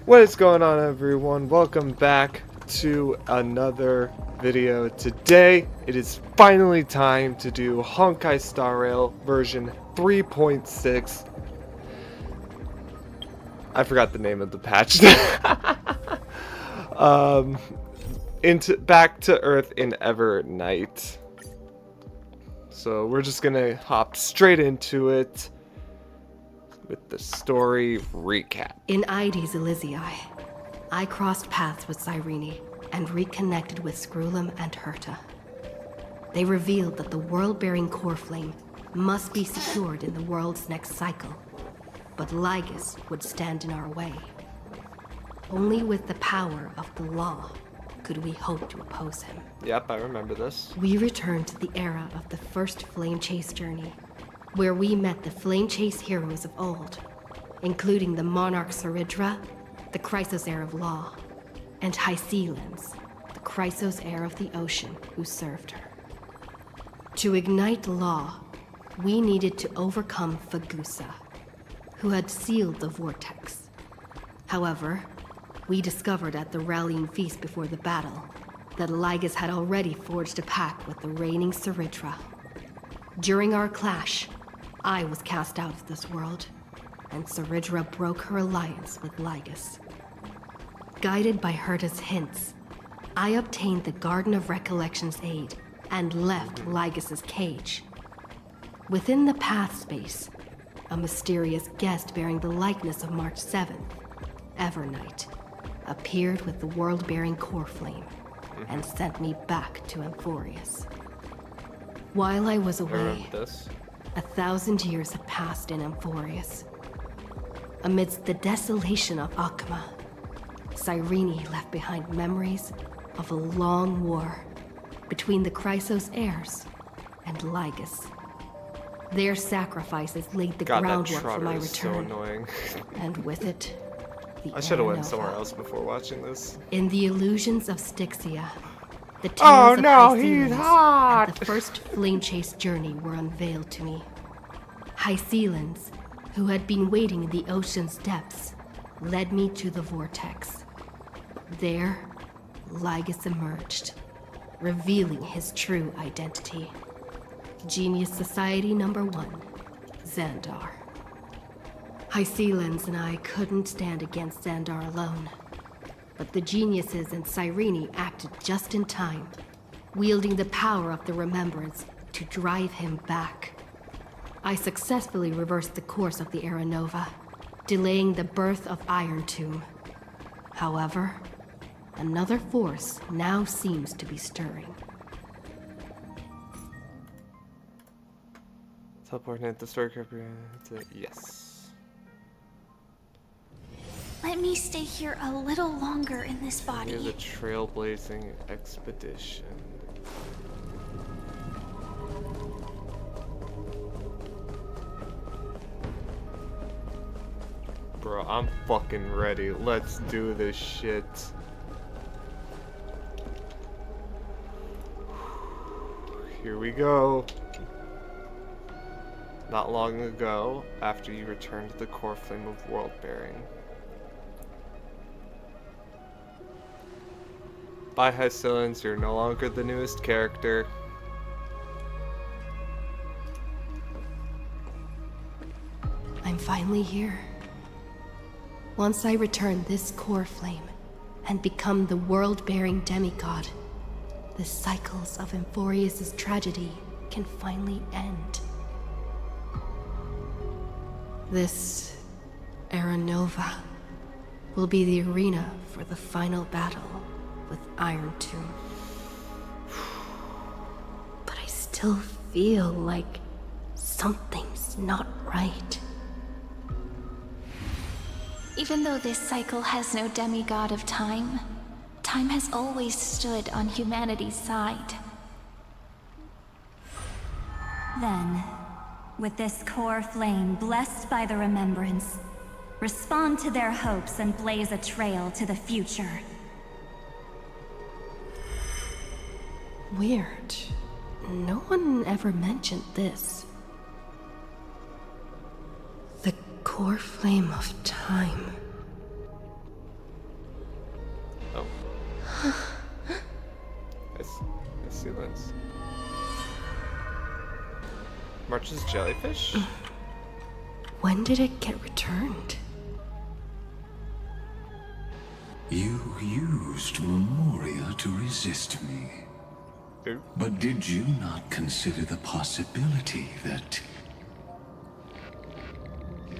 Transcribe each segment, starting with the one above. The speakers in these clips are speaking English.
What is going on, everyone? Welcome back to another video. Today it is finally time to do Honkai Star Rail version 3.6. I forgot the name of the patch. Into back to Earth in Evernight. So we're just gonna hop straight into it with the story recap. In Ides Elysiae, I crossed paths with Cyrene and reconnected with Screwlum and Herta. They revealed that the world-bearing core flame must be secured in the world's next cycle, but Lygus would stand in our way. Only with the power of the law could we hope to oppose him. Yep, I remember this. We returned to the era of the first Flame Chase journey, where we met the Flame Chase heroes of old, including the Monarch Saridra, the Chrysos Heir of Law, and Hycelens, the Chrysos Heir of the Ocean, who served her. To ignite law, we needed to overcome Fagusa, who had sealed the vortex. However, we discovered at the rallying feast before the battle that Lygus had already forged a pact with the reigning Saridra. During our clash, I was cast out of this world, and Saridra broke her alliance with Lygus. Guided by Herta's hints, I obtained the Garden of Recollection's aid and left Lygus's cage. Within the path space, a mysterious guest bearing the likeness of March 7th, Evernight, appeared with the world-bearing core flame and sent me back to Amphorius. While I was away, 1,000 years had passed in Amphorius. Amidst the desolation of Akama, Cyrene left behind memories of a long war between the Chrysos heirs and Lygus. Their sacrifices laid the groundwork for my return, so and with it, the I should have went Aranova. somewhere else before watching this. In the illusions of Styxia, the tales of Hycelens he's hot! and the first Flame Chase journey were unveiled to me. Hycelens, who had been waiting in the ocean's depths, led me to the vortex. There, Lygus emerged, revealing his true identity. Genius Society number 1, Xandar. Hycelens and I couldn't stand against Xandar alone, but the geniuses and Cyrene acted just in time, wielding the power of the remembrance to drive him back. I successfully reversed the course of the Aranova, delaying the birth of Iron Tomb. However, another force now seems to be stirring. Teleporting at the story character. Yes. Let me stay here a little longer in this body. Here's a trailblazing expedition. Bro, I'm fucking ready. Let's do this shit. Here we go. Not long ago, after you returned to the core flame of world bearing. By Hycelens, you're no longer the newest character. I'm finally here. Once I return this core flame and become the world-bearing demigod, the cycles of Amphorius' tragedy can finally end. This Aranova will be the arena for the final battle with Iron Tomb. But I still feel like something's not right. Even though this cycle has no demigod of time, time has always stood on humanity's side. Then, with this core flame blessed by the remembrance, respond to their hopes and blaze a trail to the future. Weird. No one ever mentioned this. The core flame of time. I see this. March's jellyfish? When did it get returned? You used Memoria to resist me. Ooh. But did you not consider the possibility that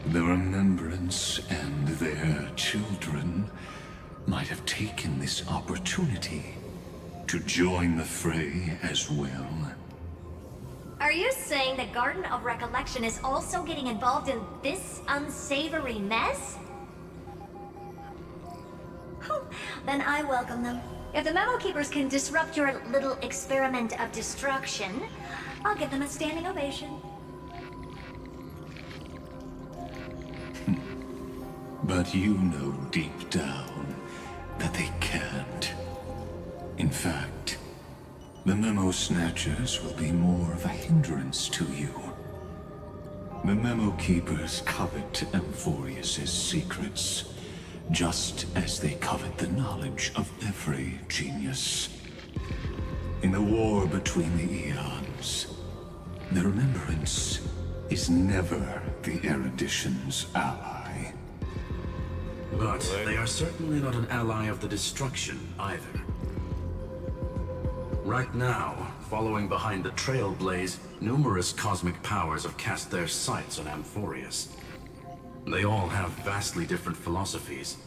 the Remembrance and their children might have taken this opportunity to join the fray as well? Are you saying the Garden of Recollection is also getting involved in this unsavory mess? Then I welcome them. If the Memo Keepers can disrupt your little experiment of destruction, I'll give them a standing ovation. But you know deep down that they can't. In fact, the Memo Snatchers will be more of a hindrance to you. The Memo Keepers covet Amphorius's secrets, just as they covet the knowledge of every genius. In the war between the eons, the Remembrance is never the Erudition's ally. But they are certainly not an ally of the destruction either. Right now, following behind the Trailblaze, numerous cosmic powers have cast their sights on Amphorius. They all have vastly different philosophies,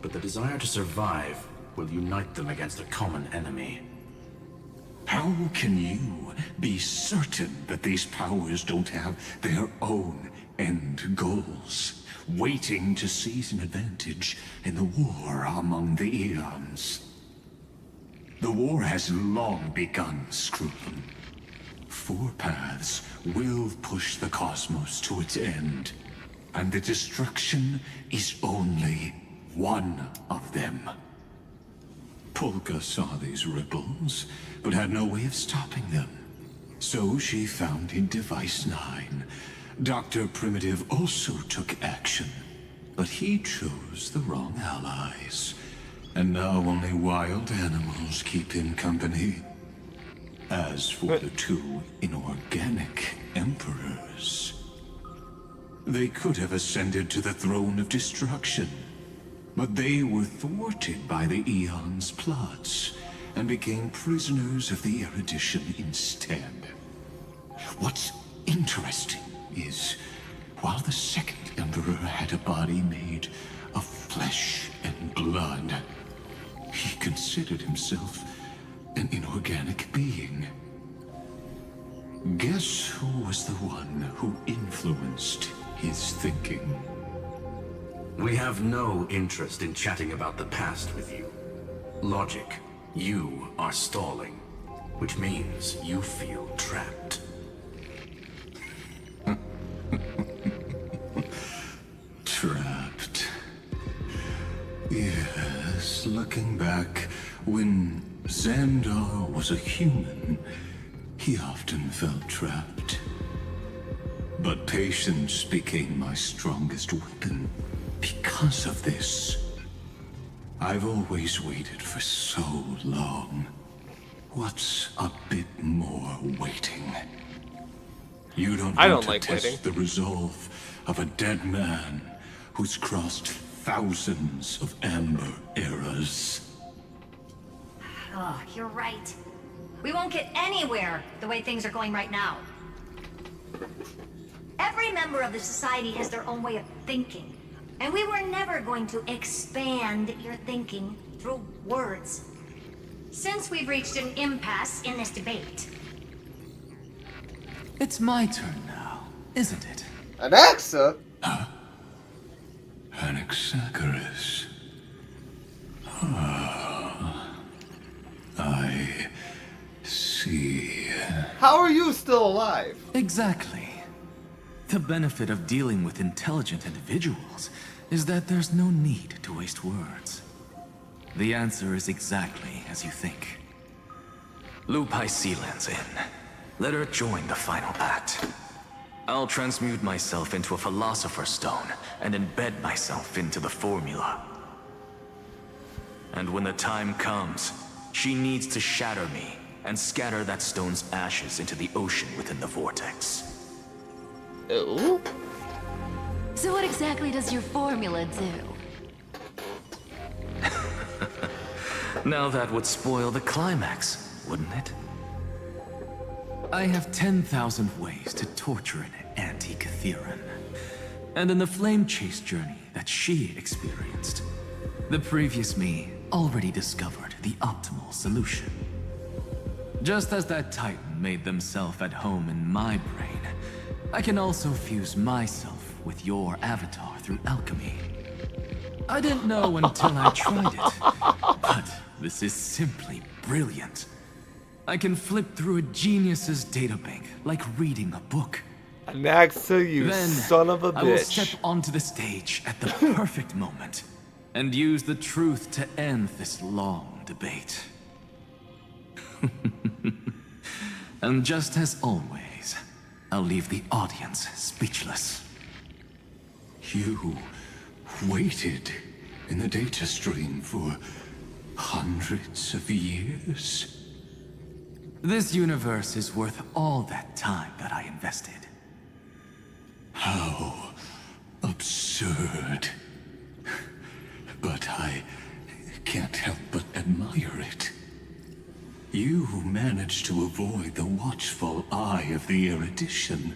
but the desire to survive will unite them against a common enemy. How can you be certain that these powers don't have their own end goals, waiting to seize an advantage in the war among the eons? The war has long begun, Scruton. Four paths will push the cosmos to its end, and the destruction is only one of them. Polka saw these ripples, but had no way of stopping them. So she founded Device 9. Dr. Primitive also took action, but he chose the wrong allies. And now only wild animals keep him company. As for the two inorganic emperors, they could have ascended to the throne of destruction, but they were thwarted by the Eon's plots and became prisoners of the Erudition instead. What's interesting is, while the second emperor had a body made of flesh and blood, he considered himself an inorganic being. Guess who was the one who influenced his thinking? We have no interest in chatting about the past with you. Logic, you are stalling, which means you feel trapped. Trapped. Yes, looking back, when Xandar was a human, he often felt trapped. But patience became my strongest weapon because of this. I've always waited for so long. What's a bit more waiting? You don't I want don't like to test waiting. the resolve of a dead man who's crossed thousands of amber eras. Oh, you're right. We won't get anywhere the way things are going right now. Every member of the society has their own way of thinking, and we were never going to expand your thinking through words. Since we've reached an impasse in this debate, It's my turn now, isn't it? Anaxa? Anaxagoras. I see. How are you still alive? Exactly. The benefit of dealing with intelligent individuals is that there's no need to waste words. The answer is exactly as you think. Lupai Sealand's in. Let her join the final pact. I'll transmute myself into a Philosopher's Stone and embed myself into the formula. And when the time comes, she needs to shatter me and scatter that stone's ashes into the ocean within the vortex. Oh? So what exactly does your formula do? Now that would spoil the climax, wouldn't it? I have 10,000 ways to torture an anti-Catheran. And in the flame chase journey that she experienced, the previous me already discovered the optimal solution. Just as that Titan made themselves at home in my brain, I can also fuse myself with your avatar through alchemy. I didn't know until I tried it, but this is simply brilliant. I can flip through a genius's databank like reading a book. Anaxa, you Then, son of a bitch. I will step onto the stage at the perfect moment and use the truth to end this long debate. And just as always, I'll leave the audience speechless. You waited in the data stream for hundreds of years? This universe is worth all that time that I invested. How absurd. But I can't help but admire it. You managed to avoid the watchful eye of the erudition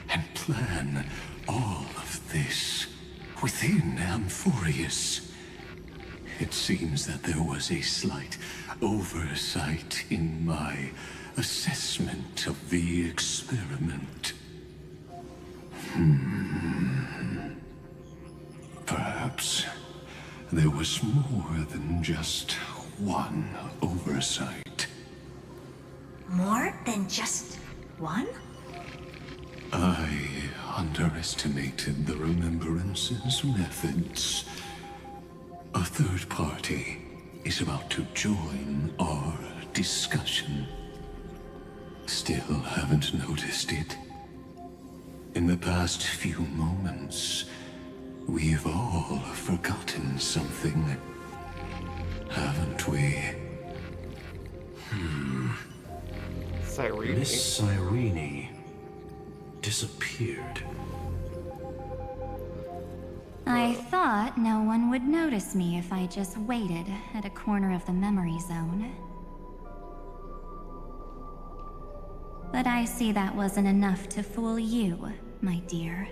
and plan all of this within Amphorius. It seems that there was a slight oversight in my assessment of the experiment. Perhaps there was more than just one oversight. More than just one? I underestimated the Remembrance's methods. A third party is about to join our discussion. Still haven't noticed it. In the past few moments, we've all forgotten something, haven't we? Cyrene. Miss Cyrene disappeared. I thought no one would notice me if I just waited at a corner of the memory zone. But I see that wasn't enough to fool you, my dear.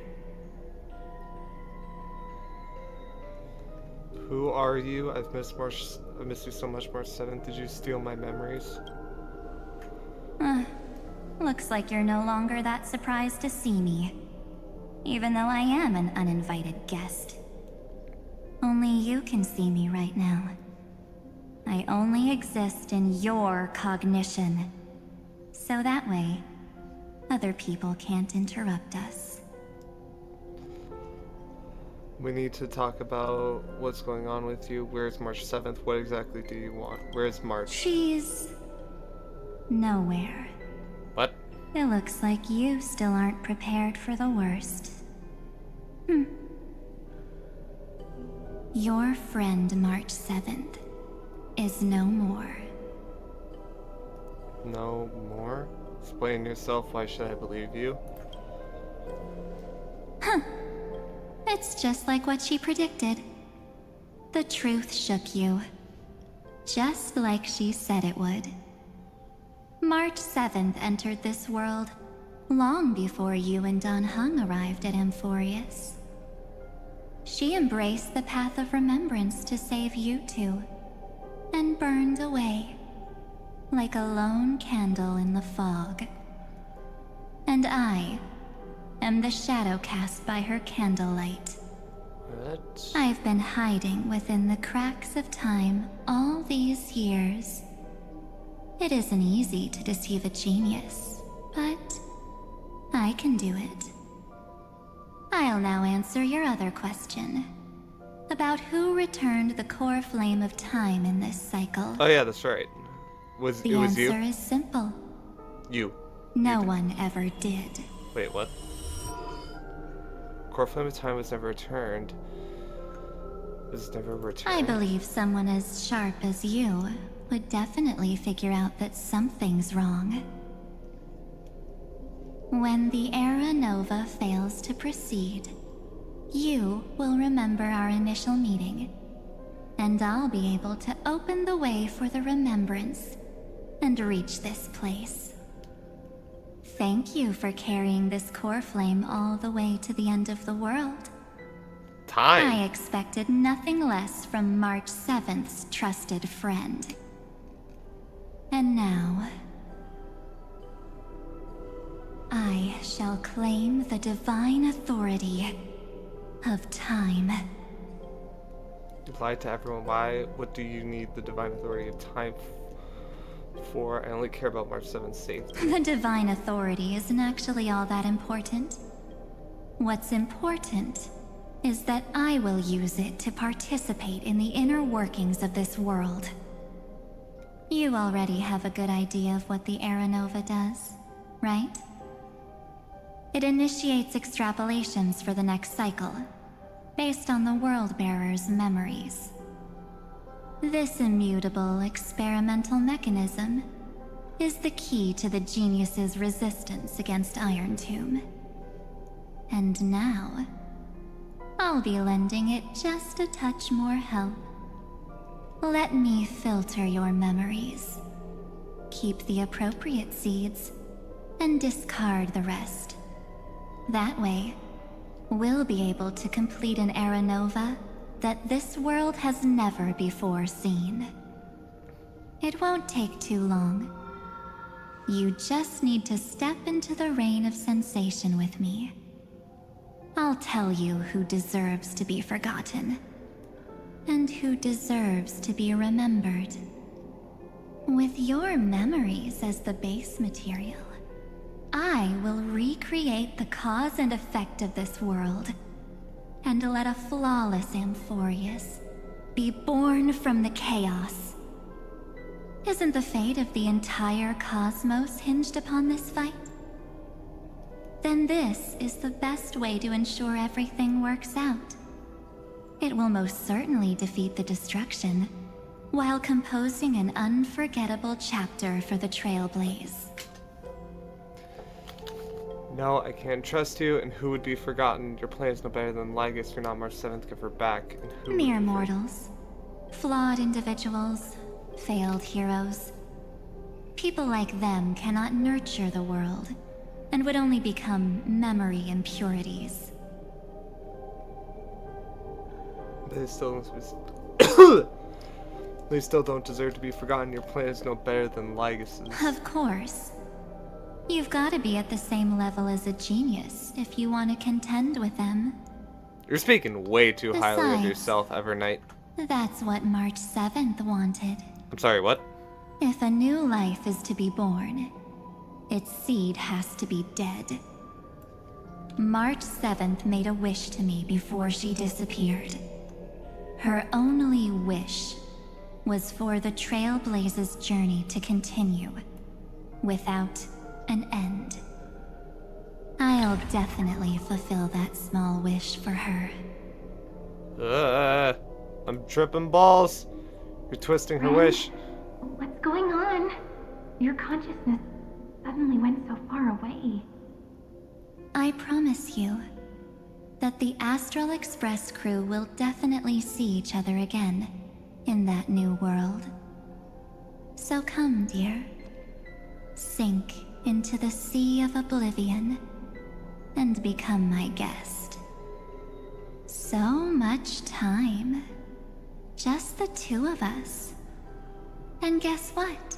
Who are you? I've missed you so much, March 7th. Did you steal my memories? Looks like you're no longer that surprised to see me. Even though I am an uninvited guest. Only you can see me right now. I only exist in your cognition. So that way, other people can't interrupt us. We need to talk about what's going on with you. Where's March 7th? What exactly do you want? Where's March? She's... nowhere. What? It looks like you still aren't prepared for the worst. Your friend March 7th is no more. No more? Explain yourself. Why should I believe you? It's just like what she predicted. The truth shook you. Just like she said it would. March 7th entered this world long before you and Don Hung arrived at Amphorius. She embraced the path of remembrance to save you two, and burned away like a lone candle in the fog. And I am the shadow cast by her candlelight. What? I've been hiding within the cracks of time all these years. It isn't easy to deceive a genius, but I can do it. I'll now answer your other question about who returned the core flame of time in this cycle. Oh yeah, that's right. It The was answer you? is simple. You. No one ever did. Wait, what? Core Flame of Time was never returned. is never returned. I believe someone as sharp as you would definitely figure out that something's wrong. When the Era Nova fails to proceed, you will remember our initial meeting, and I'll be able to open the way for the remembrance and reach this place. Thank you for carrying this core flame all the way to the end of the world. Time. I expected nothing less from March 7th's trusted friend. And now, I shall claim the divine authority of time. You lied to everyone. Why? What do you need the divine authority of time for? I only care about March 7th's safety. The divine authority isn't actually all that important. What's important is that I will use it to participate in the inner workings of this world. You already have a good idea of what the Era Nova does, right? It initiates extrapolations for the next cycle, based on the World-Bearer's memories. This immutable experimental mechanism is the key to the genius's resistance against Iron Tomb. And now, I'll be lending it just a touch more help. Let me filter your memories. Keep the appropriate seeds, and discard the rest. That way, we'll be able to complete an Era Nova that this world has never before seen. It won't take too long. You just need to step into the rain of sensation with me. I'll tell you who deserves to be forgotten, and who deserves to be remembered. With your memories as the base material, I will recreate the cause and effect of this world, and let a flawless Amphorius be born from the chaos. Isn't the fate of the entire cosmos hinged upon this fight? Then this is the best way to ensure everything works out. It will most certainly defeat the destruction, while composing an unforgettable chapter for the Trailblaze. No, I can't trust you, and who would be forgotten? Your plan is no better than Lygus. You're not March 7th, give her back. And who Mere mortals. Flawed individuals. Failed heroes. People like them cannot nurture the world, and would only become memory impurities. They still they still don't deserve to be forgotten. Your plan is no better than Lygus's. Of course. You've got to be at the same level as a genius if you want to contend with them. You're speaking way too highly of Besides, yourself, Evernight. That's what March 7th wanted. I'm sorry, what? If a new life is to be born, its seed has to be dead. March 7th made a wish to me before she disappeared. Her only wish was for the Trailblaze's journey to continue, without an end. I'll definitely fulfill that small wish for her. I'm tripping balls. You're twisting her wish. What's going on? Your consciousness suddenly went so far away. I promise you that the Astral Express crew will definitely see each other again in that new world. So come, dear. Sink into the sea of oblivion and become my guest. So much time. Just the two of us. And guess what?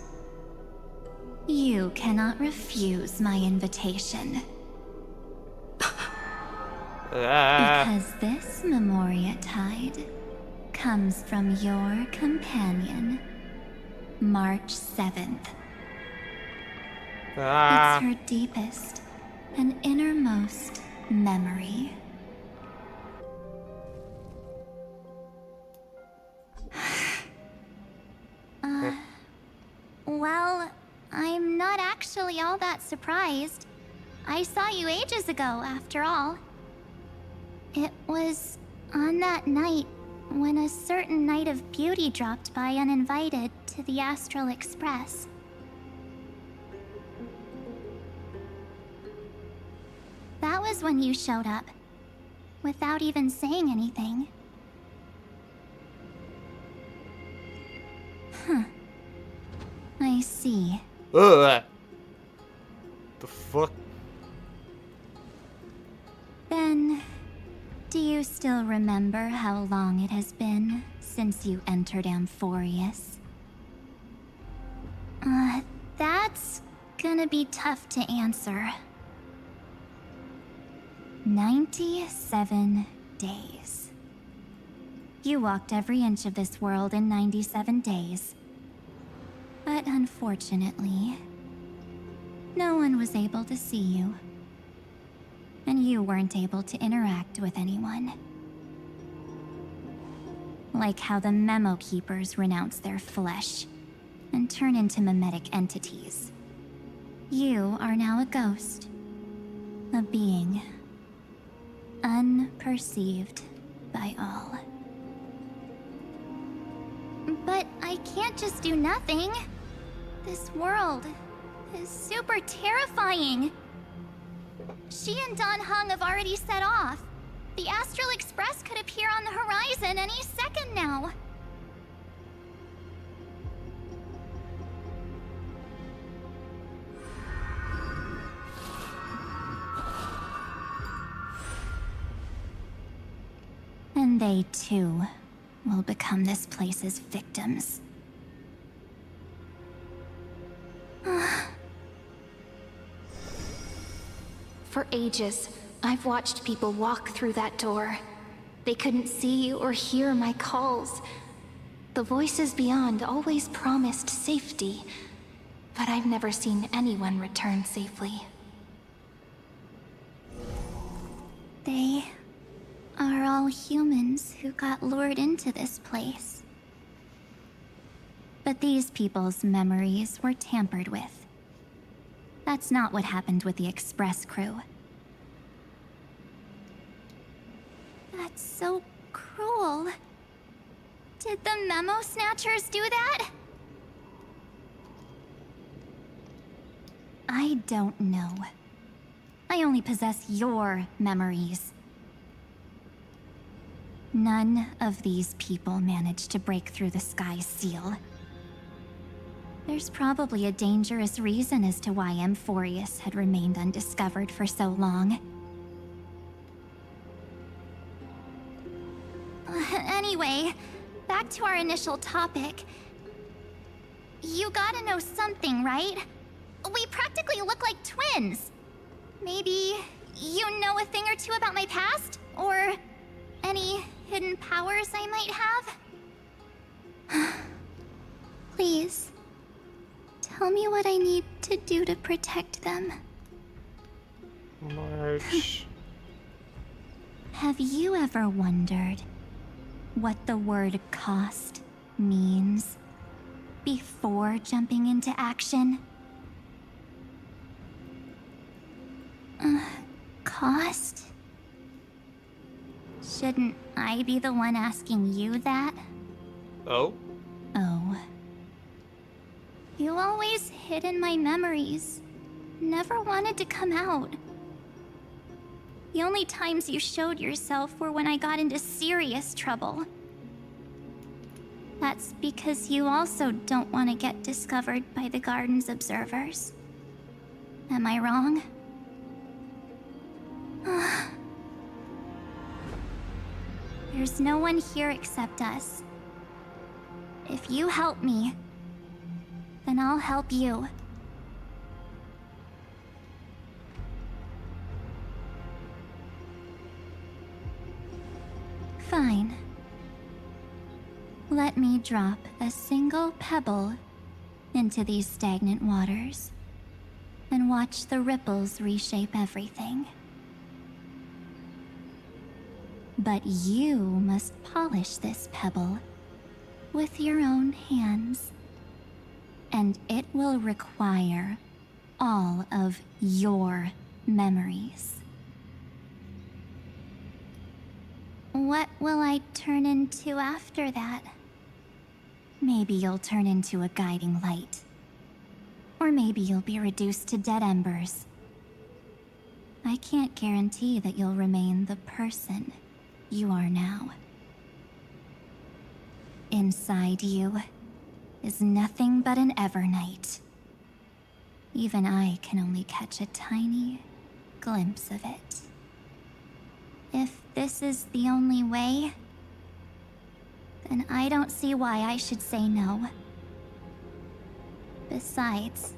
You cannot refuse my invitation. Because this Memoria Tide comes from your companion, March 7th. It's her deepest and innermost memory. Well, I'm not actually all that surprised. I saw you ages ago, after all. It was on that night when a certain knight of beauty dropped by uninvited to the Astral Express. That was when you showed up, without even saying anything. Huh. I see. Ugh. The fuck? Then, do you still remember how long it has been since you entered Amphorius? That's gonna be tough to answer. 97 days. You walked every inch of this world in 97 days. But unfortunately, no one was able to see you. And you weren't able to interact with anyone. Like how the Memo Keepers renounce their flesh and turn into mimetic entities. You are now a ghost. A being. Unperceived by all. But I can't just do nothing. This world is super terrifying. She and Don Hung have already set off. The Astral Express could appear on the horizon any second now. And they too will become this place's victims. For ages, I've watched people walk through that door. They couldn't see or hear my calls. The voices beyond always promised safety, but I've never seen anyone return safely. They are all humans who got lured into this place. But these people's memories were tampered with. That's not what happened with the Express crew. That's so cruel. Did the Memo Snatchers do that? I don't know. I only possess your memories. None of these people managed to break through the sky's seal. There's probably a dangerous reason as to why Amphorius had remained undiscovered for so long. Anyway, back to our initial topic. You gotta know something, right? We practically look like twins. Maybe you know a thing or two about my past? Or any hidden powers I might have? Please. Tell me what I need to do to protect them. March. Have you ever wondered what the word cost means before jumping into action? Cost? Shouldn't I be the one asking you that? Oh? Oh. You always hid in my memories. Never wanted to come out. The only times you showed yourself were when I got into serious trouble. That's because you also don't want to get discovered by the Garden's observers. Am I wrong? There's no one here except us. If you help me, then I'll help you. Fine. Let me drop a single pebble into these stagnant waters and watch the ripples reshape everything. But you must polish this pebble with your own hands. And it will require all of your memories. What will I turn into after that? Maybe you'll turn into a guiding light. Or maybe you'll be reduced to dead embers. I can't guarantee that you'll remain the person you are now. Inside you is nothing but an Evernight. Even I can only catch a tiny glimpse of it. If this is the only way, then I don't see why I should say no. Besides,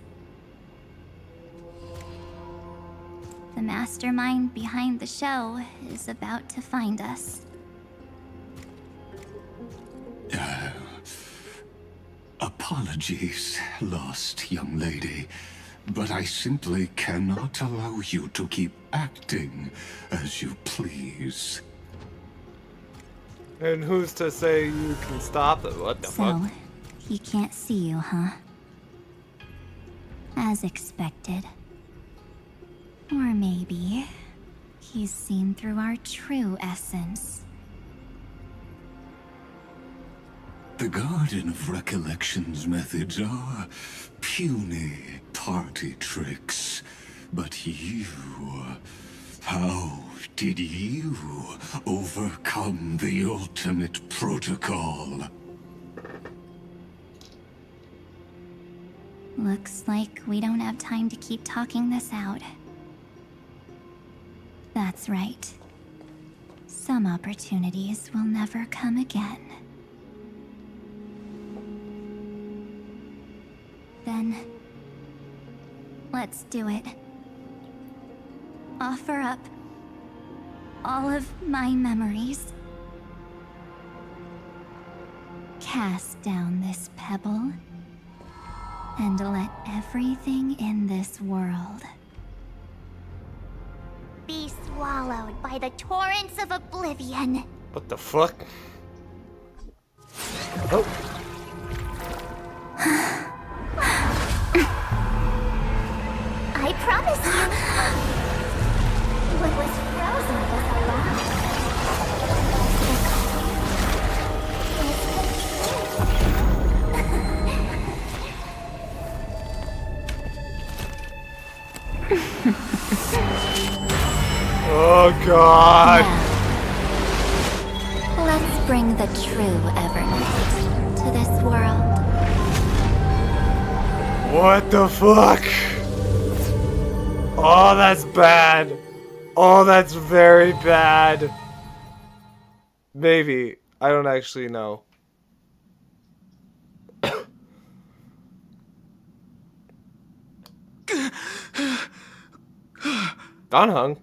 the mastermind behind the show is about to find us. Apologies, lost young lady, but I simply cannot allow you to keep acting as you please. And who's to say you can stop it? What the fuck? So, he can't see you, huh? As expected. Or maybe he's seen through our true essence. The Garden of Recollection's methods are puny party tricks. But you... how did you overcome the ultimate protocol? Looks like we don't have time to keep talking this out. That's right. Some opportunities will never come again. Then, let's do it. Offer up all of my memories. Cast down this pebble, and let everything in this world Be swallowed by the torrents of oblivion. What the fuck? Oh. I promise you. What was frozen was alive. Oh god. Now, let's bring the true Evernight to this world. What the fuck? Oh, that's bad. Oh, that's very bad. Maybe. I don't actually know. Donhung.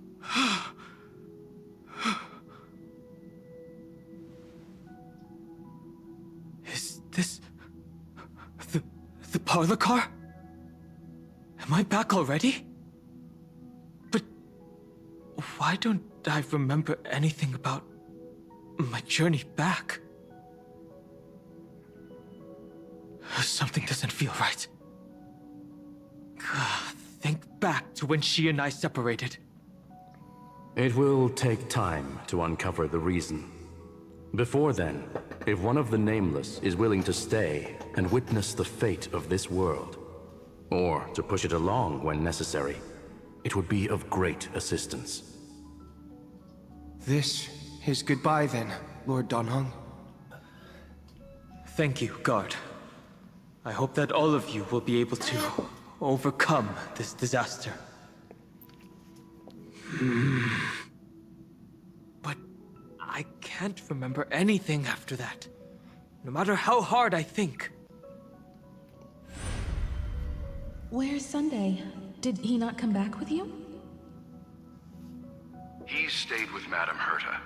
Is this the parlor car? Am I back already? But why don't I remember anything about my journey back? Something doesn't feel right. Think back to when she and I separated. It will take time to uncover the reason. Before then, if one of the Nameless is willing to stay and witness the fate of this world, or to push it along when necessary, it would be of great assistance. This is goodbye then, Lord Donhung. Thank you, guard. I hope that all of you will be able to overcome this disaster. But I can't remember anything after that, no matter how hard I think. Where's Sunday? Did he not come back with you? He stayed with Madame Herta.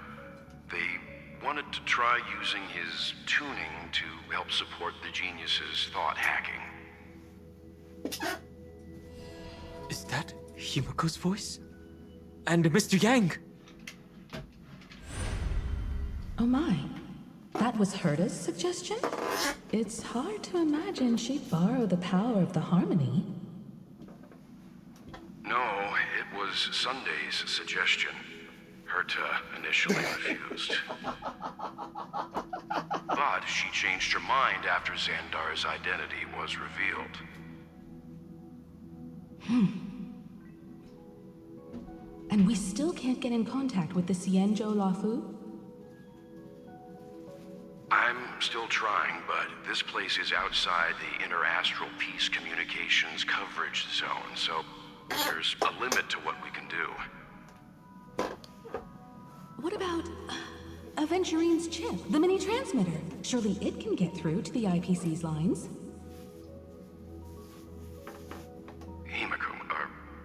They wanted to try using his tuning to help support the genius's thought hacking. Is that Himiko's voice? And Mr. Yang? Oh my. That was Herta's suggestion? It's hard to imagine she'd borrow the power of the harmony. No, it was Sunday's suggestion. Herta initially refused. But she changed her mind after Xandar's identity was revealed. And we still can't get in contact with the Xianzhou Lafu? I'm still trying, but this place is outside the interastral peace communications coverage zone, so there's a limit to what we can do. What about Aventurine's chip, the mini transmitter? Surely it can get through to the IPC's lines. Himiko,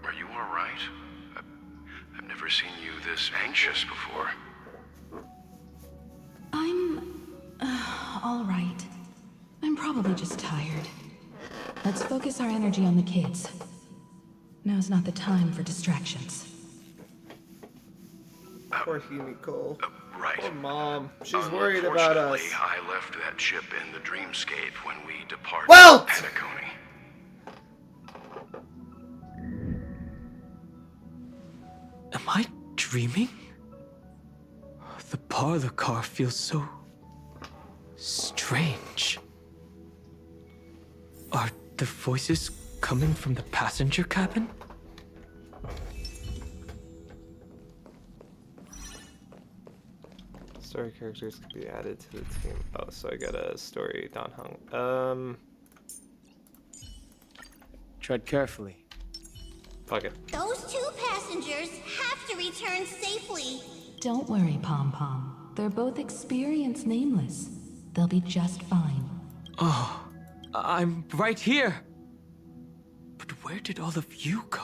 are you all right? I've never seen you this anxious before. All right. I'm probably just tired. Let's focus our energy on the kids. Now's not the time for distractions. Poor Himiko. Right. Poor mom. She's worried about us. Unfortunately, I left that chip in the dreamscape when we departed Well! Penacony. Am I dreaming? The parlor car feels so strange. Are the voices coming from the passenger cabin? Story characters can be added to the team. Oh, so I got a story, Don Hung. Tread carefully. Fuck it. Those two passengers have to return safely. Don't worry, Pom Pom. They're both experienced nameless. They'll be just fine. Oh, I'm right here. But where did all of you go?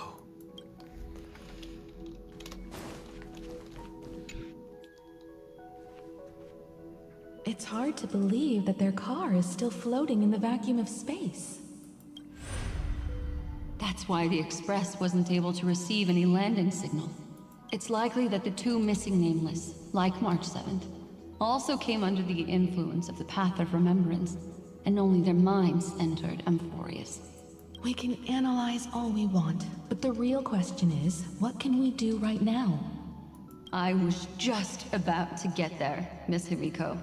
It's hard to believe that their car is still floating in the vacuum of space. That's why the Express wasn't able to receive any landing signal. It's likely that the two missing nameless, like March 7th, also came under the influence of the Path of Remembrance, and only their minds entered Amphorius. We can analyze all we want, but the real question is, what can we do right now? I was just about to get there, Miss Himiko.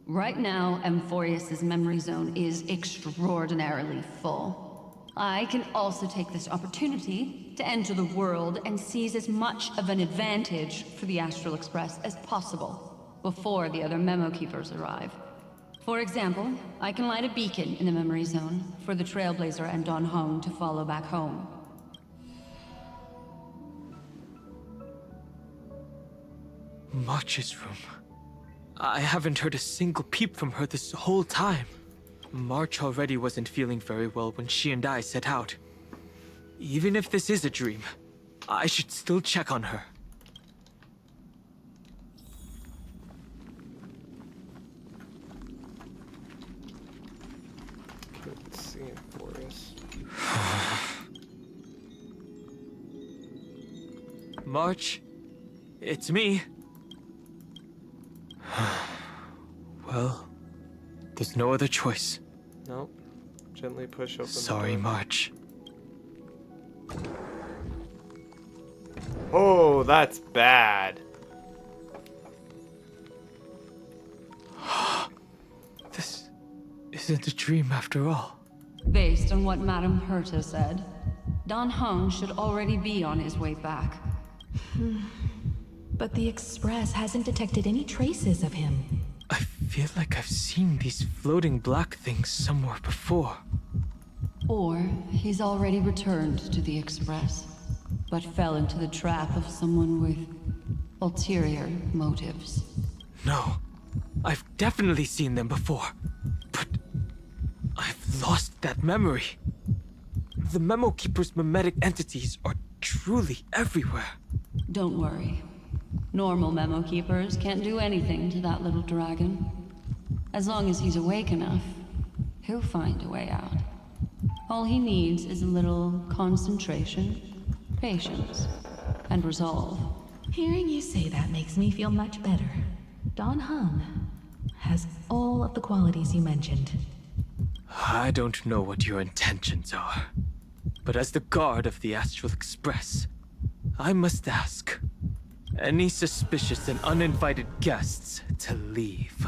Right now, Amphorius's memory zone is extraordinarily full. I can also take this opportunity to enter the world and seize as much of an advantage for the Astral Express as possible before the other Memo Keepers arrive. For example, I can light a beacon in the memory zone for the Trailblazer and Don Hong to follow back home. March's room. I haven't heard a single peep from her this whole time. March already wasn't feeling very well when she and I set out. Even if this is a dream, I should still check on her. Let's see in forest. March, it's me. Well, there's no other choice. Nope. Gently push open Sorry, the door. March. Oh, that's bad. This isn't a dream after all. Based on what Madame Herta said, Don Hong should already be on his way back. But the Express hasn't detected any traces of him. I feel like I've seen these floating black things somewhere before. Or he's already returned to the Express, but fell into the trap of someone with ulterior motives. No, I've definitely seen them before, but I've lost that memory. The Memo Keeper's mimetic entities are truly everywhere. Don't worry. Normal Memo Keepers can't do anything to that little dragon. As long as he's awake enough, he'll find a way out. All he needs is a little concentration, patience, and resolve. Hearing you say that makes me feel much better. Don Hung has all of the qualities you mentioned. I don't know what your intentions are, but as the guard of the Astral Express, I must ask, any suspicious and uninvited guests to leave.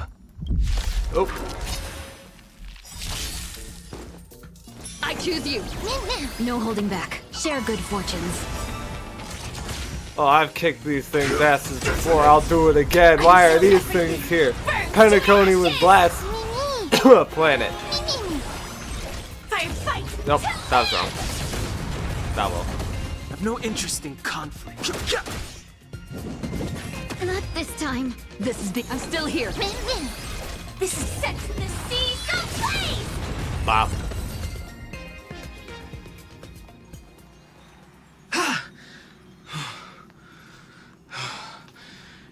Oh. I choose you. No holding back. Share good fortunes. Oh, I've kicked these things' asses before. I'll do it again. Why are these things here? Pentaconi with Blast Planet. Nope, that was wrong. That will. I have no interest in conflict. Not this time. This is I'm still here. This is set to the seas of blaze! Wow.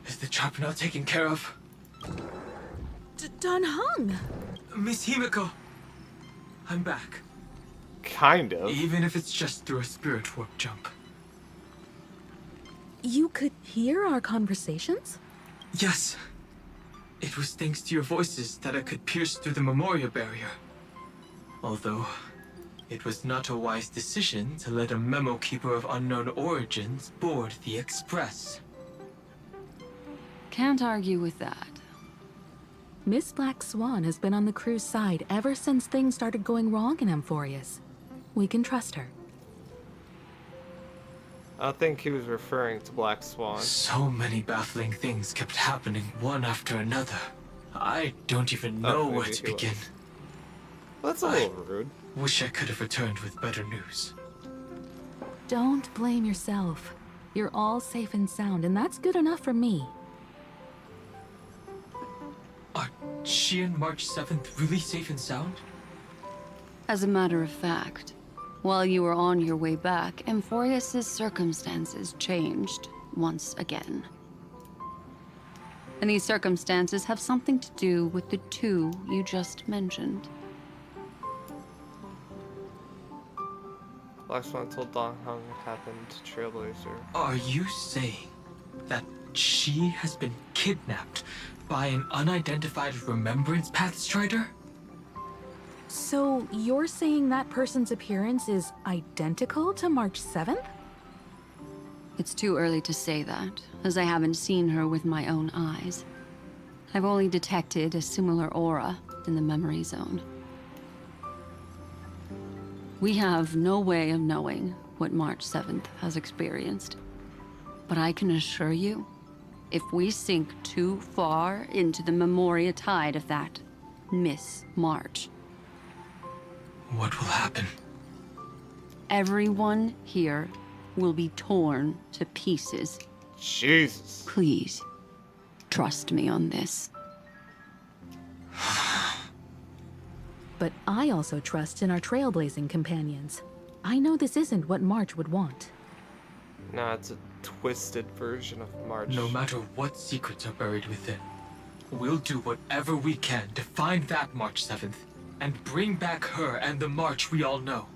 Is the trap now taken care of? Dan Heng! Miss Himiko, I'm back. Kind of. Even if it's just through a spirit warp jump. You could hear our conversations? Yes. It was thanks to your voices that I could pierce through the memorial barrier. Although, it was not a wise decision to let a memo keeper of unknown origins board the Express. Can't argue with that. Miss Black Swan has been on the crew's side ever since things started going wrong in Amphorius. We can trust her. I think he was referring to Black Swan. So many baffling things kept happening one after another. I don't even know where to begin. That's a little rude. Wish I could have returned with better news. Don't blame yourself. You're all safe and sound, and that's good enough for me. Are she and March 7th really safe and sound? As a matter of fact, while you were on your way back, Amphorius' circumstances changed once again. And these circumstances have something to do with the two you just mentioned. Black Swan told Dong Hung what happened to Trailblazer. Are you saying that she has been kidnapped by an unidentified Remembrance Path Strider? So you're saying that person's appearance is identical to March 7th? It's too early to say that, as I haven't seen her with my own eyes. I've only detected a similar aura in the memory zone. We have no way of knowing what March 7th has experienced. But I can assure you, if we sink too far into the Memoria tide of that Miss March, what will happen? everyone here will be torn to pieces. Jesus. Please, trust me on this. But I also trust in our trailblazing companions. I know this isn't what March would want. Nah, it's a twisted version of March. No matter what secrets are buried within, we'll do whatever we can to find that March 7th and bring back her and the March we all know.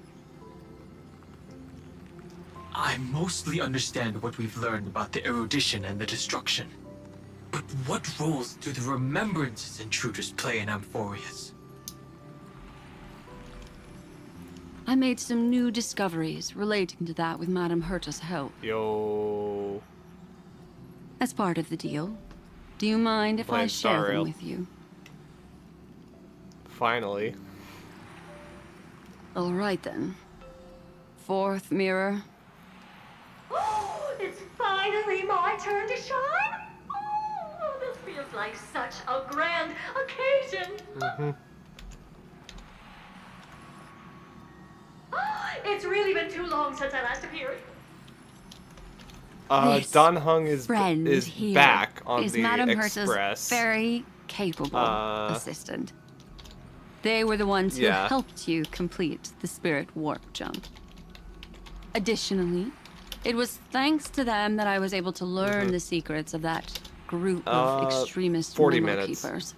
I mostly understand what we've learned about the erudition and the destruction. But what roles do the remembrances intruders play in Amphorius? I made some new discoveries relating to that with Madame Herta's help. Yo. As part of the deal, do you mind if I share them with you? Finally. All right then. Fourth mirror. It's finally my turn to shine. Oh, this feels like such a grand occasion. It's really been too long since I last appeared. Don Hung is Here back on is the Madame Express. Herta's very capable assistant. They were the ones who Yeah. helped you complete the spirit warp jump. Additionally, it was thanks to them that I was able to learn the secrets of that group of extremist 40 memo minutes. keepers.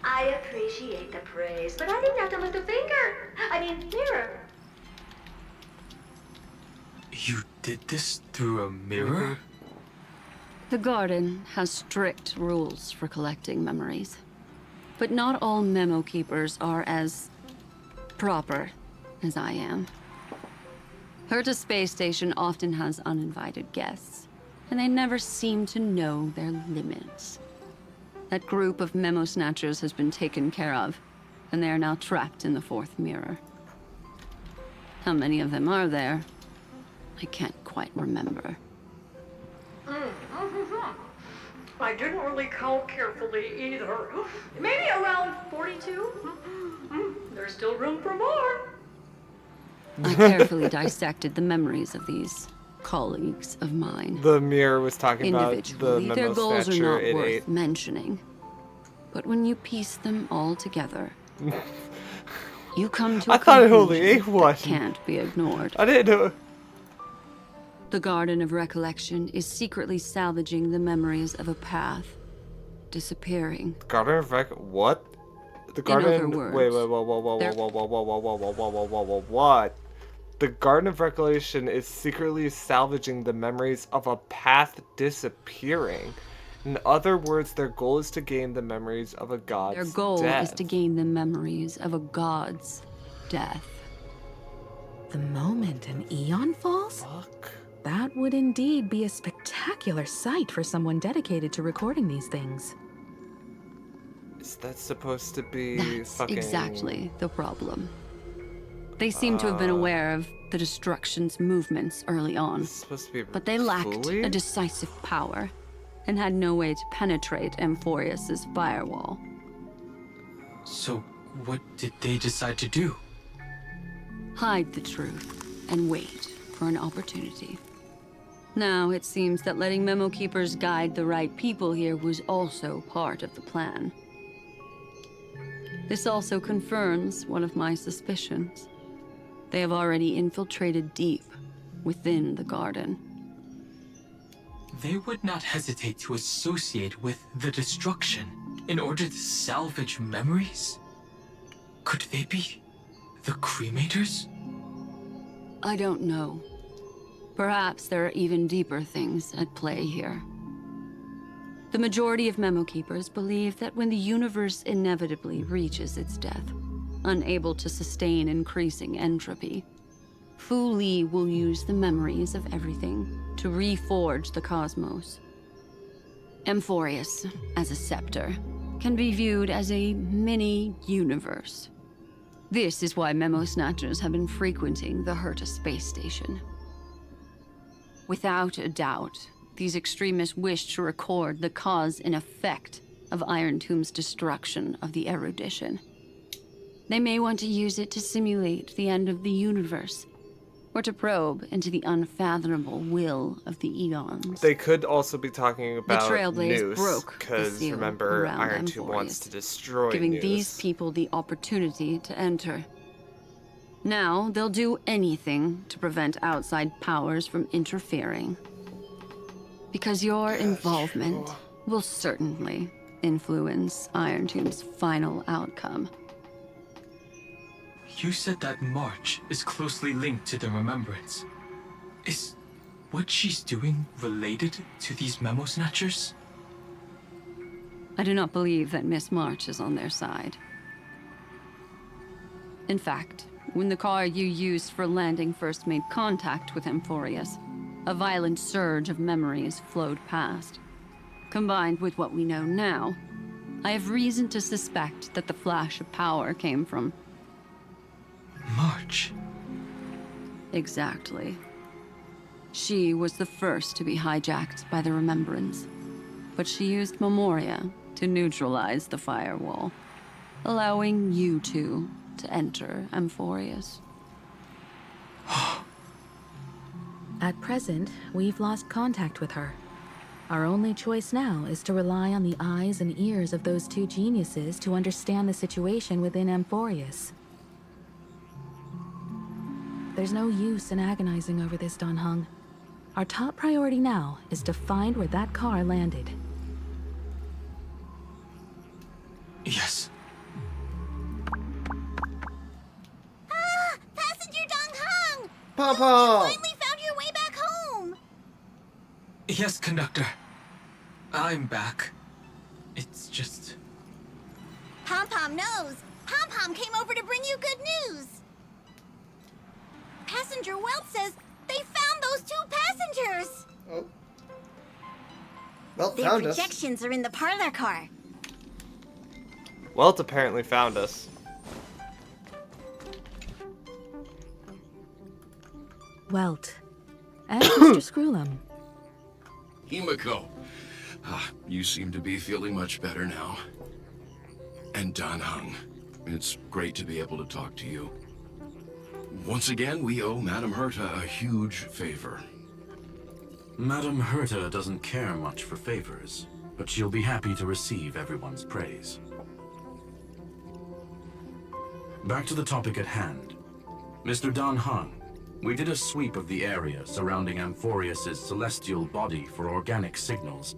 I appreciate the praise, but I didn't have to lift a finger. I mean, mirror. You did this through a mirror? The garden has strict rules for collecting memories. But not all memo keepers are as proper as I am. Herta Space Station often has uninvited guests, and they never seem to know their limits. That group of memo snatchers has been taken care of, and they are now trapped in the fourth mirror. How many of them are there? I can't quite remember. I didn't really count carefully either. Maybe around 42? There's still room for more. I carefully dissected the memories of these colleagues of mine. The mirror was talking about the Individually, memo their goals are snatcher not it worth ate. mentioning. But when you piece them all together, you come to a I thought it only conclusion ate one. that can't be ignored. I didn't know. The Garden of Recollection is secretly salvaging the memories of a path disappearing. Garden of what? The In Garden. other words, wait, whoa, whoa, whoa, whoa, they're- whoa, whoa, whoa, whoa, whoa, whoa, whoa, whoa, whoa, whoa, what? The Garden of Recollection is secretly salvaging the memories of a path disappearing. In other words, their goal is to gain the memories of a god's Their goal death. is to gain the memories of a god's death. The moment an eon falls? Fuck. That would indeed be a spectacular sight for someone dedicated to recording these things. Is that supposed to be That's fucking... exactly the problem. They seem to have been aware of the Destruction's movements early on, It's supposed to be but they lacked Fooey? a decisive power and had no way to penetrate Amphorius's firewall. So, what did they decide to do? Hide the truth and wait for an opportunity. Now, it seems that letting Memo Keepers guide the right people here was also part of the plan. This also confirms one of my suspicions. They have already infiltrated deep within the garden. They would not hesitate to associate with the Destruction in order to salvage memories? Could they be the Cremators? I don't know. Perhaps there are even deeper things at play here. The majority of Memo Keepers believe that when the universe inevitably reaches its death, unable to sustain increasing entropy, Fu Li will use the memories of everything to reforge the cosmos. Amphorius, as a scepter, can be viewed as a mini-universe. This is why Memo Snatchers have been frequenting the Herta space station. Without a doubt, these extremists wish to record the cause and effect of Iron Tomb's destruction of the erudition. They may want to use it to simulate the end of the universe, or to probe into the unfathomable will of the eons. They could also be talking about Trailblaze Noose, broke the because seal remember, around Iron Tomb Amphorius, wants to destroy giving Noose. these people the opportunity to enter. Now, they'll do anything to prevent outside powers from interfering. Because your involvement will certainly influence Iron Tomb's final outcome. You said that March is closely linked to the Remembrance. Is what she's doing related to these Memo Snatchers? I do not believe that Miss March is on their side. In fact, when the car you used for landing first made contact with Amphorius, a violent surge of memories flowed past. Combined with what we know now, I have reason to suspect that the flash of power came from... March. Exactly. She was the first to be hijacked by the Remembrance, but she used Memoria to neutralize the firewall, allowing you two to enter Amphorius. At present, we've lost contact with her. Our only choice now is to rely on the eyes and ears of those two geniuses to understand the situation within Amphorius. There's no use in agonizing over this, Dan Heng. Our top priority now is to find where that car landed. Yes. Passenger Dong Hung! Papa! You finally found your way back home! Yes, conductor. I'm back. It's just... Pom Pom knows. Pom Pom came over to bring you good news. Passenger Welt says they found those 2 passengers. Oh. Well, Their found us. projections are in the parlor car. Welt apparently found us. Welt. And Mr. Screwlum. Himiko, you seem to be feeling much better now. And Dan Heng, it's great to be able to talk to you. Once again, we owe Madame Herta a huge favor. Madame Herta doesn't care much for favors, but she'll be happy to receive everyone's praise. Back to the topic at hand. Mr. Dan Heng, we did a sweep of the area surrounding Amphorius' celestial body for organic signals,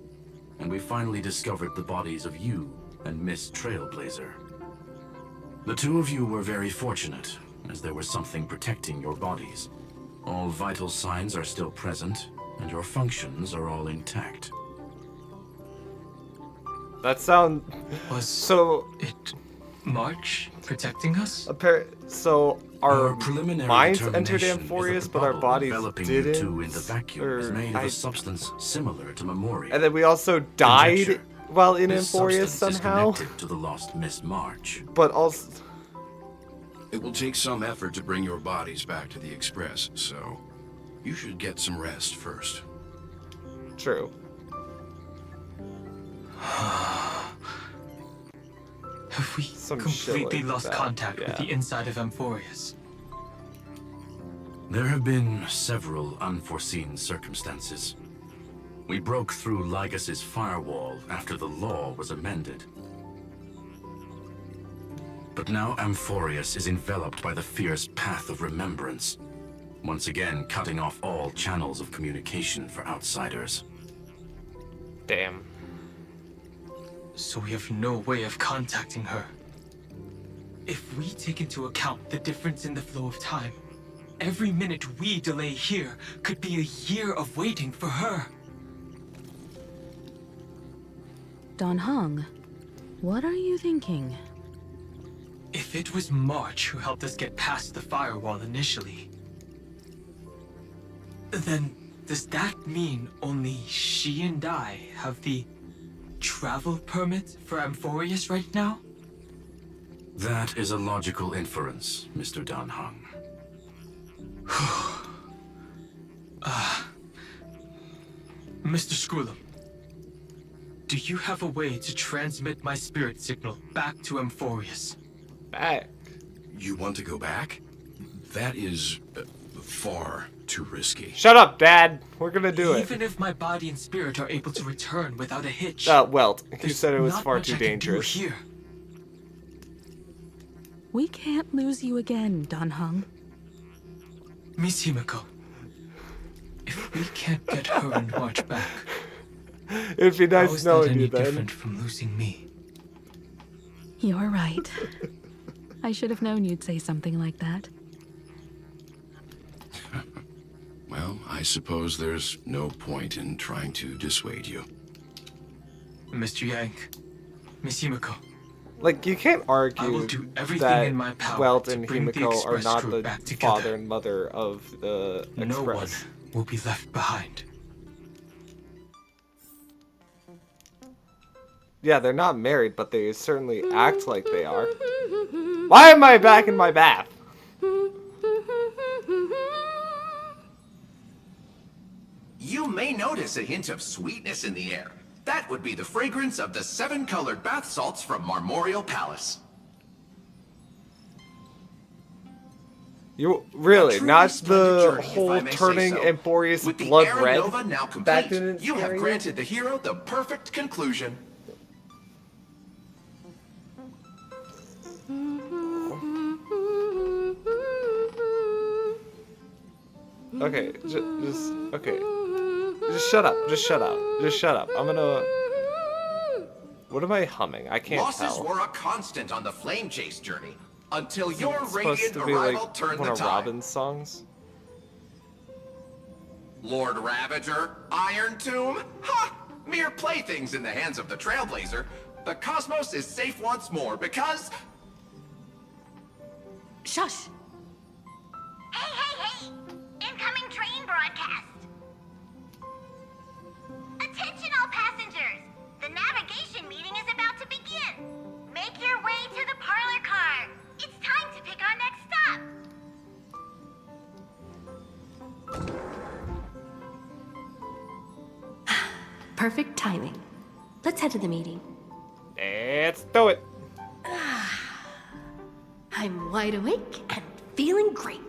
and we finally discovered the bodies of you and Miss Trailblazer. The 2 of you were very fortunate, as there was something protecting your bodies. All vital signs are still present, and your functions are all intact. That sound Was so. it March protecting us? So our preliminary minds entered determination is that Amphorius, the but our bubble bodies enveloping you didn't. two in the vacuum is made of a substance similar to Memoria. And then we also died Conjecture. while in This Amphorius substance is somehow. connected to the lost Miss March. But also, It will take some effort to bring your bodies back to the Express, so you should get some rest first. true. Have we Some shit completely like lost that, contact with yeah. the inside of Amphorius? There have been several unforeseen circumstances. We broke through Lygas's firewall after the law was amended. But now Amphorius is enveloped by the fierce path of remembrance, once again cutting off all channels of communication for outsiders. Damn. So we have no way of contacting her. If we take into account the difference in the flow of time, every minute we delay here could be a year of waiting for her. Dan Heng, what are you thinking? If it was March who helped us get past the firewall initially, then does that mean only she and I have the travel permit for Amphorius right now? That is a logical inference, Mr. Dan Heng. Mr. Screwlum, do you have a way to transmit my spirit signal back to Amphorius? Back? You want to go back? That is far too risky. Shut up, Dad. We're gonna do it. Even if my body and spirit are able to return without a hitch. Welt. You there's said it was not far much too I can do dangerous. Here. We can't lose you again, Dan Heng. Miss Himiko, if we can't get her and March back, It'd be how nice is that knowing any you then. different from losing me? You're right. I should have known you'd say something like that. Well, I suppose there's no point in trying to dissuade you. Mr. Yank, Miss Himiko, Like, you can't I will argue do everything that in my power Welt to and bring the Himiko are Express not crew the back together. father and mother of the No one Express. will be left behind. Yeah, they're not married, but they certainly act like they are. Why am I back in my bath? You may notice a hint of sweetness in the air. That would be the fragrance of the 7-colored bath salts from Marmorial Palace. You really, truly not splendid the journey, if I whole may say turning so. Amphorius With the blood Era red. Nova now That complete, didn't you scare have you? granted the hero the perfect conclusion. Okay, just okay. Just shut up. Just shut up. Just shut up. I'm gonna. What am I humming? I can't Losses tell. were a constant on the flame chase journey, until It's your supposed radiant to be arrival like turned one the of tide. Robin's songs. Lord Ravager, Iron Tomb? Ha! Mere playthings in the hands of the Trailblazer. The cosmos is safe once more because... Shush! Hey, hey, hey! broadcast. Attention all passengers. The navigation meeting is about to begin. Make your way to the parlor car. It's time to pick our next stop. Perfect timing. Let's head to the meeting. Let's do it. I'm wide awake and feeling great.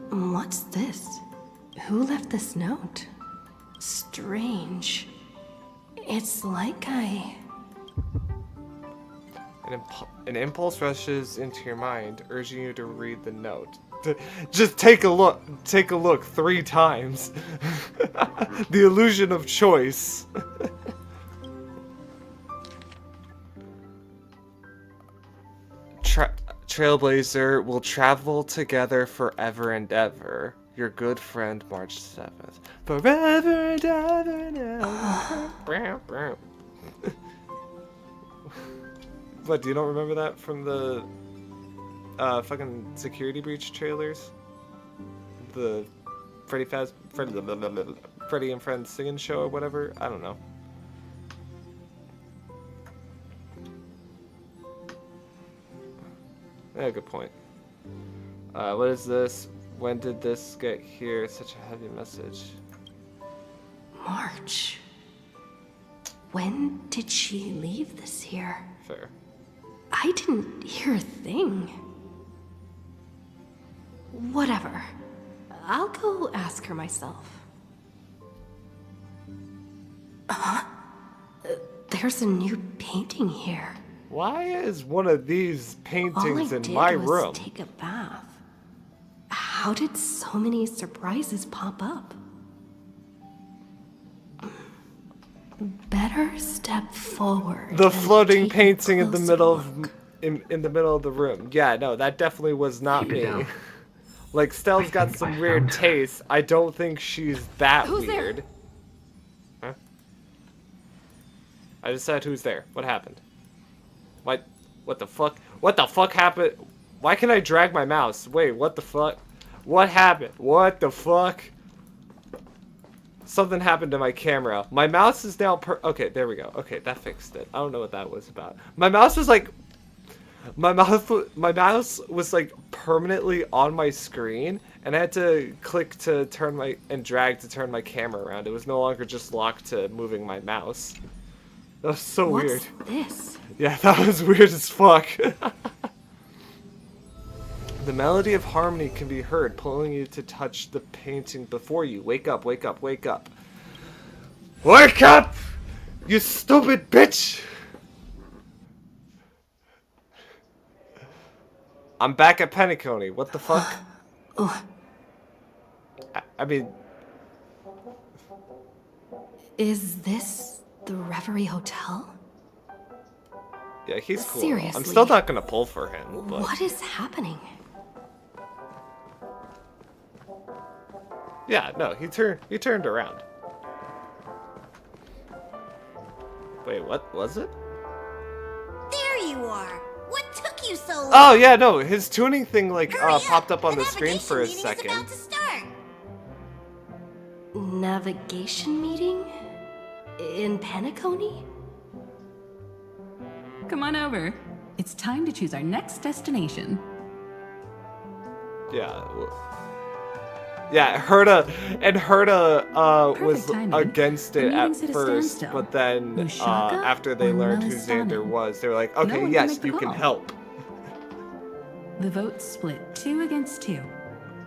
What's this? Who left this note? Strange. It's like An impulse rushes into your mind, urging you to read the note. Just take a look. Take a look 3 times. The illusion of choice. Trailblazer will travel together forever and ever. Your good friend, March 7th. Forever and ever now. What, do you don't remember that from the fucking security breach trailers? The Freddy and Friends singing show or whatever? I don't know. Yeah, good point. What is this? When did this get here? Such a heavy message. March. When did she leave this here? Fair. I didn't hear a thing. Whatever. I'll go ask her myself. There's a new painting here. Why is one of these paintings in my room? All I did was take a bath. How did so many surprises pop up? Better step forward. The floating painting in the middle of in the middle of the room. Yeah, no, that definitely was not me. Like, Stell's got some weird taste. I don't think she's that weird. Huh? I just said who's there. What happened? What the fuck? What the fuck happened? Why can I drag my mouse? Wait, what the fuck? What happened? What the fuck? Something happened to my camera. My mouse is now okay, there we go. Okay, that fixed it. I don't know what that was about. My mouse was like my mouse was like permanently on my screen, and I had to click to turn and drag to turn my camera around. It was no longer just locked to moving my mouse. That was so weird. What's this? Yeah, that was weird as fuck. The melody of harmony can be heard, pulling you to touch the painting before you. Wake up, wake up, wake up. Wake up! You stupid bitch! I'm back at Penacony. What the fuck? I mean... Is this the Reverie Hotel? Yeah, he's cool. Seriously. I'm still not gonna pull for him, but... What is happening? Yeah, no, he turned around. Wait, what was it? There you are. What took you so long? Oh yeah, no, his tuning thing like popped up on the screen for a second. Navigation meeting? In Penacony? Come on over. It's time to choose our next destination. Yeah. Yeah, Herta was timing. against it at meeting's at a first, standstill. but then Mushaka after they or learned who Melisana? Xander was, they were like, No okay, one can yes, make the you can call. help. The vote's split 2 against 2.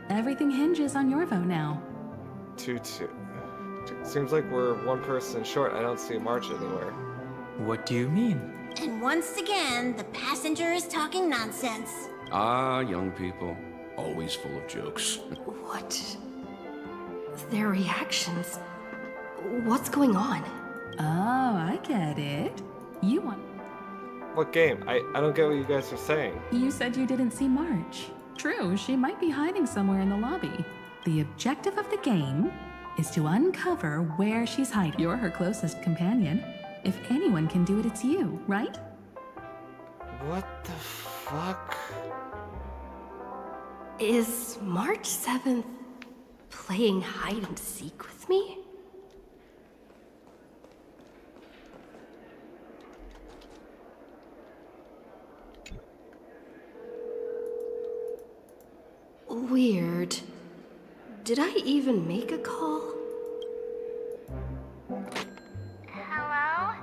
Everything hinges on your vote now. 2-2. Seems like we're one person short. I don't see March anywhere. What do you mean? And once again, the passenger is talking nonsense. Ah, young people. Always full of jokes. What? Their reactions. What's going on? Oh, I get it. You want... What game? I don't get what you guys are saying. You said you didn't see March. True, she might be hiding somewhere in the lobby. The objective of the game is to uncover where she's hiding. You're her closest companion. If anyone can do it, it's you, right? What the fuck? Is March 7th playing hide and seek with me? Weird. Did I even make a call? Hello?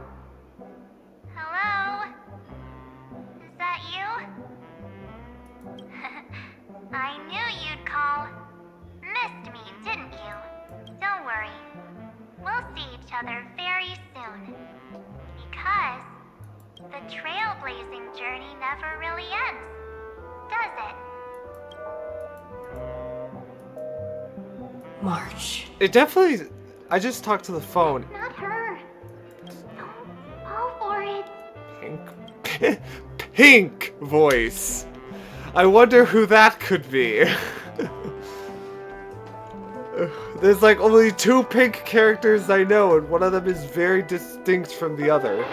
Hello? Is that you? I knew you'd call. Missed me, didn't you? Don't worry. We'll see each other very soon. Because the trailblazing journey never really ends, does it? March. It definitely... I just talked to the phone. Not her. Don't fall for it. Pink voice. I wonder who that could be. There's like only 2 pink characters I know, and one of them is very distinct from the other.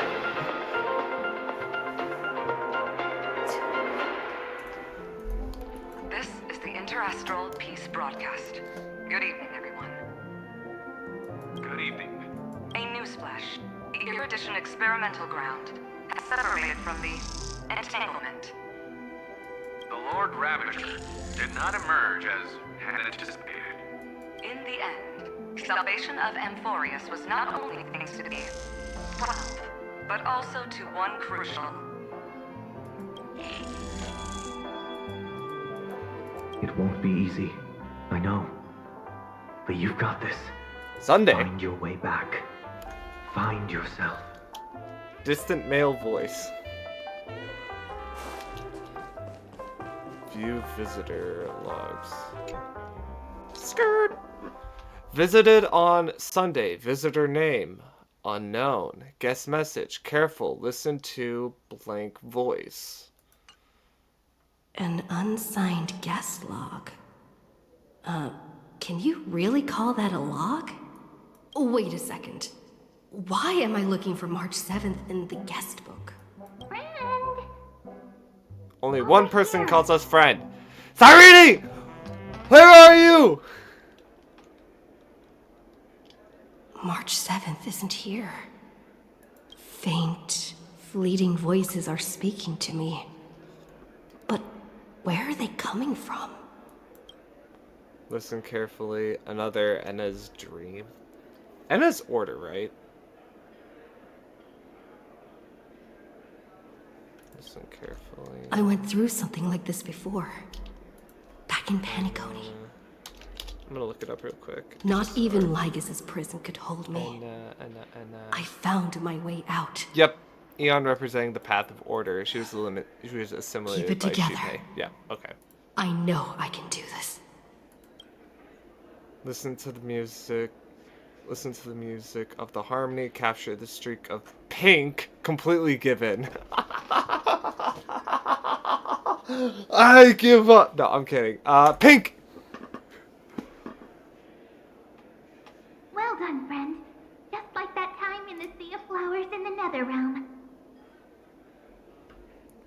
This is the Interastral Peace Broadcast. Good evening, everyone. Good evening. A newsflash. The Erudition experimental ground has separated from the entanglement. The Lord Ravager did not emerge as had anticipated. In the end, salvation of Amphorius was not only thanks to the 12, but also to one crucial... It won't be easy. I know. But you've got this. Sunday. Find your way back. Find yourself. Distant male voice. View visitor logs. Skirt. Visited on Sunday. Visitor name. Unknown. Guest message. Careful. Listen to blank voice. An unsigned guest log. Can you really call that a log? Wait a second. Why am I looking for March 7th in the guest book? Friend! Only one person calls us friend. Cyrene! Where are you? March 7th isn't here. Faint, fleeting voices are speaking to me. But where are they coming from? Listen carefully. Another Enna's dream. Enna's order, right? Listen carefully. I went through something like this before. Back in Paniconi. I'm gonna look it up real quick. Not even Lygus' prison could hold me. I found my way out. Yep. Eon representing the path of order. She was assimilated Keep it by together. Shuhei. Yeah, okay. I know I can do this. Listen to the music. Listen to the music of the harmony. Capture the streak of pink. Completely given. I give up. No, I'm kidding. Pink! Well done, friend. Just like that time in the Sea of Flowers in the Nether Realm.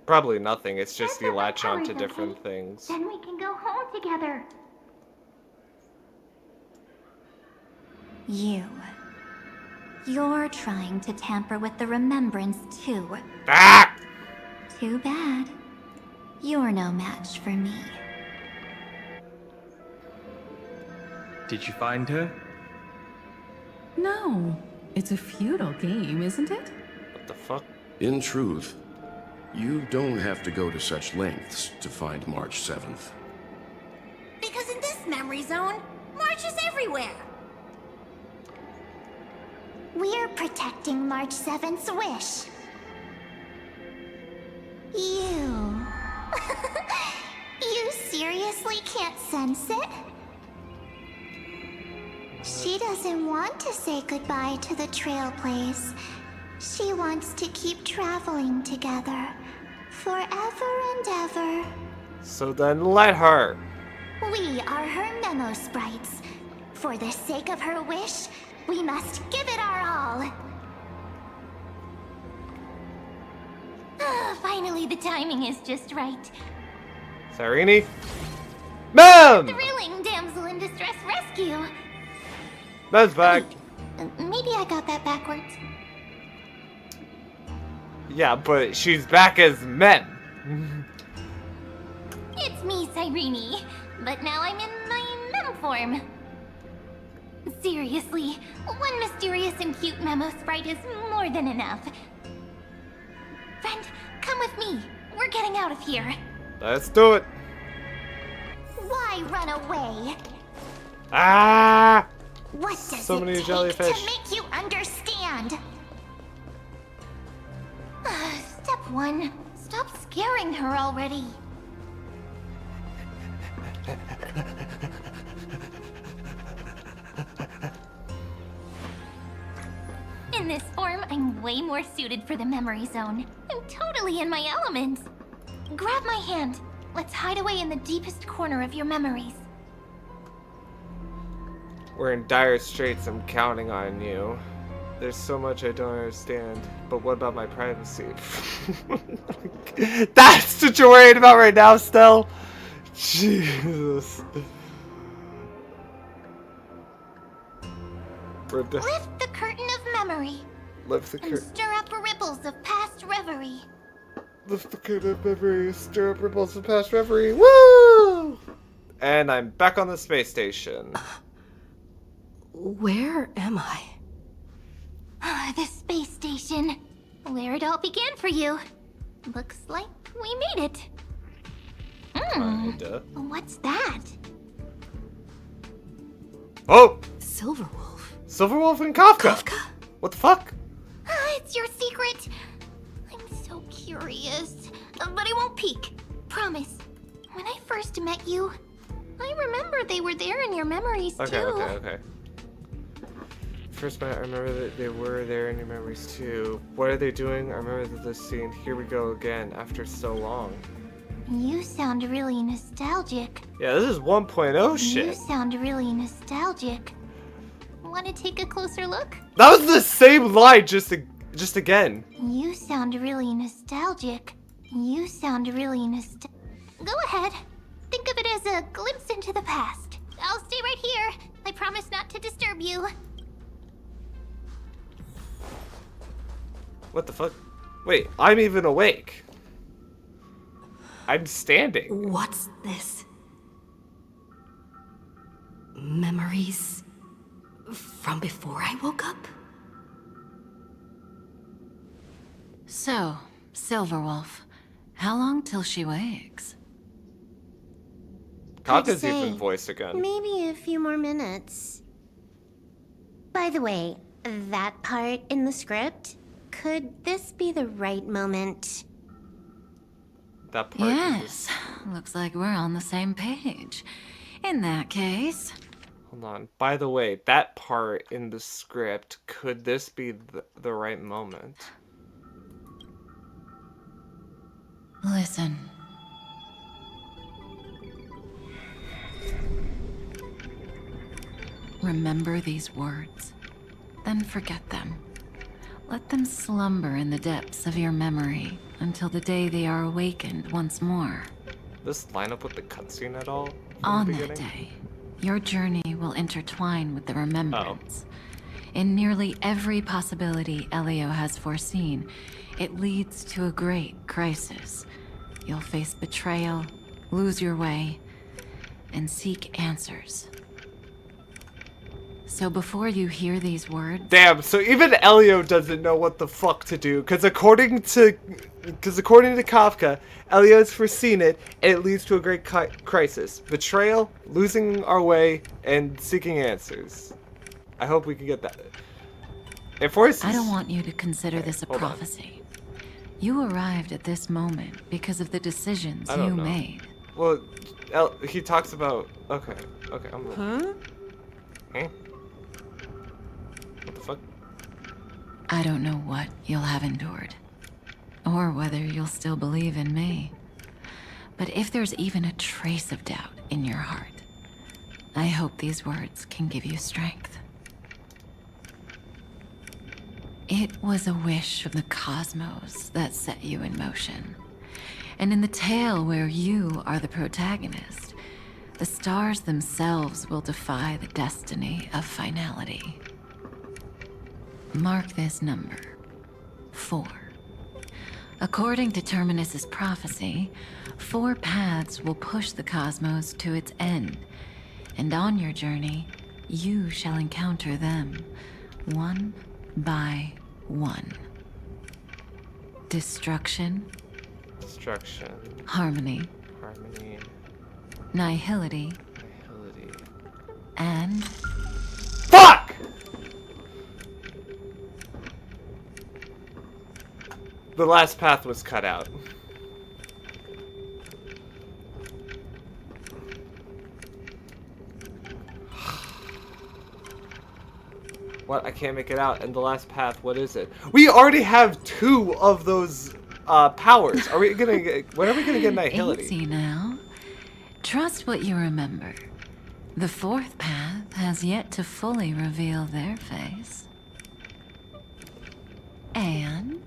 Probably nothing. It's just you latch on to different things. Then we can go home together. You're trying to tamper with the remembrance, too. Ah! Too bad. You're no match for me. Did you find her? No. It's a futile game, isn't it? What the fuck? In truth, you don't have to go to such lengths to find March 7th. Because in this memory zone, March is everywhere. We're protecting March 7th's wish. You... You seriously can't sense it? She doesn't want to say goodbye to the Trailblaze. She wants to keep traveling together. Forever and ever. So then let her. We are her memo sprites. For the sake of her wish, we must give it our all. Finally, the timing is just right. Cyrene? Ma'am! Thrilling damsel in distress rescue. Mem's back. Maybe I got that backwards. Yeah, but she's back as Mem. It's me, Cyrene. But now I'm in my mem form. Seriously, one mysterious and cute memo sprite is more than enough. Friend, come with me. We're getting out of here. Let's do it. Why run away? Ah! What does So it many take jellyfish. to make you understand? Step 1. Stop scaring her already. In this form, I'm way more suited for the memory zone. I'm totally in my element. Grab my hand. Let's hide away in the deepest corner of your memories. We're in dire straits. I'm counting on you. There's so much I don't understand. But what about my privacy? That's what you're worried about right now, Stell? Jesus. Lift the curtain of memory. Lift the And stir up ripples of past reverie. Lift the curtain of memory. Stir up ripples of past reverie. Woo! And I'm back on the space station. Where am I? The space station. Where it all began for you. Looks like we made it. Kinda. What's that? Oh! Silverwolf. Silverwolf and Kafka. What the fuck? It's your secret. I'm so curious. But I won't peek. Promise. When I first met you, I remember they were there in your memories too. Okay. First, I remember that they were there in your memories too. What are they doing? I remember this scene. Here we go again after so long. You sound really nostalgic. Yeah, this is 1.0 You shit. sound really nostalgic. Want to take a closer look? That was the same line just again. You sound really nostalgic. You sound really Go ahead. Think of it as a glimpse into the past. I'll stay right here. I promise not to disturb you. What the fuck? Wait, I'm even awake. I'm standing. What's this? Memories from before I woke up? So, Silverwolf, how long till she wakes? Kafka's even voiced again. Maybe a few more minutes. By the way, that part in the script, could this be the right moment? That part. Yes, looks like we're on the same page. In that case... Hold on. By the way, that part in the script, could this be the right moment? Listen. Remember these words, then forget them. Let them slumber in the depths of your memory until the day they are awakened once more. This line up with the cutscene at all? On that day, your journey will intertwine with the remembrance. In nearly every possibility Elio has foreseen, it leads to a great crisis. You'll face betrayal, lose your way, and seek answers. So before you hear these words... Damn, so even Elio doesn't know what the fuck to do, because according to Kafka, Elio's foreseen it, and it leads to a great crisis. Betrayal, losing our way, and seeking answers. I hope we can get that. I don't want you to consider this a prophecy. You arrived at this moment because of the decisions you made. Well, he talks about... Okay, I'm... Huh? Eh? What the fuck? I don't know what you'll have endured, or whether you'll still believe in me. But if there's even a trace of doubt in your heart, I hope these words can give you strength. It was a wish from the cosmos that set you in motion. And in the tale where you are the protagonist, The stars themselves will defy the destiny of finality. Mark this number, 4. According to Terminus's prophecy, 4 paths will push the cosmos to its end, and on your journey, you shall encounter them, one by one. Destruction. Destruction. Harmony. Harmony. Nihility. Nihility. And... Fuck! The last path was cut out. What? I can't make it out. And the last path, what is it? We already have 2 of those powers. Are we gonna get... When are we gonna get Nihility? Easy now. Trust what you remember. The 4th path has yet to fully reveal their face. And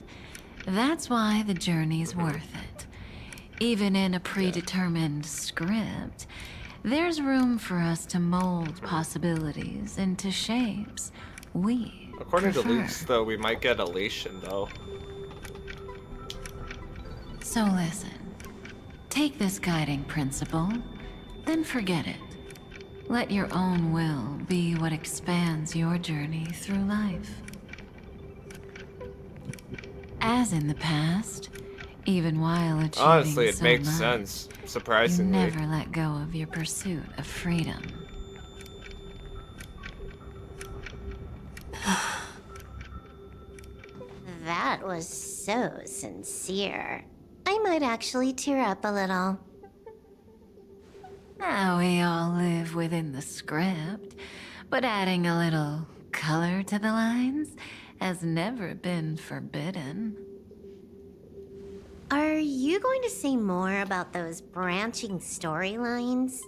that's why the journey's worth it. Even in a predetermined script, there's room for us to mold possibilities into shapes we According prefer. to leaks, though, we might get Elation, though. So listen. Take this guiding principle, then forget it. Let your own will be what expands your journey through life. As in the past, even while achieving Honestly, it so makes much, sense, surprisingly. you never let go of your pursuit of freedom. That was so sincere. I might actually tear up a little. Now we all live within the script, but adding a little color to the lines has never been forbidden. Are you going to say more about those branching storylines?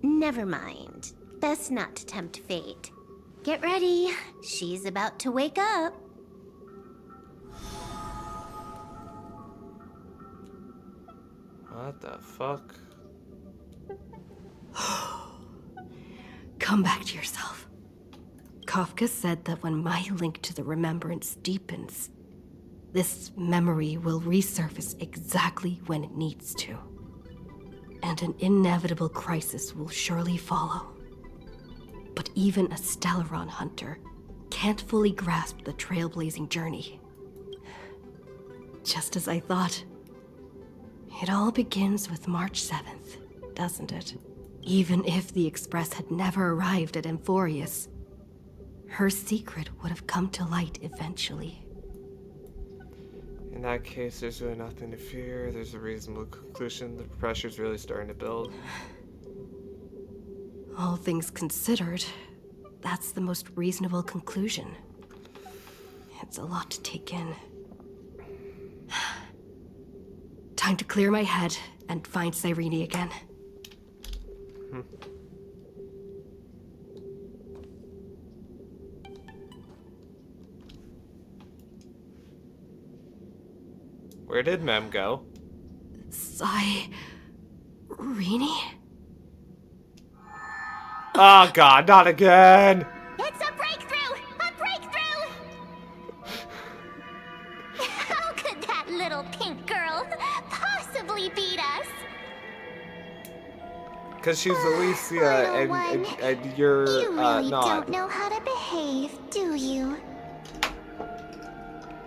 Never mind. Best not to tempt fate. Get ready. She's about to wake up. What the fuck? Come back to yourself. Kafka said that when my link to the remembrance deepens, this memory will resurface exactly when it needs to. And an inevitable crisis will surely follow. But even a Stellaron hunter can't fully grasp the trailblazing journey. Just as I thought. It all begins with March 7th, doesn't it? Even if the Express had never arrived at Amphorius, her secret would have come to light eventually. In that case, there's really nothing to fear. There's a reasonable conclusion. The pressure's really starting to build. All things considered, that's the most reasonable conclusion. It's a lot to take in. Time to clear my head and find Cyrene again. Where did Mem go? Cyrene? Oh god, not again! It's a breakthrough! A breakthrough! How could that little pink girl possibly beat us? Because she's Alicia and you're You really not. don't know how to behave, do you?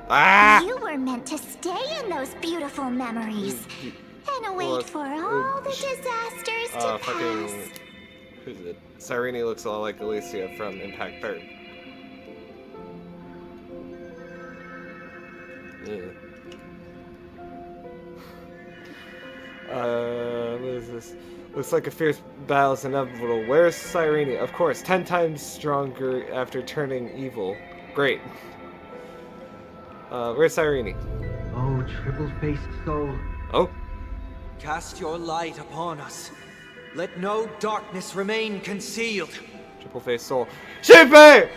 Ah! You were meant to stay in those beautiful memories and wait Look, for all the disasters to fucking... pass. Who's it? Cyrene looks a lot like Alicia from Impact 3rd. Yeah. What is this? Looks like a fierce battle is inevitable. Where's Cyrene? Of course, 10 times stronger after turning evil. Great. Where's Cyrene? Oh, triple-faced soul. Oh. Cast your light upon us. Let no darkness remain concealed. Triple-faced soul. Sheepy!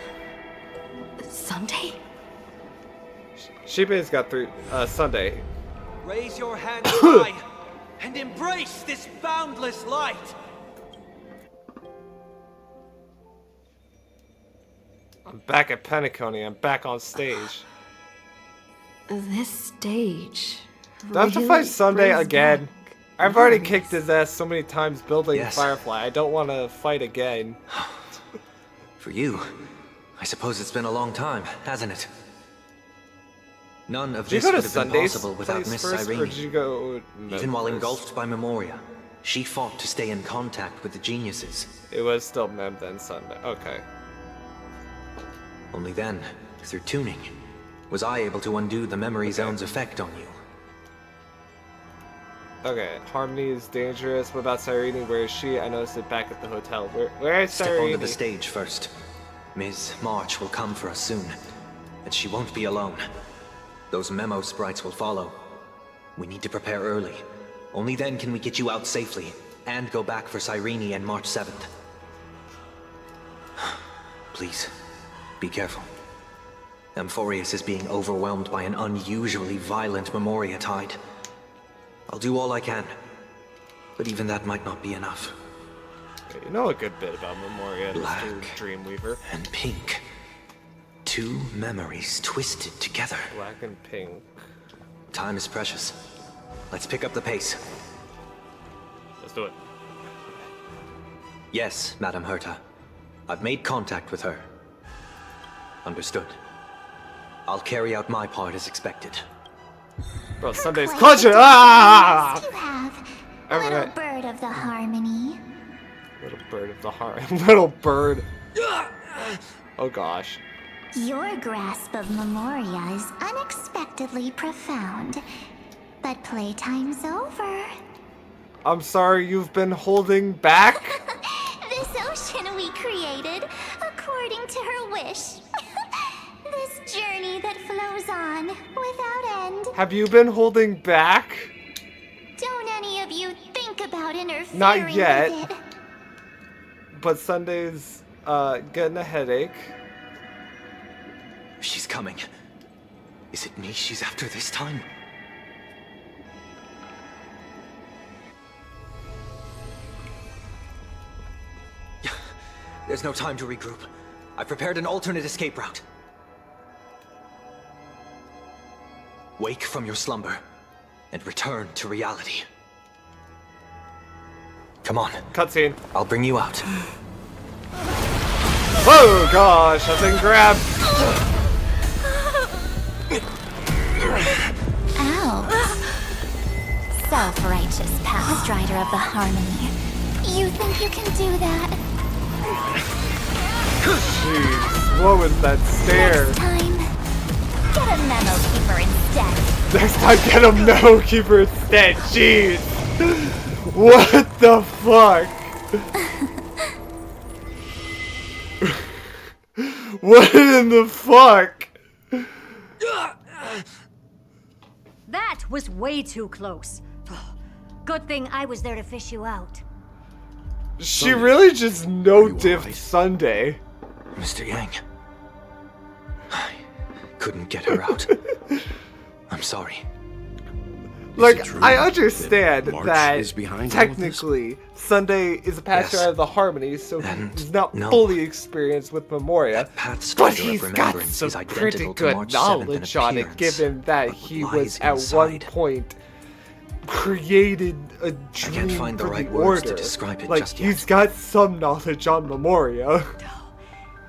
Sunday? Sheepy's got through, Sunday. Raise your hands high and embrace this boundless light. I'm back at Penacony. I'm back on stage. This stage. Do I have to really fight Sunday brings again? back I've already memories. kicked his ass so many times building Yes. Firefly. I don't want to fight again. For you, I suppose it's been a long time, hasn't it? None of Did you this go to would have been Sunday's possible without place Miss first, or Cyrene. did you go Even while Memphis? engulfed by Memoria, she fought to stay in contact with the geniuses. It was still Mem then Sunday. Okay. Only then, through tuning, was I able to undo the memory zone's effect on you. Okay, Harmony is dangerous. What about Cyrene? Where is she? I noticed it back at the hotel. Where is Step Cyrene? onto the stage first. Ms. March will come for us soon, and she won't be alone. Those memo sprites will follow. We need to prepare early. Only then can we get you out safely, and go back for Cyrene and March 7th. Please, be careful. Amphorius is being overwhelmed by an unusually violent Memoria tide. I'll do all I can, but even that might not be enough. Okay, you know a good bit about Memoria, Black Mr. Dreamweaver. and pink. Two memories twisted together. Black and pink. Time is precious. Let's pick up the pace. Let's do it. Yes, Madam Herta. I've made contact with her. Understood. I'll carry out my part as expected. Bro, Sunday's Quite clutching! the Ah! difference you have, Evernight. little bird of the harmony. Little bird of the heart. Little bird. Oh gosh. Your grasp of Memoria is unexpectedly profound. But playtime's over. I'm sorry, you've been holding back? This ocean we created, according to her wish. This journey that flows on, without end. Have you been holding back? Don't any of you think about interfering Not yet. with it. But Sunday's getting a headache. She's coming. Is it me she's after this time? There's no time to regroup. I've prepared an alternate escape route. Wake from your slumber and return to reality. Come on. Cutscene. I'll bring you out. Oh gosh, I've been grabbed. Ouch. Self-righteous past strider of the harmony. You think you can do that? Jeez, what was that stare? Next time, get a memo keeper instead. Next time, get a memo keeper instead. Jeez. What the fuck? What in the fuck? That was way too close. Good thing I was there to fish you out. She really just no-diffed Sunday. Mr. Yang. I couldn't get her out. I'm sorry. Like, I understand March that is behind all of this? technically Sunday is a path Yes. out of the harmony, so And he's not no. fully experienced with Memoria. Path But strider of he's got remembrance some is pretty identical to good March 7th in knowledge on it, appearance, given that but he what was lies at one inside? point created a dream I can't find the for right the words order. to describe it Like, just yet. he's got some knowledge on Memoria.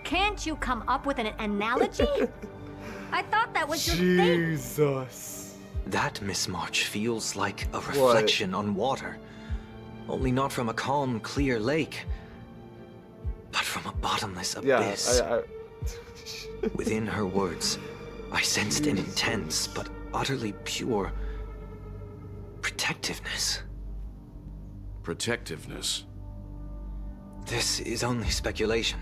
Can't you come up with an analogy? I thought that was your thing. Jesus. That Miss March feels like a reflection on water. Only not from a calm, clear lake, but from a bottomless abyss. Yeah, Within her words, I sensed an intense but utterly pure protectiveness. Protectiveness. This is only speculation,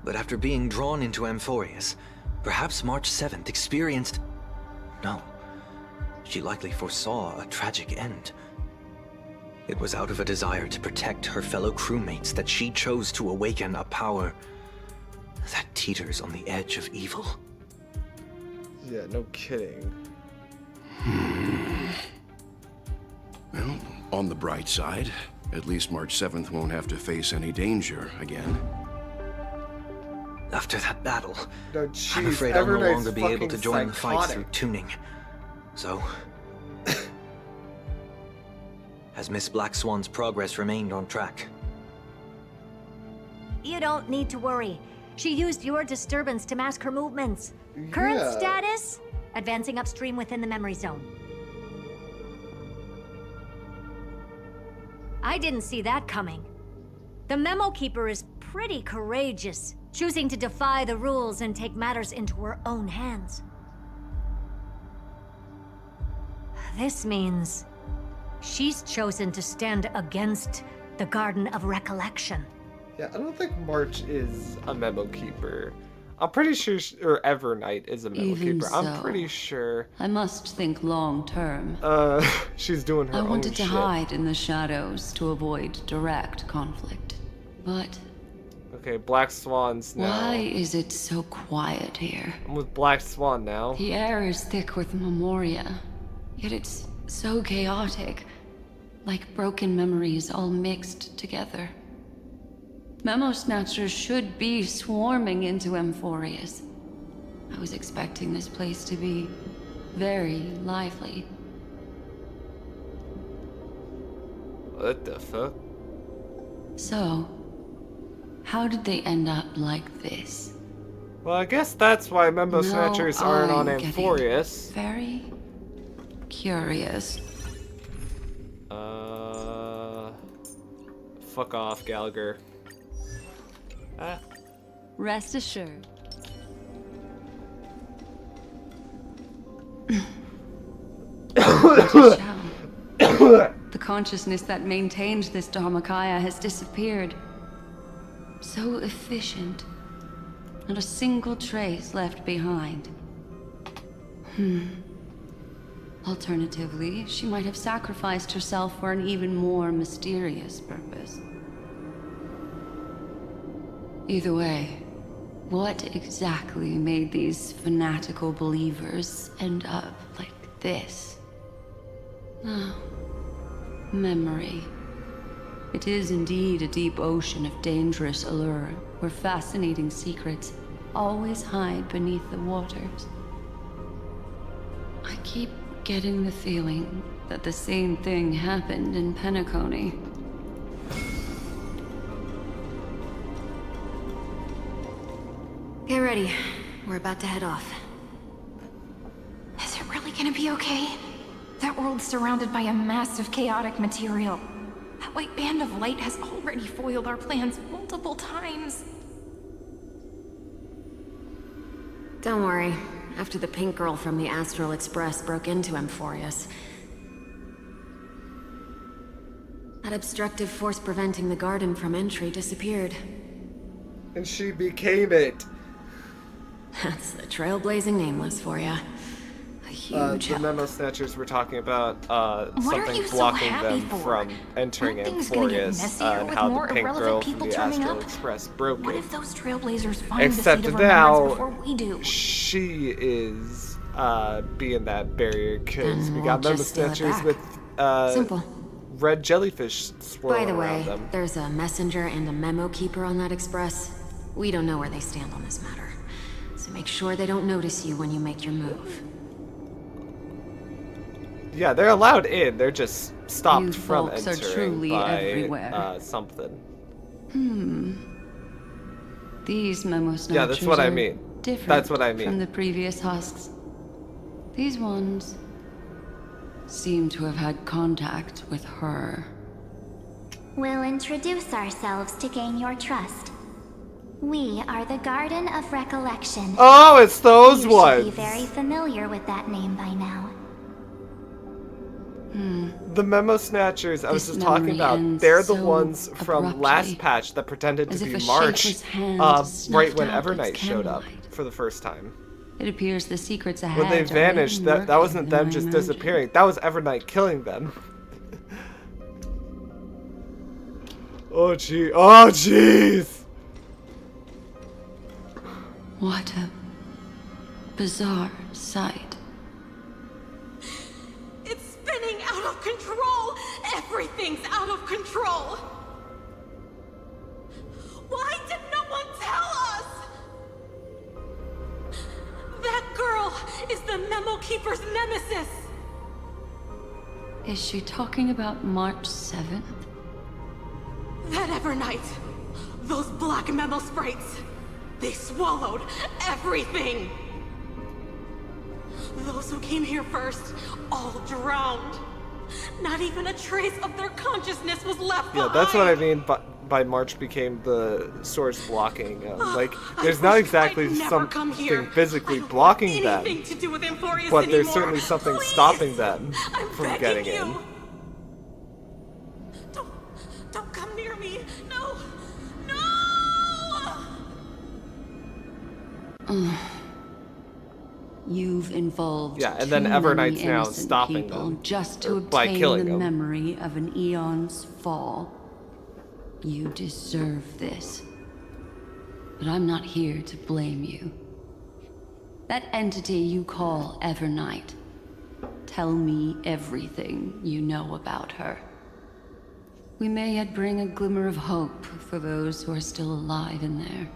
but after being drawn into Amphorius, perhaps March 7th experienced... No. She likely foresaw a tragic end. It was out of a desire to protect her fellow crewmates that she chose to awaken a power that teeters on the edge of evil. Yeah, no kidding. On the bright side, at least March 7th won't have to face any danger again. After that battle, No, I'm afraid I'll no Evernight's longer be able fucking to join the fights through psychotic. tuning. So, has Miss Black Swan's progress remained on track? You don't need to worry. She used your disturbance to mask her movements. Current Yeah. status? Advancing upstream within the memory zone. I didn't see that coming. The Memo Keeper is pretty courageous, choosing to defy the rules and take matters into her own hands. This means she's chosen to stand against the Garden of Recollection. Yeah, I don't think March is a memo keeper. I'm pretty sure, or Evernight is a memo Even keeper. I'm so, pretty sure. I must think long term. She's doing her I own wanted to shit. hide in the shadows to avoid direct conflict. But Okay, Black Swan's now. why is it so quiet here? I'm with Black Swan now. The air is thick with memoria, yet it's so chaotic, like broken memories all mixed together. Memo Snatchers should be swarming into Amphorius. I was expecting this place to be very lively. What the fuck? So, how did they end up like this? Well, I guess that's why Memo Snatchers aren't on I'm getting Amphorius. Very curious. Fuck off, Gallagher. Rest assured. The consciousness that maintained this Dharmakaya has disappeared. So efficient. Not a single trace left behind. Alternatively, she might have sacrificed herself for an even more mysterious purpose. Either way, what exactly made these fanatical believers end up like this? Ah, memory. It is indeed a deep ocean of dangerous allure, where fascinating secrets always hide beneath the waters. I keep getting the feeling that the same thing happened in Penacony. Get ready. We're about to head off. Is it really gonna be okay? That world's surrounded by a mass of chaotic material. That white band of light has already foiled our plans multiple times. Don't worry. After the pink girl from the Astral Express broke into Amphorius, that obstructive force preventing the garden from entry disappeared. And she became it. That's the trailblazing nameless for ya. A huge The help. Memo Snatchers were talking about What are something you so blocking happy them for? from entering Aren't things gonna get Amphorius, messier and with how more the pink irrelevant girl people from the turning Astral up? Express broke What it. if those trailblazers find Except the seat of now, remembrance before we do? she is being that barrier because Then we we'll got Memo just steal it Snatchers back. with Simple. red jellyfish swirling By the around way, them. there's a messenger and a memo keeper on that express. We don't know where they stand on this matter. So make sure they don't notice you when you make your move. Yeah, they're allowed in. They're just stopped You from folks are entering truly by everywhere. something. These Memo Snatchers Yeah, that's what I are mean. different That's what I mean. from the previous husks. These ones seem to have had contact with her. We'll introduce ourselves to gain your trust. We are the Garden of Recollection. Oh, it's those you ones. should be very familiar with that name by now. The Memo Snatchers I was This just talking memory about, ends they're the so ones from abruptly, last patch that pretended as to if be a March, shapeless hand right snuffed when out its Evernight showed up candlelight. for the first time. It appears the secrets ahead When they are vanished, even that murkier wasn't than them I just imagined. disappearing. That was Evernight killing them. Oh gee, oh jeez! What a bizarre sight. It's spinning out of control! Everything's out of control! Why did no one tell us? That girl is the Memo Keeper's nemesis! Is she talking about March 7th? That Evernight, those black memo sprites, they swallowed everything! Those who came here first, all drowned. Not even a trace of their consciousness was left behind. Yeah, that's what I mean by March became the source blocking. Like, there's not exactly something physically blocking them, but there's certainly something stopping them from getting in. Don't come near me! No! No! You've involved and then too Evernight's many now innocent stopping people them just to by obtain killing the them. memory of an eon's fall. You deserve this. But I'm not here to blame you. That entity you call Evernight. Tell me everything you know about her. We may yet bring a glimmer of hope for those who are still alive in there.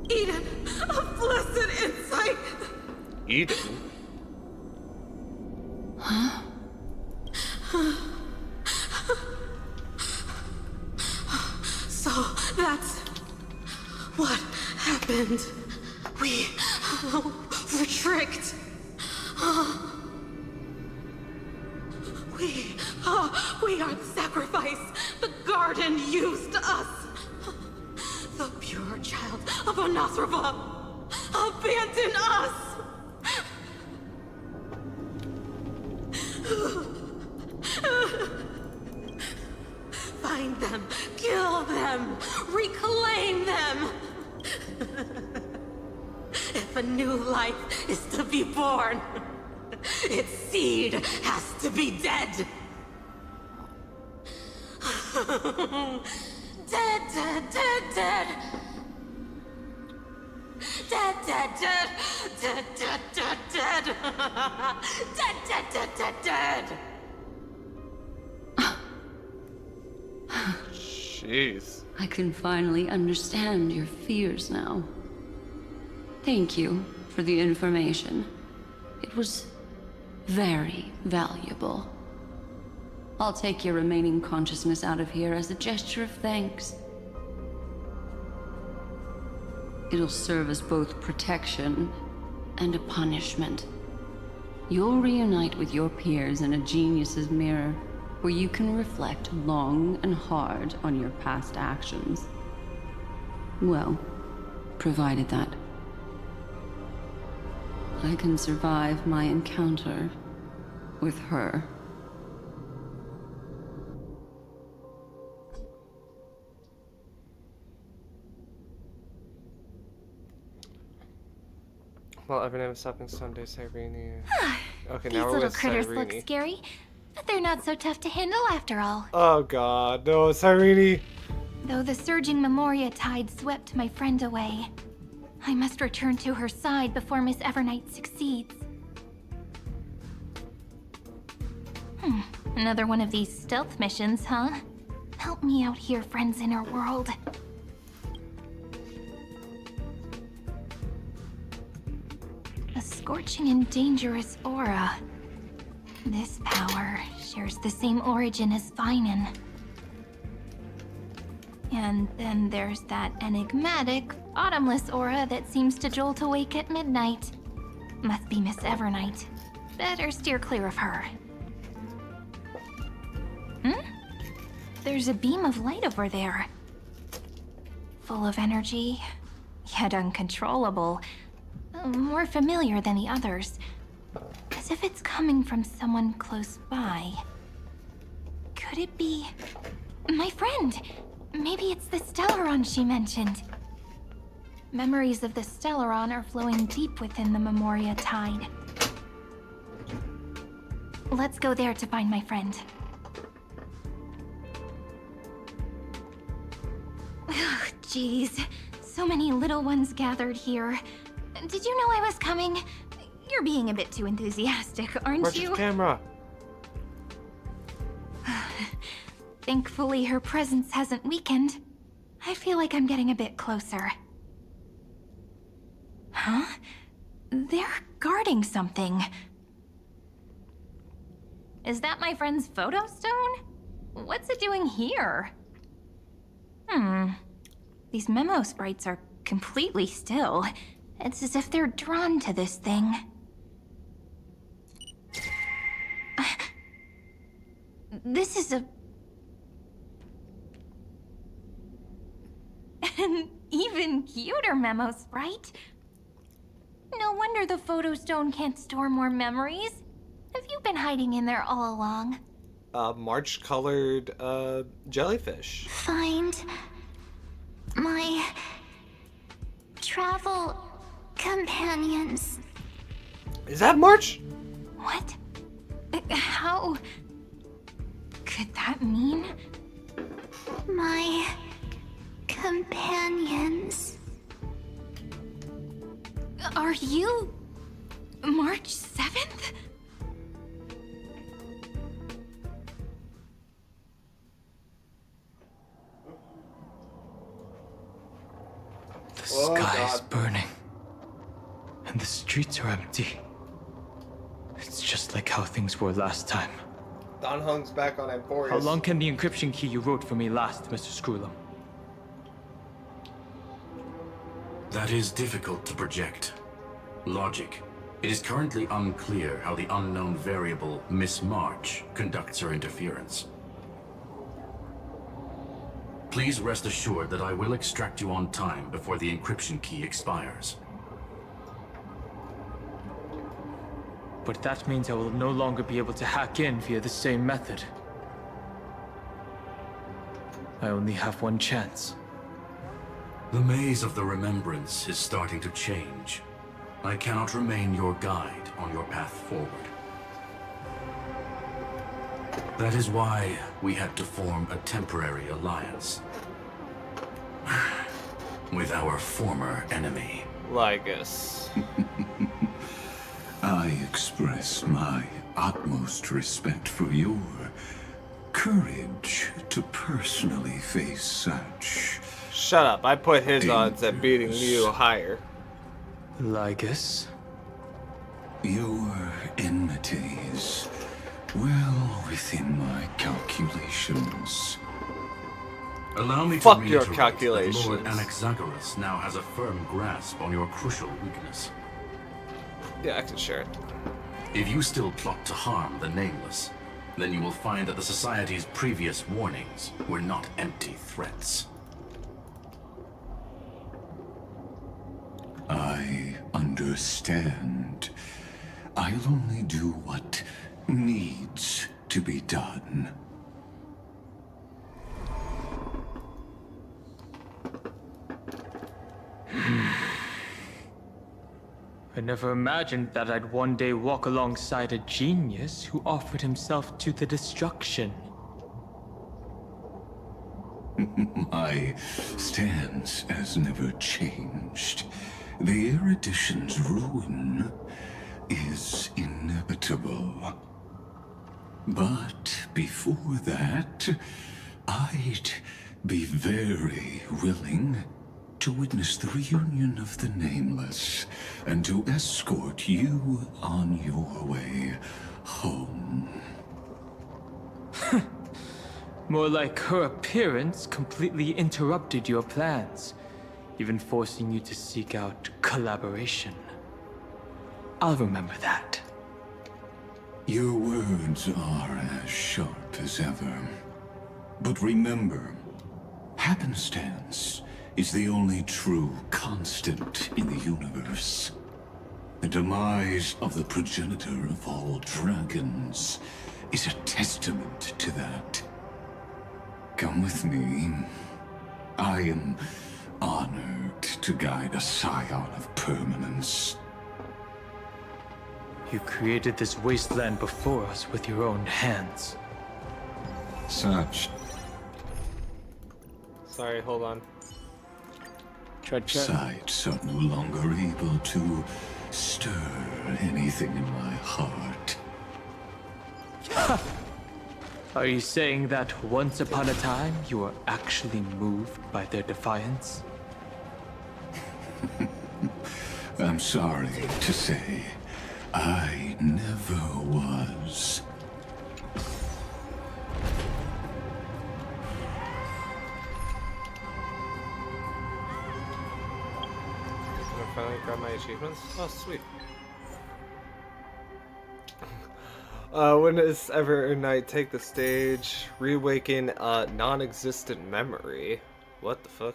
Eden, a blessed insight! Eden? Huh? So, that's what happened. We were tricked. We are the sacrifice the garden used us. The pure child of Anasrava abandoned us. Find them, kill them, reclaim them. If a new life is to be born, its seed has to be dead. Dead, dead, dead, dead. Dead, dead, dead. Dead, dead, dead, dead. Dead, dead, dead, dead, dead. Jeez. I can finally understand your fears now. Thank you for the information. It was very valuable. I'll take your remaining consciousness out of here as a gesture of thanks. It'll serve as both protection and a punishment. You'll reunite with your peers in a genius's mirror, where you can reflect long and hard on your past actions. Well, provided that I can survive my encounter with her. Well, Evernight was stopping someday, Cyrene. Okay, These now we're little with critters Cyrene. look scary, but they're not so tough to handle after all. Oh god, no, Cyrene! Though the surging Memoria tide swept my friend away, I must return to her side before Miss Evernight succeeds. Another one of these stealth missions, huh? Help me out here, friends in her world. A scorching and dangerous aura. This power shares the same origin as Vinen. And then there's that enigmatic, bottomless aura that seems to jolt awake at midnight. Must be Miss Evernight. Better steer clear of her. There's a beam of light over there. Full of energy, yet uncontrollable. More familiar than the others. As if it's coming from someone close by. Could it be... my friend? Maybe it's the Stellaron she mentioned. Memories of the Stellaron are flowing deep within the Memoria tide. Let's go there to find my friend. Jeez, so many little ones gathered here. Did you know I was coming? You're being a bit too enthusiastic, aren't Watch you? the camera. Thankfully, her presence hasn't weakened. I feel like I'm getting a bit closer. Huh? They're guarding something. Is that my friend's photo stone? What's it doing here? These memo sprites are completely still. It's as if they're drawn to this thing. This is an even cuter memo sprite. No wonder the photo stone can't store more memories. Have you been hiding in there all along? March-colored, jellyfish. Find my travel companions. Is that March? What? How could that mean? My companions. Are you March 7th? The sky is burning, and the streets are empty. It's just like how things were last time. Don Hung's back on Emporius. How long can the encryption key you wrote for me last, Mr. Screwlum? That is difficult to project. Logic. It is currently unclear how the unknown variable, Miss March, conducts her interference. Please rest assured that I will extract you on time before the encryption key expires. But that means I will no longer be able to hack in via the same method. I only have one chance. The maze of the Remembrance is starting to change. I cannot remain your guide on your path forward. That is why we had to form a temporary alliance. With our former enemy. Lygus. I express my utmost respect for your courage to personally face such... Shut up, I put his odds at beating you higher. Lygus? Your enmities, well within my calculations. Allow me to Fuck your reiterate calculations. that Lord Anaxagoras now has a firm grasp on your crucial weakness. Yeah, I can share it. If you still plot to harm the Nameless, then you will find that the Society's previous warnings were not empty threats. I understand. I'll only do what needs to be done. I never imagined that I'd one day walk alongside a genius who offered himself to the destruction. My stance has never changed. The erudition's ruin is inevitable. But before that, I'd be very willing to witness the reunion of the Nameless and to escort you on your way home. More like her appearance completely interrupted your plans, even forcing you to seek out collaboration. I'll remember that. Your words are as sharp as ever. But remember, happenstance is the only true constant in the universe. The demise of the progenitor of all dragons is a testament to that. Come with me. I am honored to guide a scion of permanence. You created this wasteland before us with your own hands. Such. Sorry, hold on. Sights are no longer able to stir anything in my heart. Are you saying that once upon a time you were actually moved by their defiance? I'm sorry to say, I never was. Can I finally grab my achievements? Oh, sweet. When does Evernight take the stage? Reawaken a non-existent memory. What the fuck?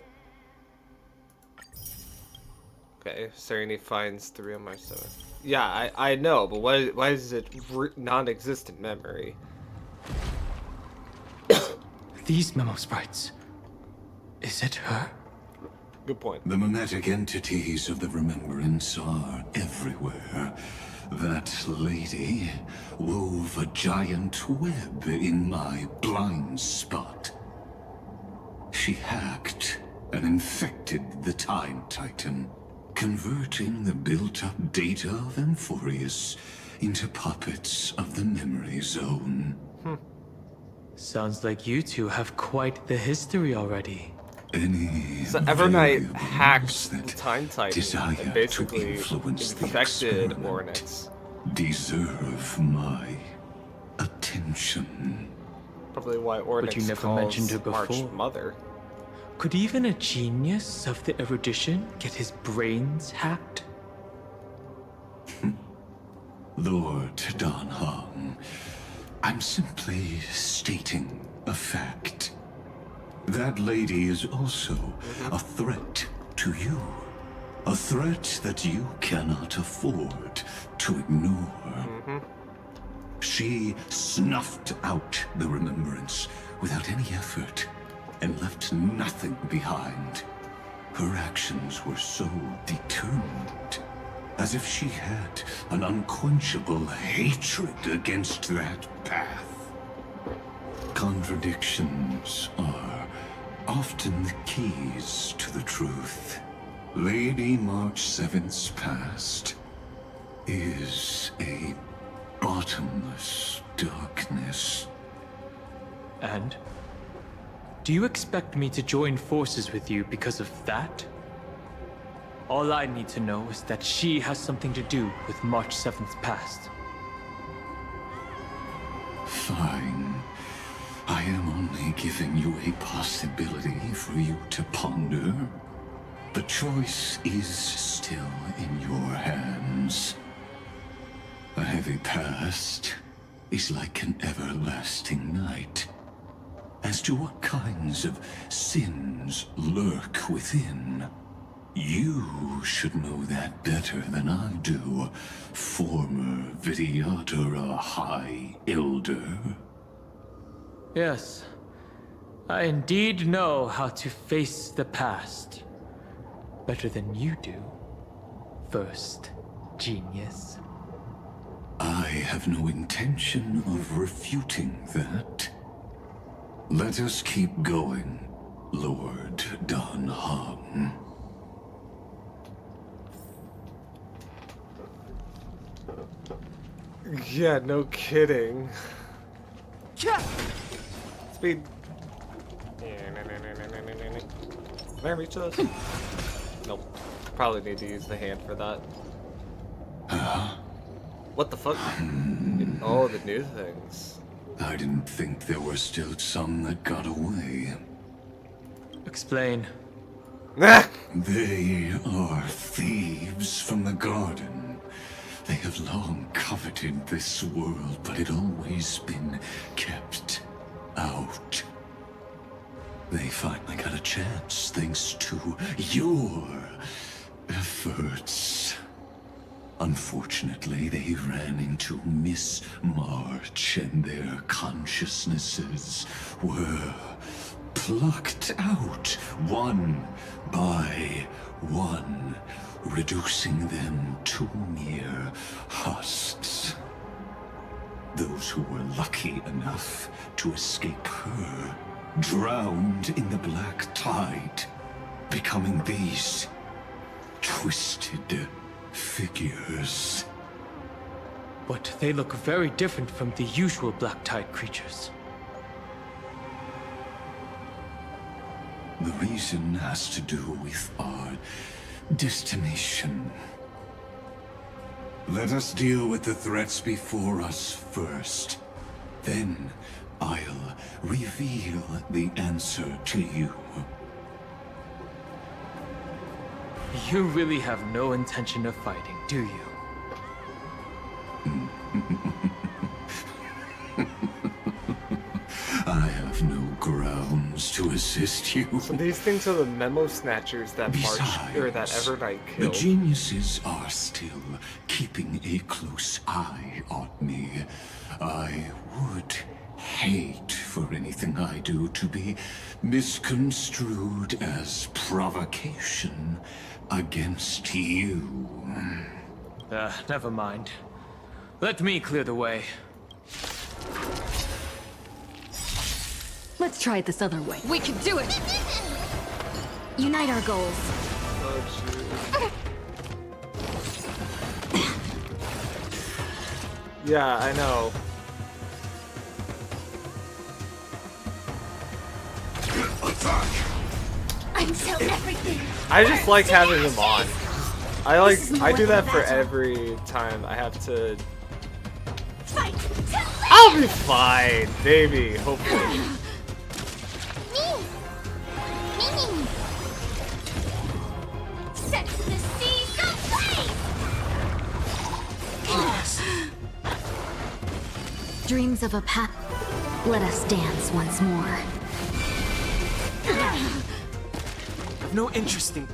Okay, Serenity finds 3 on my 7. Yeah, I know, but why is it non-existent memory? These memo sprites. Is it her? Good point. The mimetic entities of the remembrance are everywhere. That lady wove a giant web in my blind spot. She hacked and infected the Time Titan, converting the built-up data of Amphorius into puppets of the memory zone. Sounds like you two have quite the history already. So Evernight hacked the Time Titan and basically infected Ornix. Deserve my attention. Probably why Ornix But you never calls mentioned her March before. mother. Could even a genius of the erudition get his brains hacked? Lord Dan Hong, I'm simply stating a fact. That lady is also a threat to you. A threat that you cannot afford to ignore. She snuffed out the remembrance without any effort and left nothing behind. Her actions were so determined, as if she had an unquenchable hatred against that path. Contradictions are often the keys to the truth. Lady March 7th's past is a bottomless darkness. And? Do you expect me to join forces with you because of that? All I need to know is that she has something to do with March 7th's past. Fine. I am only giving you a possibility for you to ponder. The choice is still in your hands. A heavy past is like an everlasting night. As to what kinds of sins lurk within, you should know that better than I do, former Vidyadhara High Elder. Yes, I indeed know how to face the past. Better than you do, first genius. I have no intention of refuting that. Let us keep going, Lord Dan Hong. Yeah, no kidding. Speed. Can I reach those? Nope. Probably need to use the hand for that. What the fuck? Oh, the new things. I didn't think there were still some that got away. Explain. They are thieves from the garden. They have long coveted this world, but it always been kept out. They finally got a chance thanks to your efforts. Unfortunately, they ran into Miss March and their consciousnesses were plucked out one by one, reducing them to mere husks. Those who were lucky enough to escape her drowned in the black tide, becoming these twisted figures. But they look very different from the usual Black Tide creatures. The reason has to do with our destination. Let us deal with the threats before us first. Then I'll reveal the answer to you. You really have no intention of fighting, do you? I have no grounds to assist you. So these things are the memo snatchers that that Evernight The killed. geniuses are still keeping a close eye on me. I would hate for anything I do to be misconstrued as provocation against you. Never mind. Let me clear the way. Let's try it this other way. We can do it! Unite our goals. Yeah, I know. I'm so everything. I just like having them on. I do that for every time I have to. I'll be fine, baby. Hopefully. Set the seas ablaze! Dreams of a path. Let us dance once more. No interest in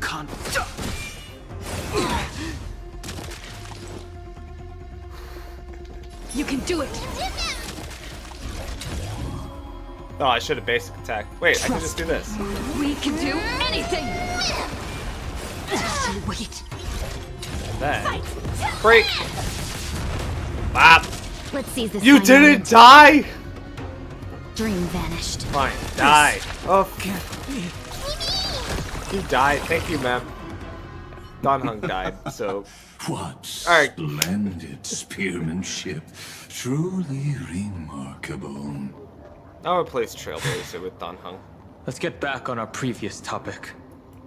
You can do it! Oh, I should have basic attack. Wait, I can just do this. We can do anything! Just you wait. Then break. Bop. Let's seize this. You time didn't die. Dream vanished. Fine, die. Oh, you died. Thank you, ma'am. Don Hung died. So. What splendid spearmanship. Truly remarkable. I'll replace Trailblazer with Don Hung. Let's get back on our previous topic.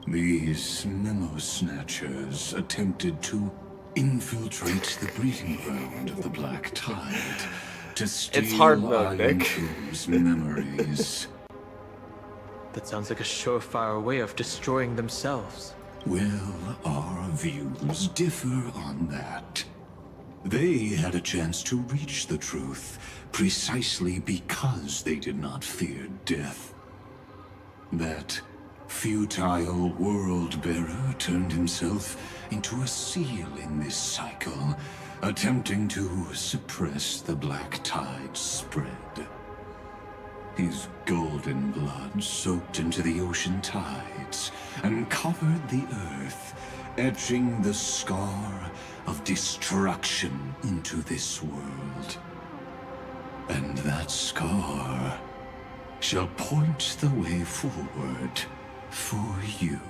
These memo snatchers attempted to infiltrate the breeding ground of the Black Tide to steal It's hard mode, Nick. Ironco's memories. That sounds like a surefire way of destroying themselves. Well, our views differ on that. They had a chance to reach the truth precisely because they did not fear death. That futile world-bearer turned himself into a seal in this cycle, attempting to suppress the Black Tide spread. His golden blood soaked into the ocean tides and covered the earth, etching the scar of destruction into this world. And that scar shall point the way forward for you.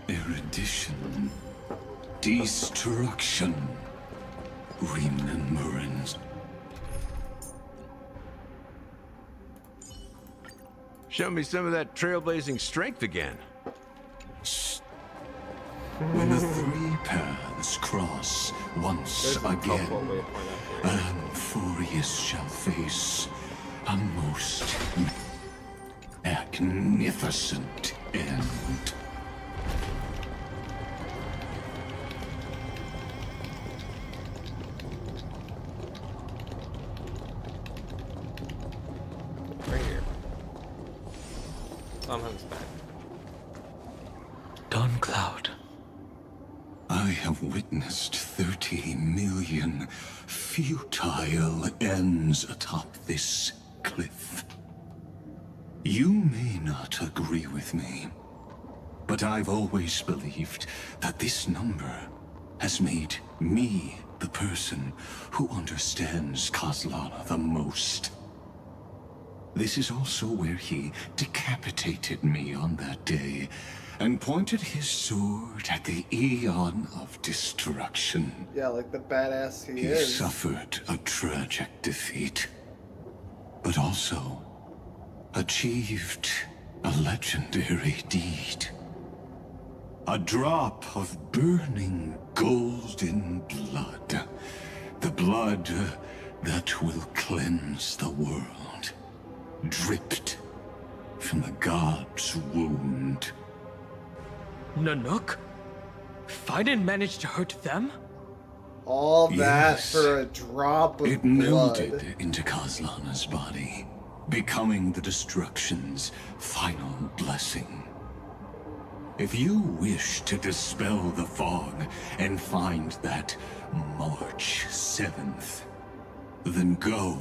Erudition, destruction, remembrance. Show me some of that trailblazing strength again. When the three paths cross once again, Amphorius shall face a most magnificent end. Right here. Tom Hunt's back. Dawn Cloud. I have witnessed 30 million futile ends atop this cliff. You may not agree with me, but I've always believed that this number has made me the person who understands Kozlana the most. This is also where he decapitated me on that day and pointed his sword at the Eon of Destruction. Yeah, like the badass he He is. suffered a tragic defeat, but also achieved a legendary deed. A drop of burning golden blood. The blood that will cleanse the world. Dripped from the god's wound. Nanook? Fiden managed to hurt them? All that Yes. for a drop of It blood. melded into Kaslana's body, becoming the destruction's final blessing. If you wish to dispel the fog and find that March 7th, then go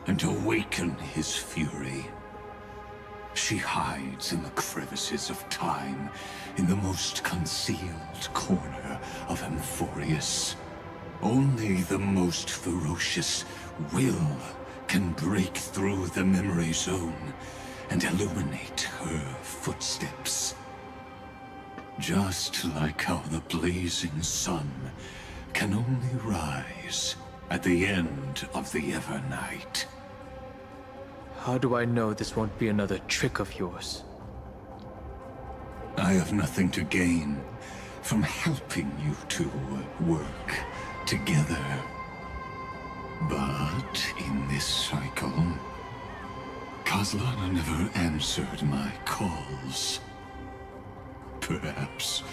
and awaken his fury. She hides in the crevices of time, in the most concealed corner of Amphorius. Only the most ferocious will can break through the memory zone and illuminate her footsteps. Just like how the blazing sun can only rise at the end of the Evernight. How do I know this won't be another trick of yours? I have nothing to gain from helping you two work together. But in this cycle, Kaslana never answered my calls. Perhaps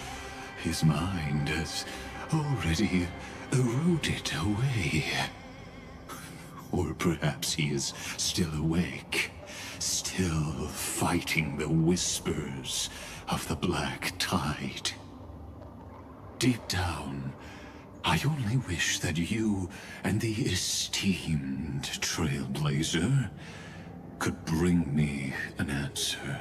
his mind has already eroded away. Or perhaps he is still awake, still fighting the whispers of the Black Tide. Deep down, I only wish that you and the esteemed Trailblazer could bring me an answer.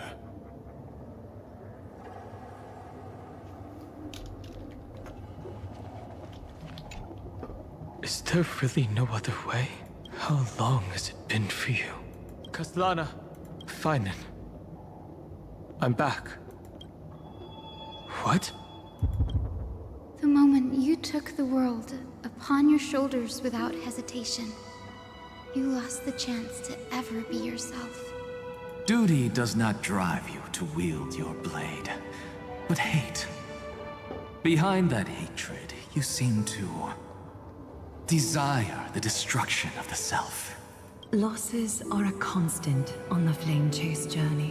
Is there really no other way? How long has it been for you? Kaslana, Finen. I'm back. What? The moment you took the world upon your shoulders without hesitation, you lost the chance to ever be yourself. Duty does not drive you to wield your blade, but hate. Behind that hatred, you seem to desire the destruction of the self. Losses are a constant on the Flame Chase journey.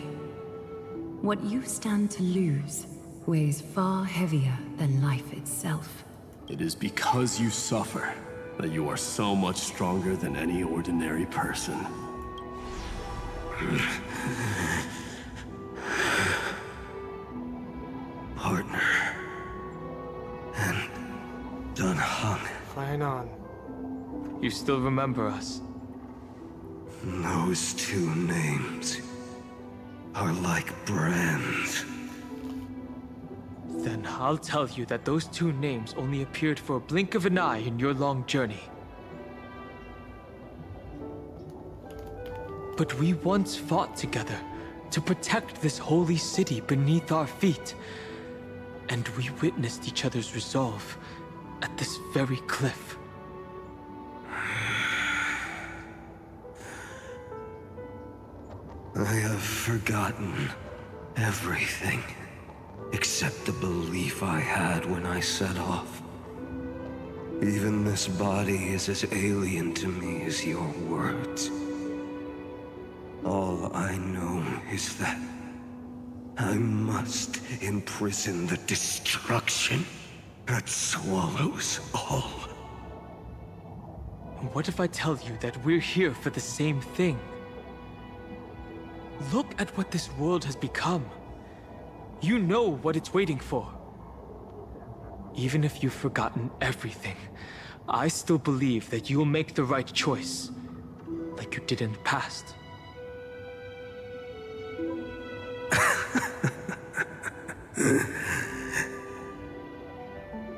What you stand to lose weighs far heavier than life itself. It is because you suffer that you are so much stronger than any ordinary person. Partner. And done hung. Fine on. You still remember us? Those two names are like brands. Then I'll tell you that those two names only appeared for a blink of an eye in your long journey. But we once fought together to protect this holy city beneath our feet. And we witnessed each other's resolve at this very cliff. I have forgotten everything except the belief I had when I set off. Even this body is as alien to me as your words. All I know is that I must imprison the destruction that swallows all. What if I tell you that we're here for the same thing? Look at what this world has become. You know what it's waiting for. Even if you've forgotten everything, I still believe that you'll make the right choice, like you did in the past.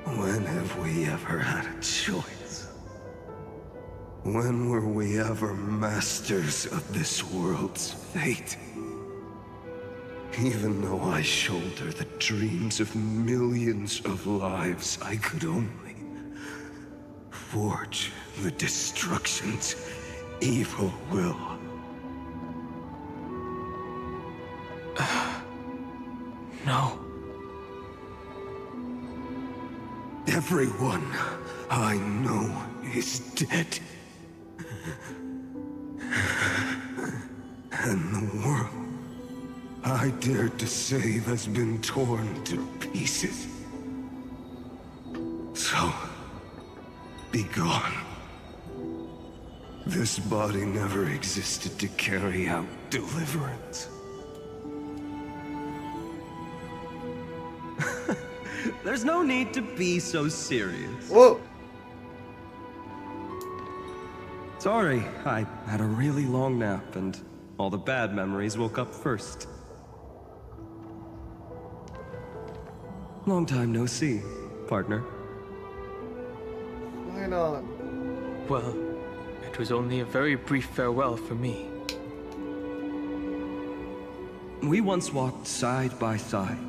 When have we ever had a choice? When were we ever masters of this world's fate? Even though I shoulder the dreams of millions of lives, I could only forge the destruction's evil will. No. Everyone I know is dead. And the world I dared to save has been torn to pieces. So, be gone. This body never existed to carry out deliverance. There's no need to be so serious. Whoa! Sorry, I had a really long nap and all the bad memories woke up first. Long time no see, partner. Why not? Well, it was only a very brief farewell for me. We once walked side by side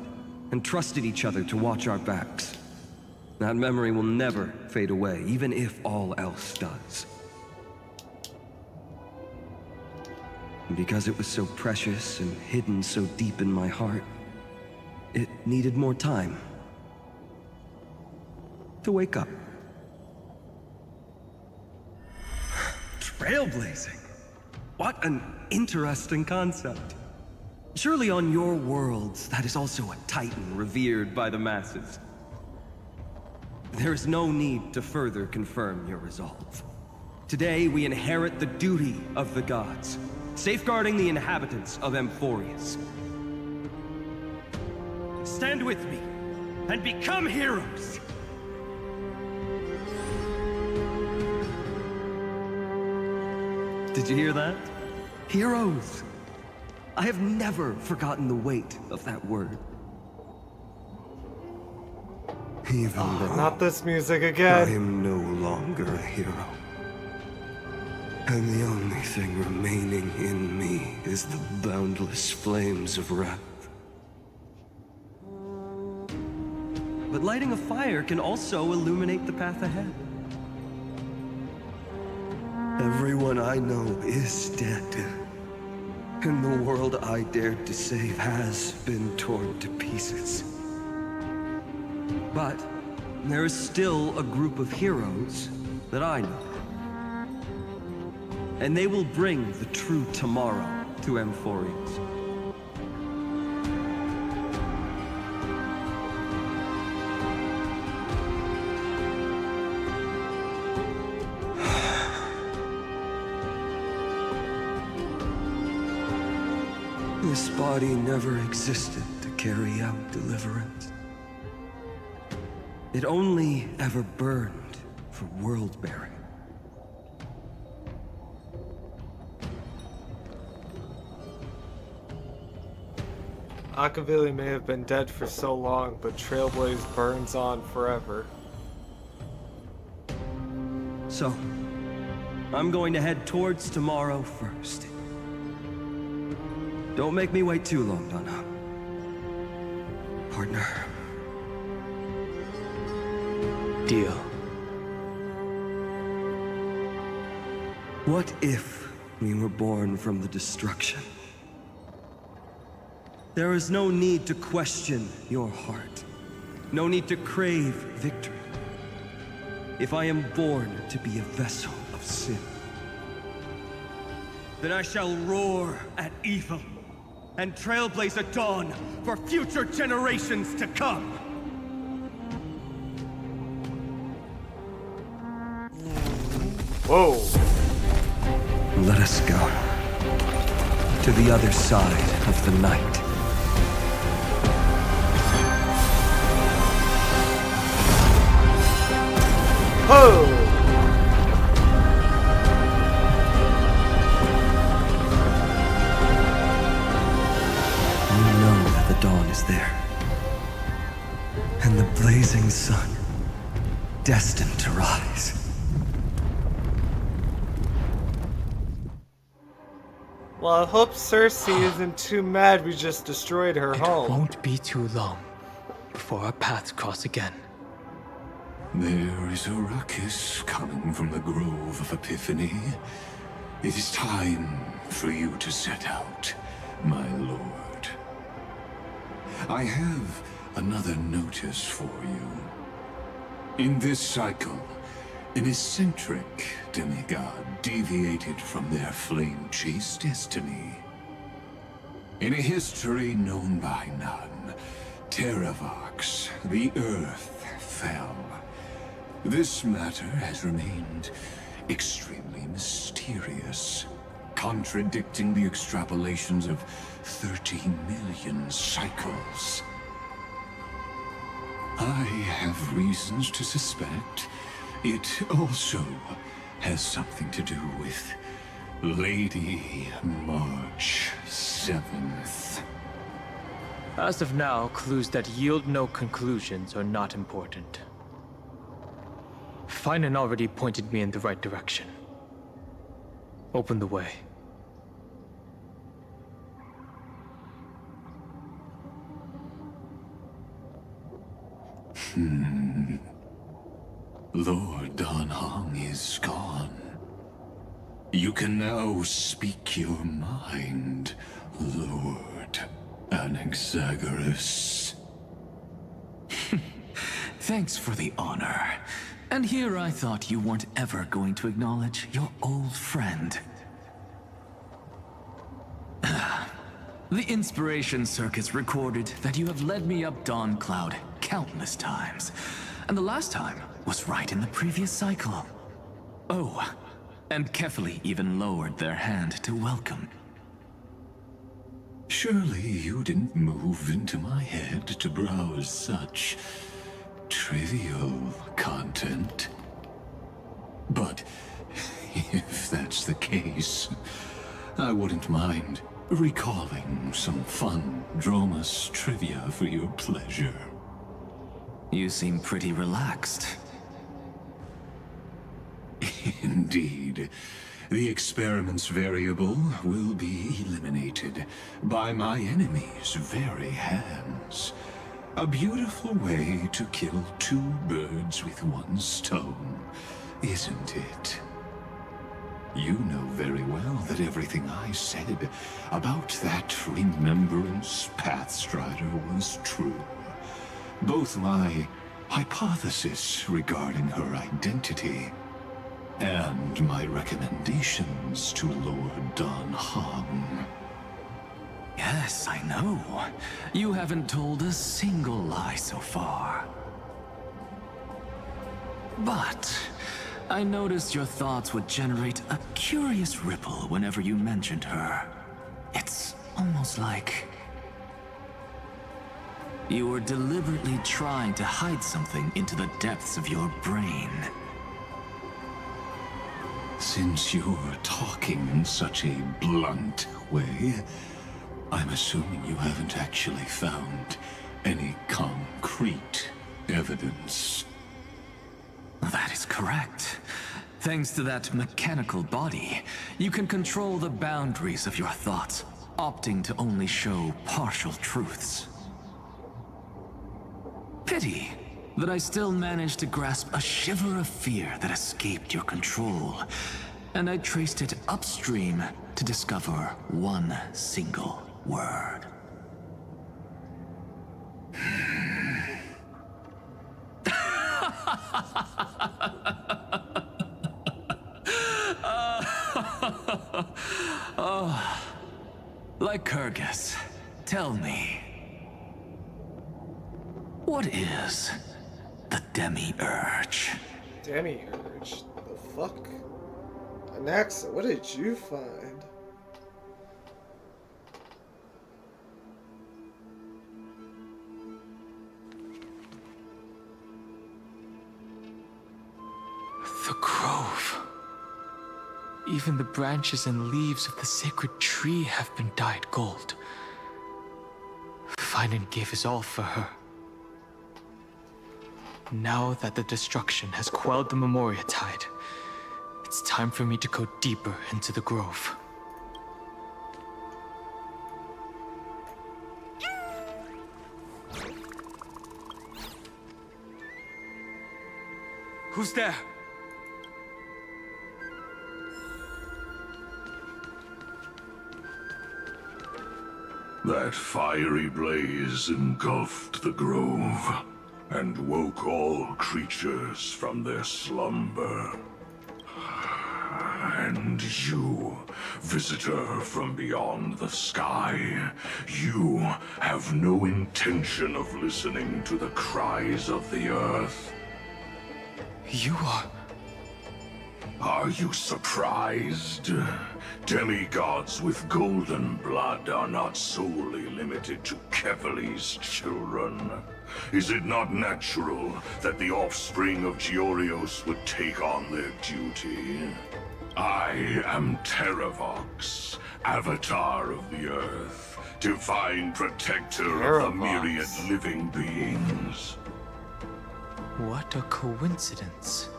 and trusted each other to watch our backs. That memory will never fade away, even if all else does. And because it was so precious and hidden so deep in my heart, it needed more time to wake up. Trailblazing. What an interesting concept. Surely on your worlds, that is also a titan revered by the masses. There is no need to further confirm your resolve. Today, we inherit the duty of the gods, safeguarding the inhabitants of Amphorius. Stand with me, and become heroes! Did you hear that? Heroes! I have never forgotten the weight of that word. Even though not this music again. I am no longer a hero. And the only thing remaining in me is the boundless flames of wrath. But lighting a fire can also illuminate the path ahead. Everyone I know is dead. And the world I dared to save has been torn to pieces. But there is still a group of heroes that I know. And they will bring the true tomorrow to Amphorius. This body never existed to carry out deliverance. It only ever burned for world-bearing. Akavili may have been dead for so long, but Trailblaze burns on forever. So, I'm going to head towards tomorrow first. Don't make me wait too long, Donna. Partner. Deal. What if we were born from the destruction? There is no need to question your heart. No need to crave victory. If I am born to be a vessel of sin, then I shall roar at evil and trailblaze a dawn for future generations to come. Whoa. Let us go to the other side of the night. Oh! You know that the dawn is there. And the blazing sun, destined to rise. Well, I hope Cersei isn't too mad we just destroyed her home. Won't be too long before our paths cross again. There is a ruckus coming from the Grove of Epiphany. It is time for you to set out, my lord. I have another notice for you. In this cycle, an eccentric demigod deviated from their flame-chased destiny. In a history known by none, Terravox, the earth, fell. This matter has remained extremely mysterious, contradicting the extrapolations of 30 million cycles. I have reasons to suspect it also has something to do with Lady March 7th. As of now, clues that yield no conclusions are not important. Finan already pointed me in the right direction. Open the way. Lord Dan Heng is gone. You can now speak your mind, Lord Anaxagoras. Thanks for the honor. And here I thought you weren't ever going to acknowledge your old friend. The Inspiration Circuits recorded that you have led me up Dawn Cloud countless times. And the last time was right in the previous cycle. Oh, and Kefali even lowered their hand to welcome. Surely you didn't move into my head to browse such trivial content. But if that's the case, I wouldn't mind recalling some fun Dromus trivia for your pleasure. You seem pretty relaxed. Indeed. The experiment's variable will be eliminated by my enemy's very hands. A beautiful way to kill two birds with one stone, isn't it? You know very well that everything I said about that Remembrance Pathstrider was true. Both my hypothesis regarding her identity and my recommendations to Lord Dan Heng. Yes, I know. You haven't told a single lie so far. But I noticed your thoughts would generate a curious ripple whenever you mentioned her. It's almost like you were deliberately trying to hide something into the depths of your brain. Since you're talking in such a blunt way, I'm assuming you haven't actually found any concrete evidence. That is correct. Thanks to that mechanical body, you can control the boundaries of your thoughts, opting to only show partial truths. Pity that I still managed to grasp a shiver of fear that escaped your control, and I traced it upstream to discover one single word. Oh, Lycurgus, tell me, what is the Demiurge? Demiurge? The fuck? Anaxa, what did you find? The grove. Even the branches and leaves of the sacred tree have been dyed gold. Finan gave his all for her. Now that the destruction has quelled the Memoria Tide, it's time for me to go deeper into the grove. Who's there? That fiery blaze engulfed the grove and woke all creatures from their slumber. And you, visitor from beyond the sky, you have no intention of listening to the cries of the earth. You are... Are you surprised? Demigods with golden blood are not solely limited to Kevali's children. Is it not natural that the offspring of Georios would take on their duty? I am Terravox, Avatar of the Earth, divine protector of the myriad living beings. What a coincidence.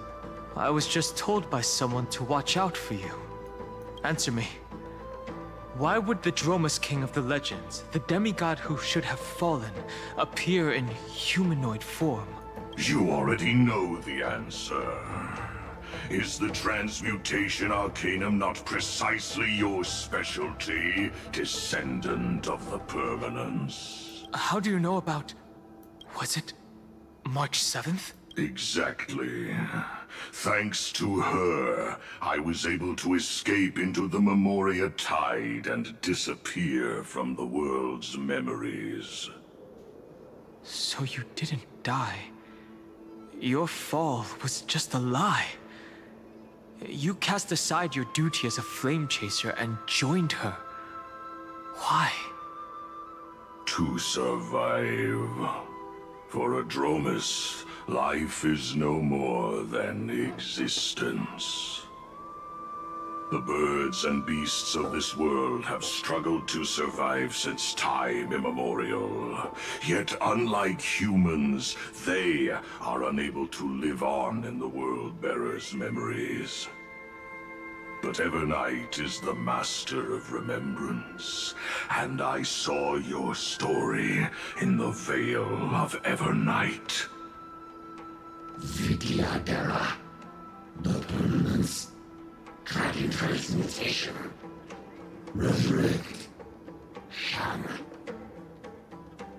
I was just told by someone to watch out for you. Answer me. Why would the Dromus King of the legends, the demigod who should have fallen, appear in humanoid form? You already know the answer. Is the transmutation arcanum not precisely your specialty, descendant of the permanence? How do you know about... was it March 7th? Exactly. Thanks to her, I was able to escape into the Memoria Tide and disappear from the world's memories. So you didn't die. Your fall was just a lie. You cast aside your duty as a flame chaser and joined her. Why? To survive. For a Dromus, life is no more than existence. The birds and beasts of this world have struggled to survive since time immemorial. Yet unlike humans, they are unable to live on in the World-Bearer's memories. But Evernight is the master of remembrance, and I saw your story in the Veil of Evernight. Vidyadhara, the permanence, dragon transmutation, resurrect, Sham.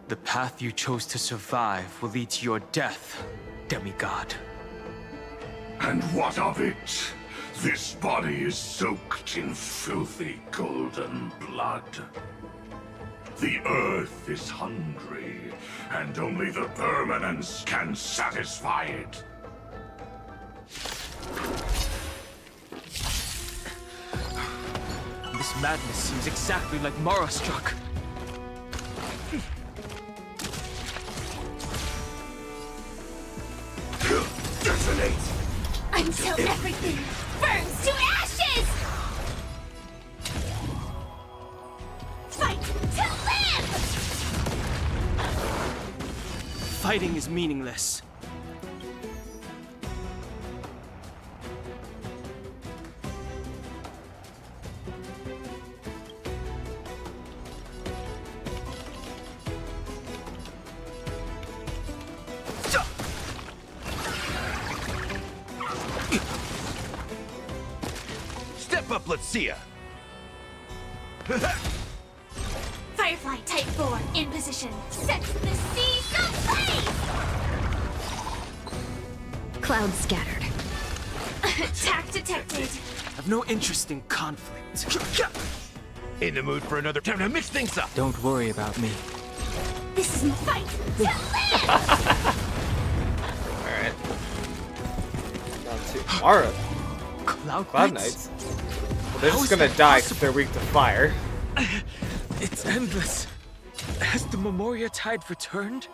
The path you chose to survive will lead to your death, demigod. And what of it? This body is soaked in filthy golden blood. The earth is hungry, and only the permanence can satisfy it. This madness seems exactly like Mara struck. Detonate! Until everything burns to ashes! Fight to live! Fighting is meaningless. Step up, let's see ya. Firefly Type 4 in position. Set the seas ablaze! Cloud scattered. Attack detected. I've no interest in conflict. In the mood for another time to mix things up. Don't worry about me. This is fight to live! Alright. Down to Mara. Cloud Knights. Well, they're just gonna die because they're weak to fire. It's endless. Has the Memoria Tide returned?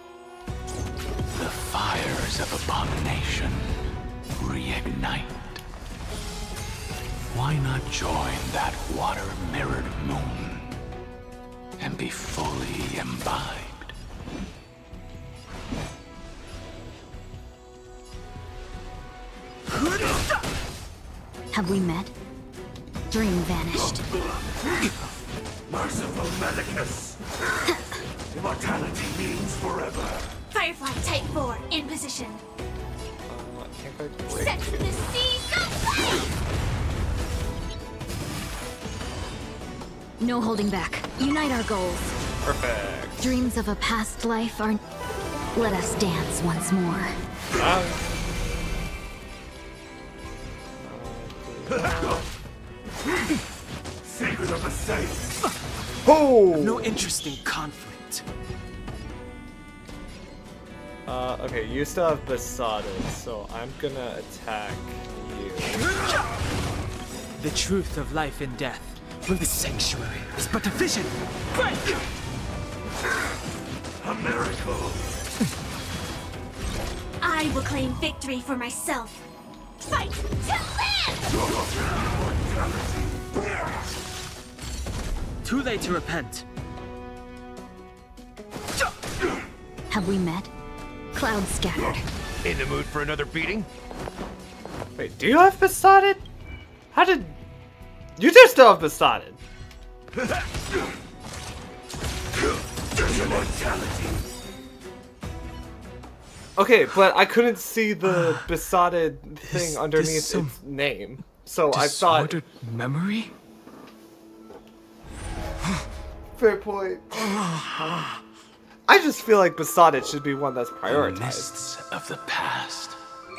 The fires of abomination reignite. Why not join that water-mirrored moon and be fully imbibed? Have we met? Dream vanished. Merciful Medicus! Immortality means forever. Firefly Type 4 in position. I think Perfect. Set the seas aflame! No holding back. Unite our goals. Perfect. Dreams of a past life are... Let us dance once more. Secret of the safe. Oh! No interest in conflict. Okay, you still have Besotted, so I'm gonna attack you. The truth of life and death for the sanctuary is but a vision. Break! A miracle. I will claim victory for myself. Fight to live! Too late to repent. Have we met? Clouds scattered. In the mood for another beating? Wait, do you have Besotted? How did... You do still have Besotted. Okay, but I couldn't see the Besotted thing underneath its name. So I thought... Disordered memory? Fair point. I just feel like Besotted should be one that's The prioritized. mists of the past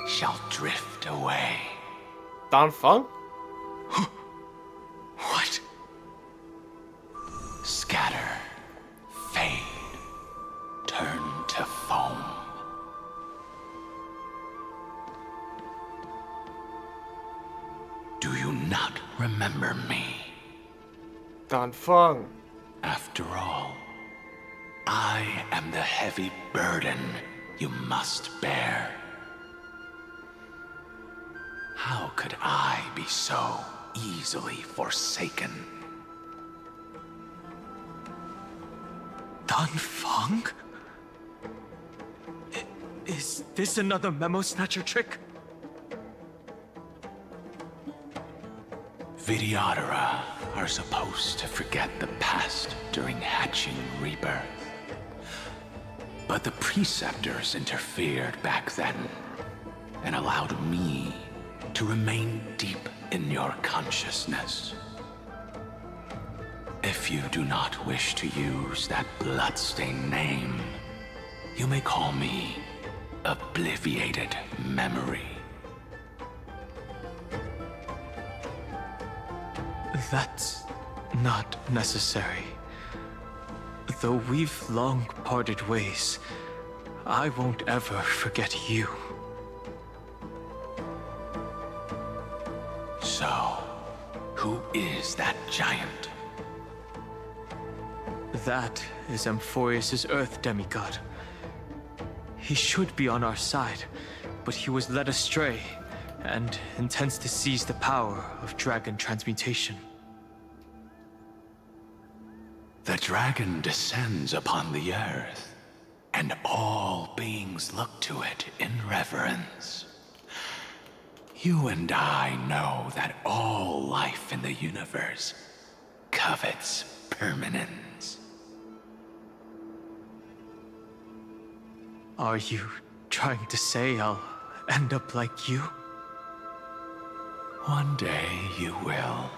shall drift away. Don Fung? What? Scatter, fade, turn to foam. Do you not remember me? Don Fung. After all, I am the heavy burden you must bear. How could I be so easily forsaken? Don Fung? Is this another memo snatcher trick? Vidyadhara are supposed to forget the past during hatching rebirth. But the preceptors interfered back then and allowed me to remain deep in your consciousness. If you do not wish to use that bloodstained name, you may call me Obliviated Memory. That's not necessary. Though we've long parted ways, I won't ever forget you. So, who is that giant? That is Amphorius' Earth demigod. He should be on our side, but he was led astray and intends to seize the power of dragon transmutation. The dragon descends upon the earth, and all beings look to it in reverence. You and I know that all life in the universe covets permanence. Are you trying to say I'll end up like you? One day you will.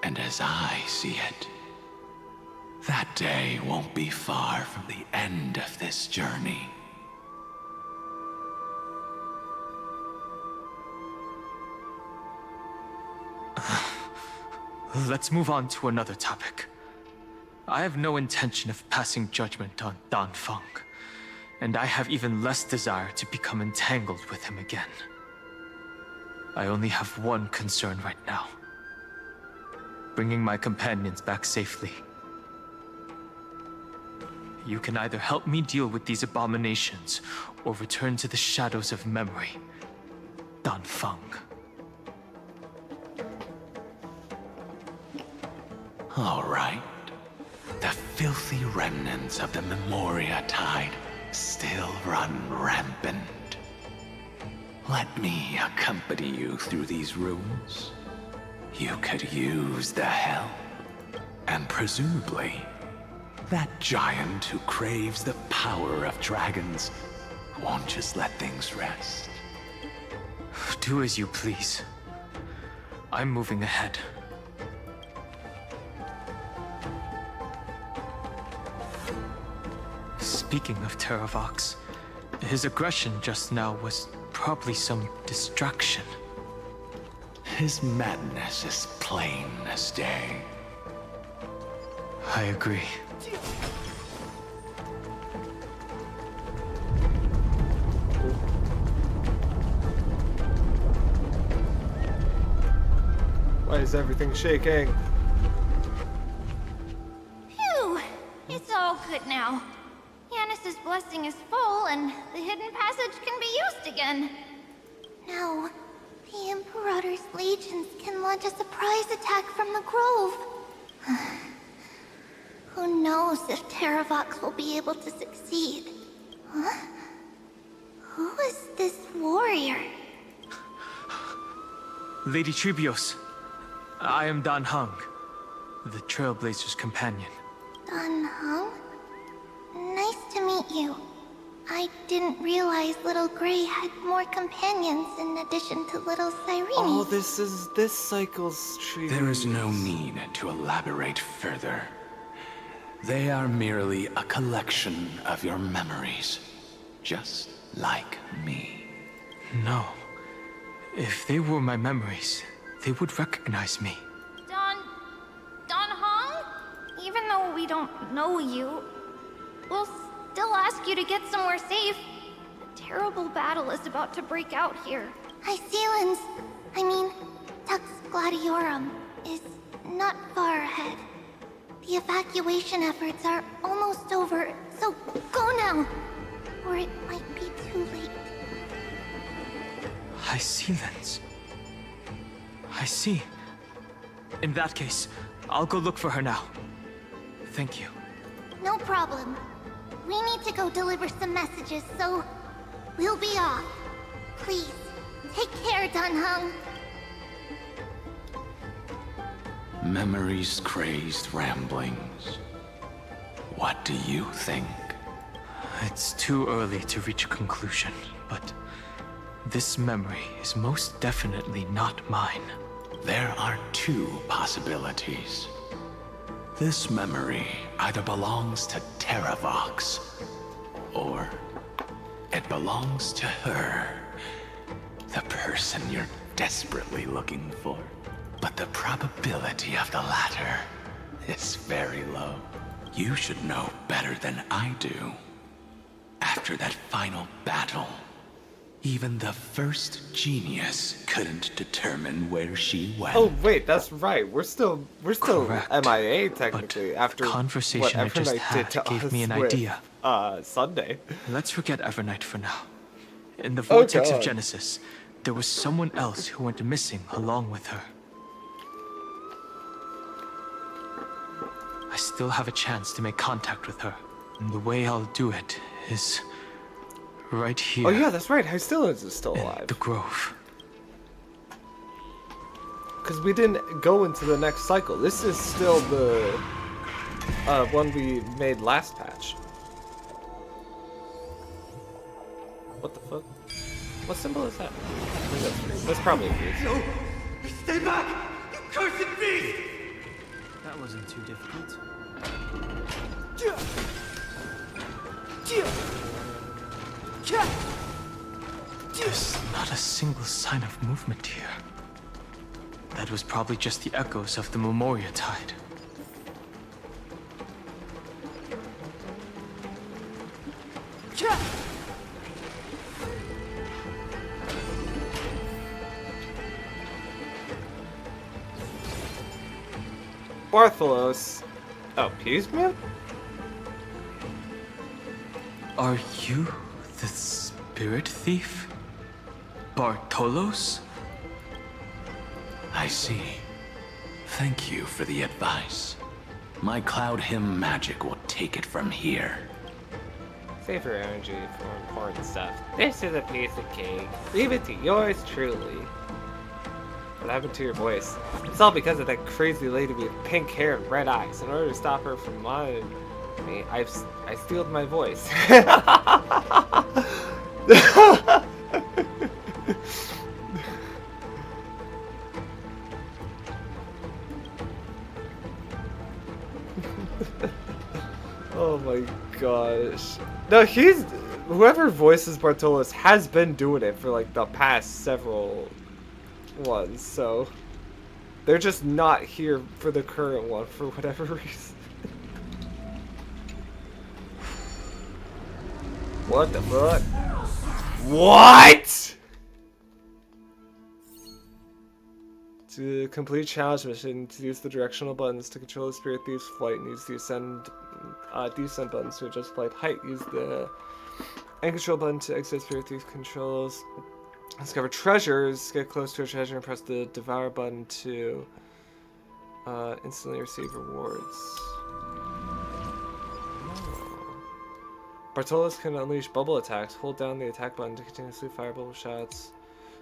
And as I see it, that day won't be far from the end of this journey. Let's move on to another topic. I have no intention of passing judgment on Don Fung, and I have even less desire to become entangled with him again. I only have one concern right now: bringing my companions back safely. You can either help me deal with these abominations, or return to the shadows of memory. Don Fung. All right. The filthy remnants of the Memoria Tide still run rampant. Let me accompany you through these rooms. You could use the help. And presumably, that giant who craves the power of dragons won't just let things rest. Do as you please. I'm moving ahead. Speaking of Terravox, his aggression just now was probably some distraction. His madness is plain as day. I agree. Why is everything shaking? Phew! It's all good now. Yanis's blessing is full, and the hidden passage can be used again. Now, the Imperator's legions can launch a surprise attack from the grove. Who knows if Terravox will be able to succeed? Huh? Who is this warrior? Lady Tribios, I am Dan Heng, the Trailblazer's companion. Dan Heng? Nice to meet you. I didn't realize Little Gray had more companions in addition to Little Cyrene. Oh, this is this cycle's tree. There is no need to elaborate further. They are merely a collection of your memories, just like me. No. If they were my memories, they would recognize me. Dan Heng? Even though we don't know you, we'll still ask you to get somewhere safe. A terrible battle is about to break out here. Icelands, Tux Gladiorum, is not far ahead. The evacuation efforts are almost over, so go now, or it might be too late. Icelands. I see. In that case, I'll go look for her now. Thank you. No problem. We need to go deliver some messages, so we'll be off. Please, take care, Dan Heng. Memories crazed ramblings. What do you think? It's too early to reach a conclusion, but this memory is most definitely not mine. There are two possibilities. This memory either belongs to Terravox, or it belongs to her, the person you're desperately looking for. But the probability of the latter is very low. You should know better than I do. After that final battle, even the first genius couldn't determine where she went. Oh wait, that's right. We're still Correct. MIA technically after conversation what I just Evernight had did to gave us me an with, idea. Sunday. Let's forget Evernight for now. In the vortex of God. Genesis, there was someone else who went missing along with her. I still have a chance to make contact with her, and the way I'll do it is right here. Oh yeah, that's right. Hystilians is still alive. The grove. Because we didn't go into the next cycle. This is still the one we made last patch. What the fuck? What symbol is that? I think that's probably a beast. No! Stay back! You cursed beast! That wasn't too difficult. There's not a single sign of movement here. That was probably just the echoes of the Memoria Tide. Bartholos. Oh, Peaceman? Are you the spirit thief? Bartolos? I see. Thank you for the advice. My Cloud Hymn magic will take it from here. Save your energy for important stuff. This is a piece of cake. Leave it to yours truly. What happened to your voice? It's all because of that crazy lady with pink hair and red eyes. In order to stop her from lying to me, I stealed my voice. Oh my gosh. No, whoever voices Bartolos has been doing it for like the past several ones, so they're just not here for the current one for whatever reason. What the fuck? What? To complete challenge mission, to use the directional buttons to control the Spirit Thief's flight, and use the descent buttons to adjust flight height. Use the and control button to exit Spirit Thief controls. Discover treasures. Get close to a treasure and press the devour button to instantly receive rewards. Bartolos can unleash bubble attacks. Hold down the attack button to continuously fire bubble shots.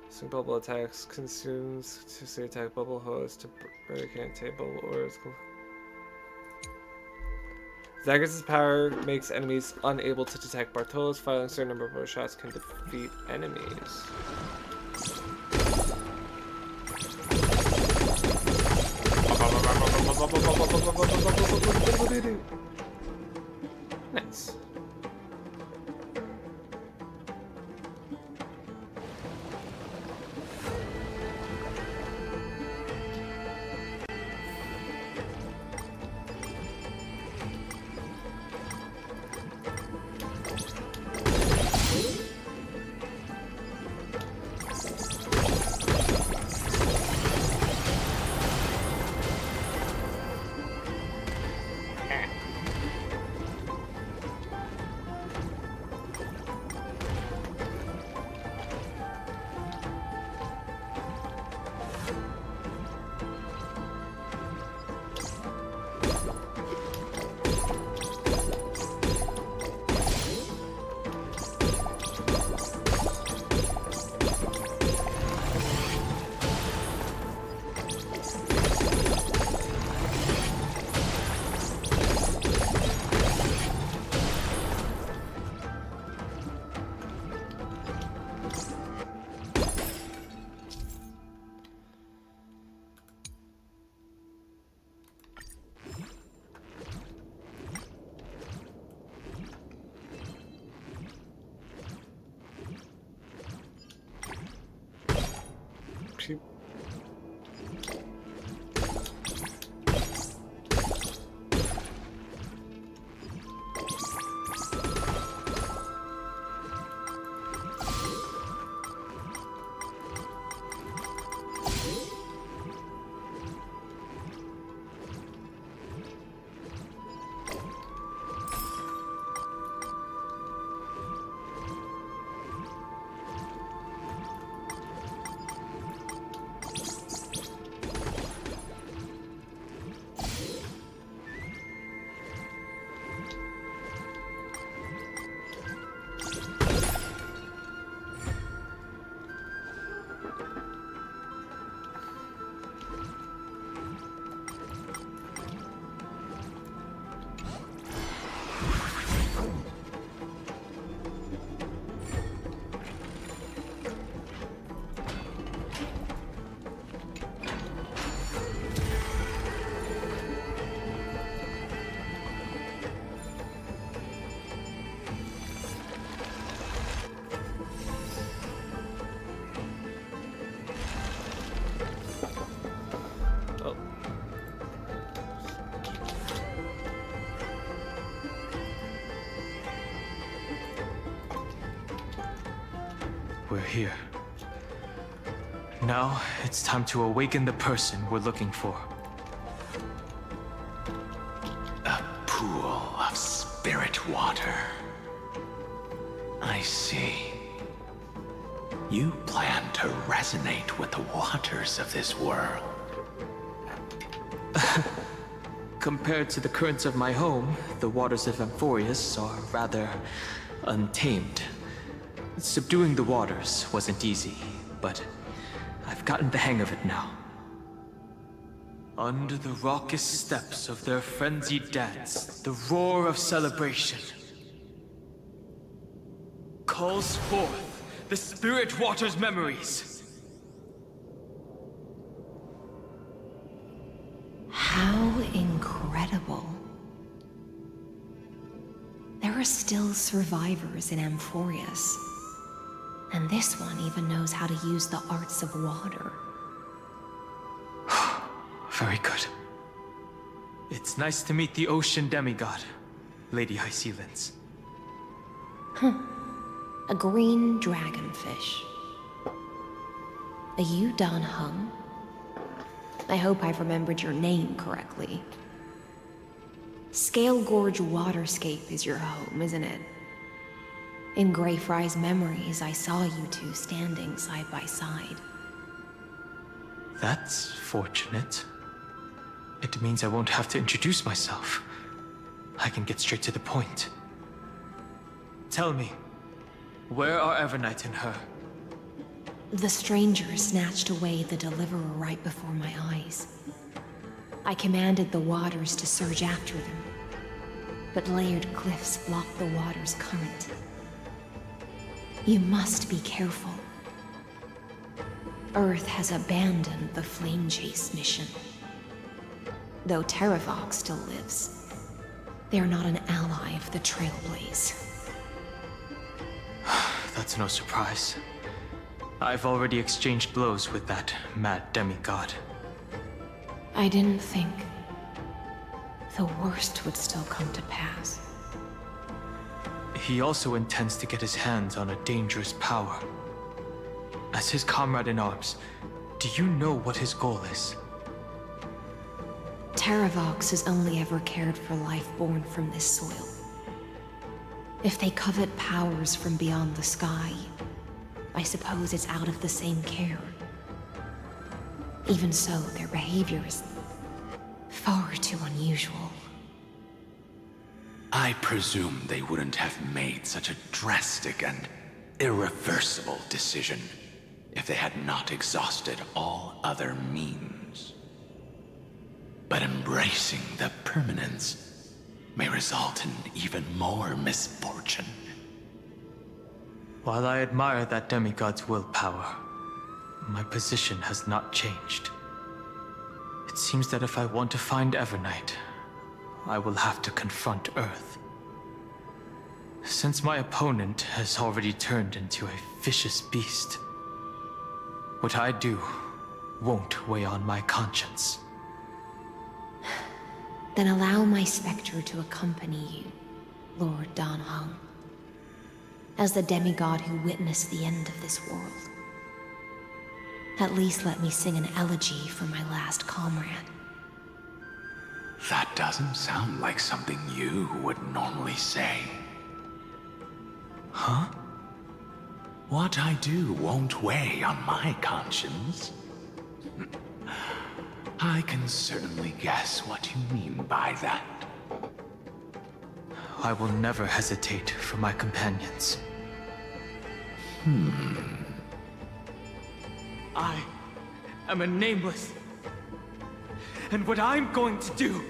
Some bubble attacks consumes to say attack bubble hose to barricade table or Zagreus' power makes enemies unable to detect Bartolos. Firing a certain number of bubble shots can defeat enemies. Nice. We're here. Now, it's time to awaken the person we're looking for. A pool of spirit water. I see. You plan to resonate with the waters of this world. Compared to the currents of my home, the waters of Amphorius are rather untamed. Subduing the waters wasn't easy, but I've gotten the hang of it now. Under the raucous steps of their frenzied dance, the roar of celebration calls forth the spirit water's memories. How incredible. are still survivors in Amphorius. And this one even knows how to use the arts of water. Very good. It's nice to meet the ocean demigod, Lady High Sealance. A green dragonfish. Are you Dan Hung? I hope I've remembered your name correctly. Scale Gorge Waterscape is your home, isn't it? In Greyfry's memories, I saw you two standing side by side. That's fortunate. It means I won't have to introduce myself. I can get straight to the point. Tell me, where are Evernight and her? The stranger snatched away the deliverer right before my eyes. I commanded the waters to surge after them, but layered cliffs blocked the water's current. You must be careful. Earth has abandoned the Flame Chase mission. Though Terravox still lives, they are not an ally of the Trailblaze. That's no surprise. I've already exchanged blows with that mad demigod. I didn't think the worst would still come to pass. He also intends to get his hands on a dangerous power. As his comrade in arms, do you know what his goal is? Terravox has only ever cared for life born from this soil. If they covet powers from beyond the sky, I suppose it's out of the same care. Even so, their behavior is far too unusual. I presume they wouldn't have made such a drastic and irreversible decision if they had not exhausted all other means. But embracing the permanence may result in even more misfortune. While I admire that demigod's willpower, my position has not changed. It seems that if I want to find Evernight, I will have to confront Earth. Since my opponent has already turned into a vicious beast, what I do won't weigh on my conscience. Then allow my specter to accompany you, Lord Dan Hung. As the demigod who witnessed the end of this world. At least let me sing an elegy for my last comrade. That doesn't sound like something you would normally say. Huh? What I do won't weigh on my conscience. I can certainly guess what you mean by that. I will never hesitate for my companions. I am a nameless. And what I'm going to do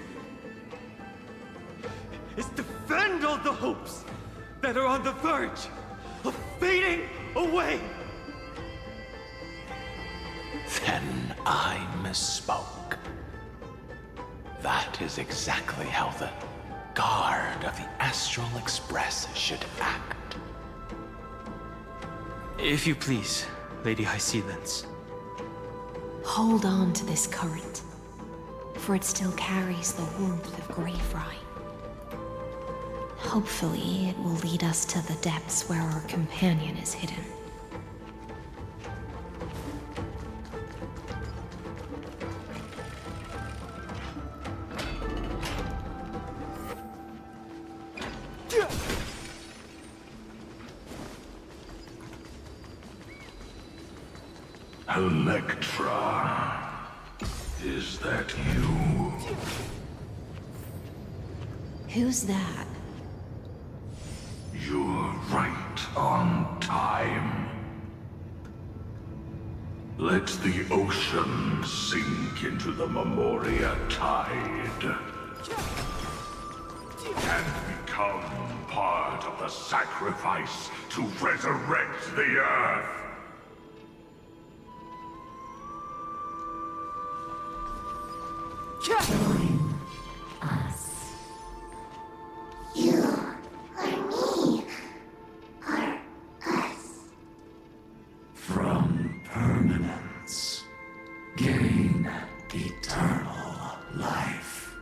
is defend all the hopes that are on the verge of fading away. Then I misspoke. That is exactly how the guard of the Astral Express should act. If you please, Lady High Sealance. Hold on to this current, for it still carries the warmth of Greyfry. Hopefully, it will lead us to the depths where our companion is hidden. Electra, is that you? Who's that? You're right on time. Let the ocean sink into the Memoria tide. And become part of the sacrifice to resurrect the Earth. Join us. You are eternal life.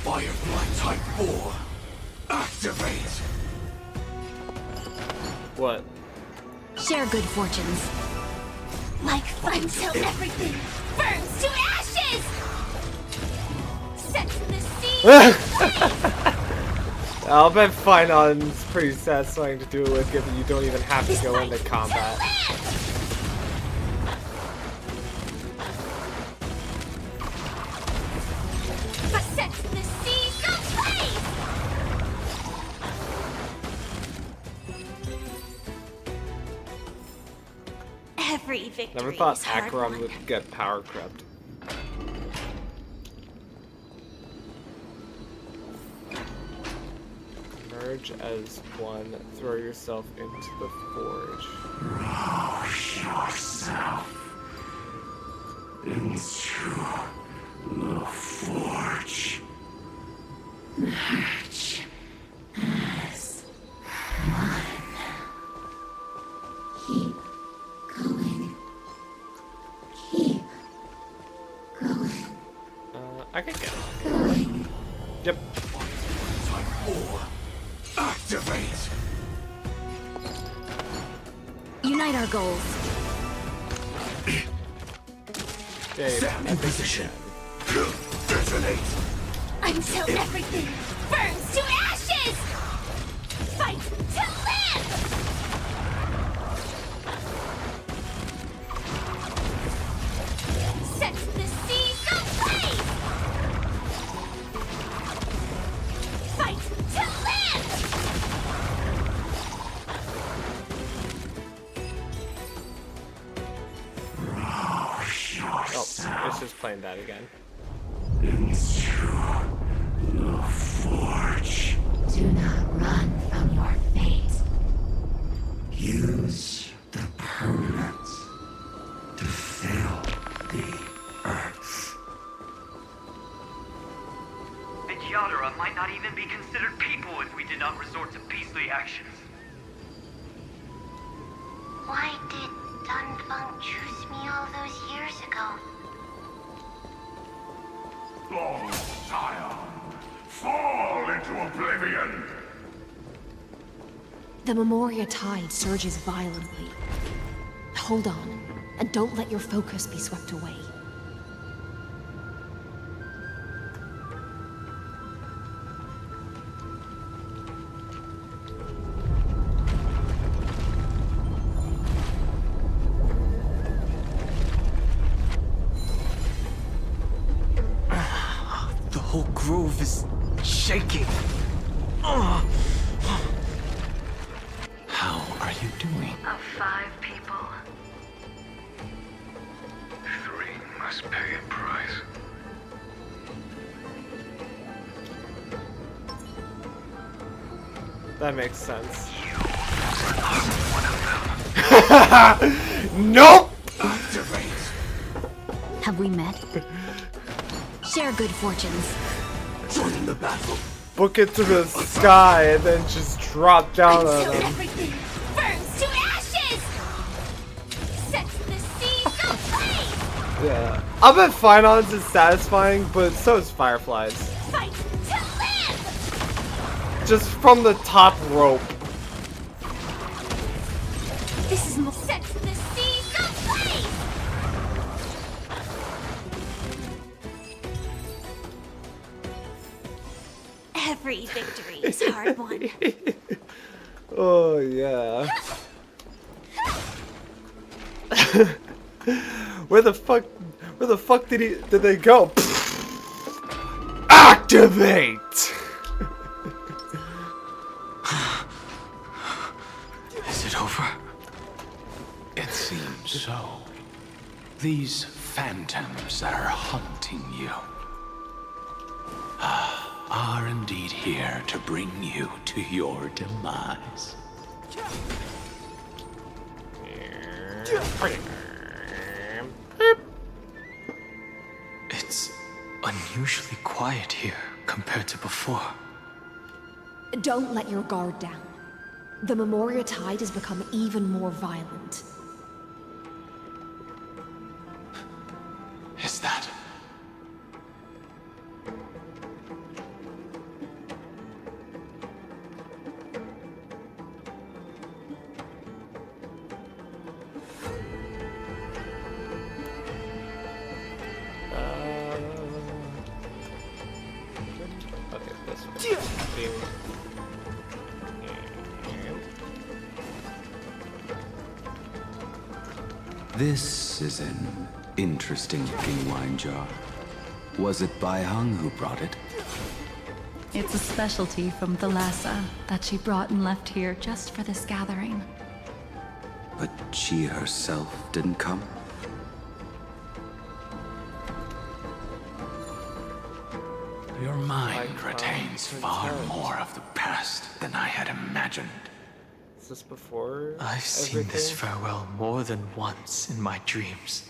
Firefly Type 4, activate! What? Share good fortunes. Like fun till everything burns to ashes! Set the sea! I'll bet Finon's pretty satisfying to do with, given you don't even have to go into combat. Set the seas ablaze! Every victory Never thought is hard Acheron won. would get power crept. Merge as one, throw yourself into the forge. Rush yourself into the forge. Match as one. Keep going. Keep going. I can get it. Going. Yep. Type 4, activate! Unite our goals. Stand in position. Detonate! Until everything burns to ashes! Fight to live! Set the seas ablaze! Fight to live! Oh, it's just playing that again. Into the forge. Do not run from your fate. Use the permanence to fill the earth. The Kiadara might not even be considered people if we did not resort to beastly actions. Why did Dunfeng choose me all those years ago? Long Scion, fall into oblivion! The Memoria tide surges violently. Hold on, and don't let your focus be swept away. The whole grove is shaking. How are you doing? Of 5 people, 3 must pay a price. That makes sense. Nope! Have we met? Share good fortunes. Join the battle. Book it to the sky and then just drop down on Until them. everything burns to ashes! Set the seas ablaze! Yeah. I bet Finons is satisfying, but so is Fireflies. Fight to live! Just from the top rope. This is more. Set the seas ablaze! Every victory is hard won. Oh yeah. Where the fuck did they go? Activate! Is it over? It seems so. These phantoms that are haunting you are indeed here to bring you to your demise. It's unusually quiet here compared to before. Don't let your guard down. the Memoria Tide has become even more violent. Is that... Okay, this way. This is an interesting looking wine jar. Was it Bai Hung who brought it? It's a specialty from Thalassa that she brought and left here just for this gathering. But she herself didn't come? Your mind retains far more of the past than I had imagined. Is this before I've seen this farewell more than once in my dreams.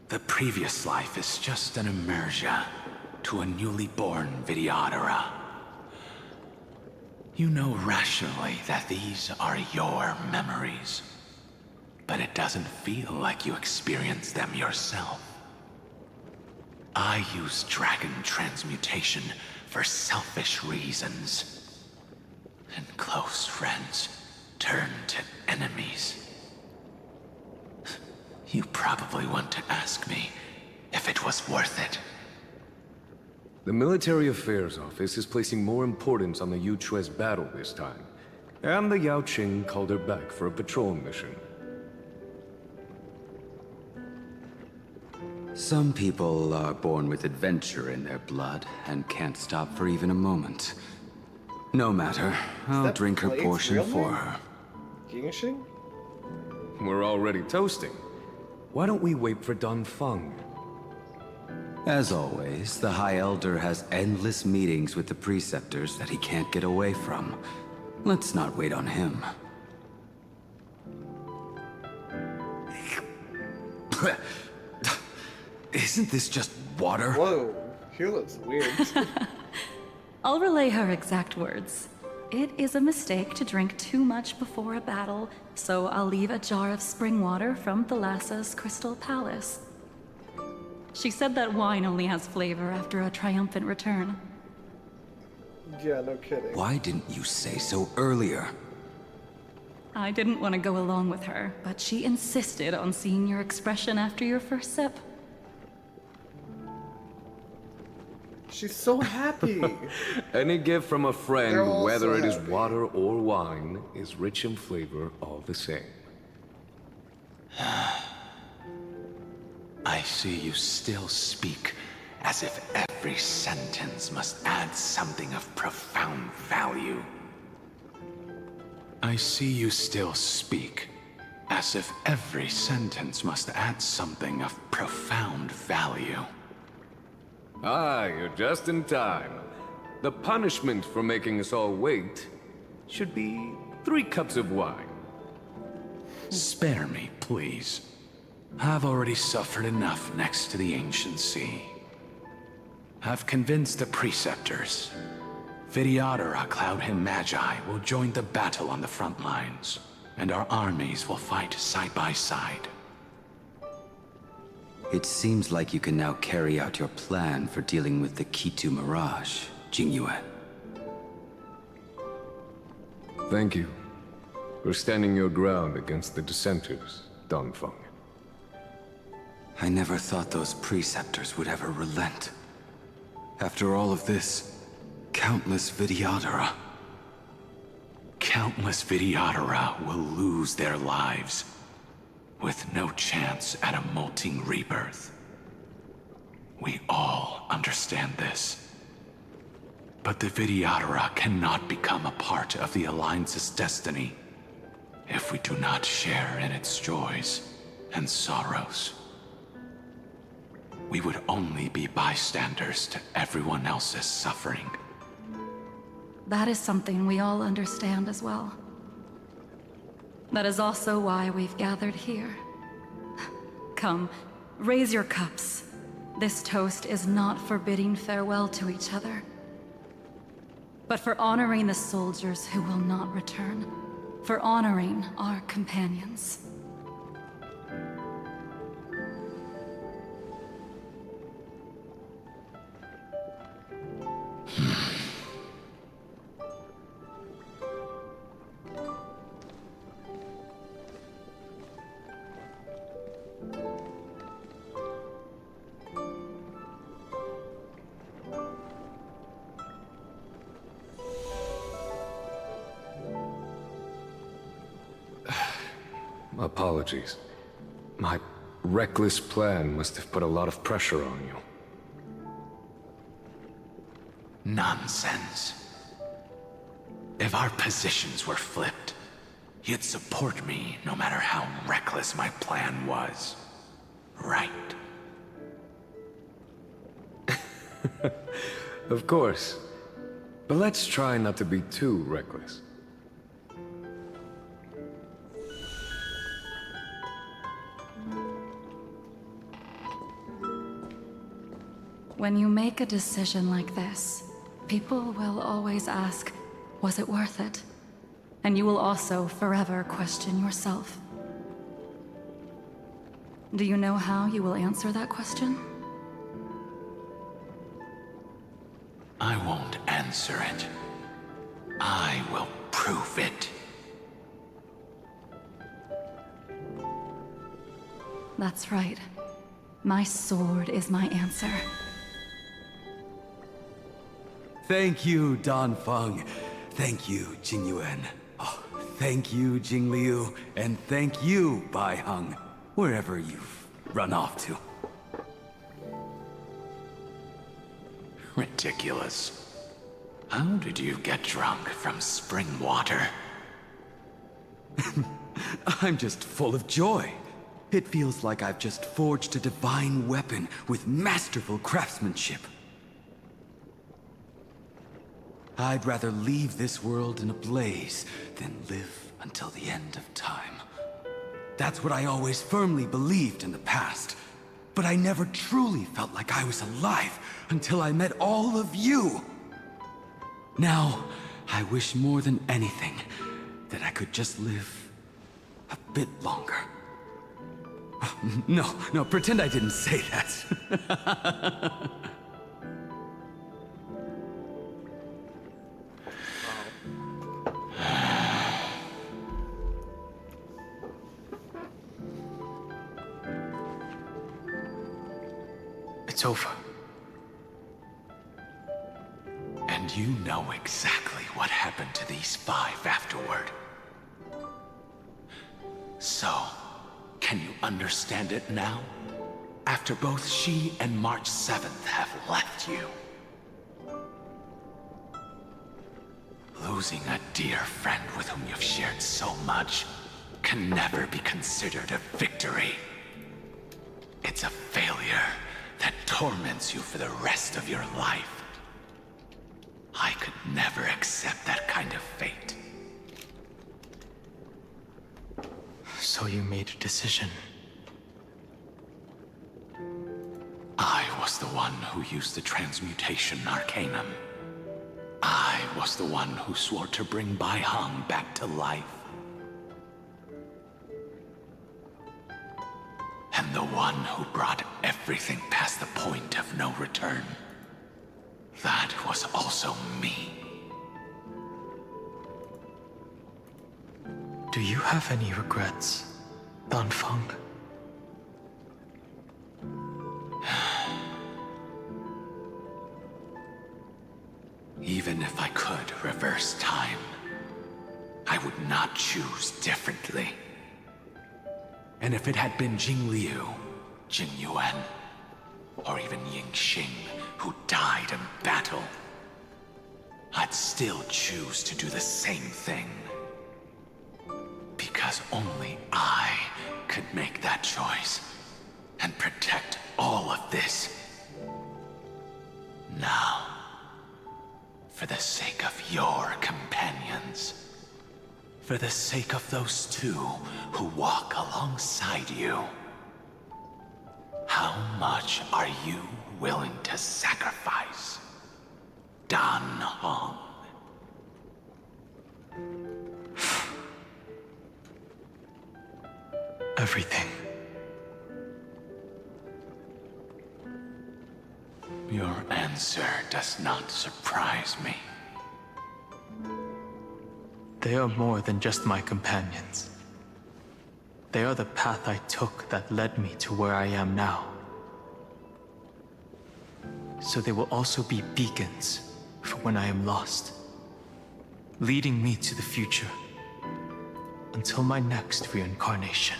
The previous life is just an immersia to a newly born Vidyadhara. You know rationally that these are your memories, but it doesn't feel like you experienced them yourself. I use dragon transmutation for selfish reasons, and close friends turn to enemies. You probably want to ask me if it was worth it. The Military Affairs Office is placing more importance on the Yuchue's battle this time. And the Yao Qing called her back for a patrol mission. Some people are born with adventure in their blood and can't stop for even a moment. No matter, I'll drink her portion for her. Yingxing? We're already toasting. Why don't we wait for Dun Feng? As always, the High Elder has endless meetings with the Preceptors that he can't get away from. Let's not wait on him. Isn't this just water? Whoa, he looks weird. I'll relay her exact words. It is a mistake to drink too much before a battle, so I'll leave a jar of spring water from Thalassa's Crystal Palace. She said that wine only has flavor after a triumphant return. Yeah, no kidding. Why didn't you say so earlier? I didn't want to go along with her, but she insisted on seeing your expression after your first sip. She's so happy. Any gift from a They're friend, all whether so it is happy. water or wine, is rich in flavor all the same. I see you still speak as if every sentence must add something of profound value. I see you still speak as if every sentence must add something of profound value. Ah, you're just in time. The punishment for making us all wait should be 3 cups of wine. Spare me, please. I've already suffered enough next to the ancient sea. I've convinced the Preceptors. Vidyadhara Cloud and Magi will join the battle on the front lines, and our armies will fight side by side. It seems like you can now carry out your plan for dealing with the Kitu Mirage, Jingyue. Thank you for standing your ground against the dissenters, Dongfeng. I never thought those Preceptors would ever relent. After all of this, countless Vidyadhara. Countless Vidyadhara will lose their lives, with no chance at a molting rebirth. We all understand this. But the Vidyadhara cannot become a part of the Alliance's destiny if we do not share in its joys and sorrows. We would only be bystanders to everyone else's suffering. That is something we all understand as well. That is also why we've gathered here. Come, raise your cups. This toast is not for bidding farewell to each other, but for honoring the soldiers who will not return. For honoring our companions. Apologies. My reckless plan must have put a lot of pressure on you. Nonsense. If our positions were flipped, you'd support me no matter how reckless my plan was. Right? Of course. But let's try not to be too reckless. When you make a decision like this, people will always ask, was it worth it? And you will also forever question yourself. Do you know how you will answer that question? I won't answer it. I will prove it. That's right. My sword is my answer. Thank you, Dan Feng. Thank you, Jing Yuan. Oh, thank you, Jing Liu. And thank you, Bai Heng. Wherever you've run off to. Ridiculous. How did you get drunk from spring water? I'm just full of joy. It feels like I've just forged a divine weapon with masterful craftsmanship. I'd rather leave this world in a blaze than live until the end of time. That's what I always firmly believed in the past. But I never truly felt like I was alive until I met all of you. Now, I wish more than anything that I could just live a bit longer. No, pretend I didn't say that. It's over. And you know exactly what happened to these 5 afterward. So, can you understand it now? After both she and March 7th have left you. Losing a dear friend with whom you've shared so much can never be considered a victory. It's a failure that torments you for the rest of your life. I could never accept that kind of fate. So you made a decision. I was the one who used the transmutation arcanum. I was the one who swore to bring Bai Heng back to life. And the one who brought everything past the point of no return. That was also me. Do you have any regrets, Dan Feng? Even if I could reverse time, I would not choose differently. And if it had been Jing Liu, Jing Yuan, or even Ying Xing who died in battle, I'd still choose to do the same thing. Because only I could make that choice and protect all of this. Now, for the sake of your companions, for the sake of those 2 who walk alongside you, how much are you willing to sacrifice, Dan Heng? everything. Your answer does not surprise me. They are more than just my companions. They are the path I took that led me to where I am now. So they will also be beacons for when I am lost, leading me to the future until my next reincarnation.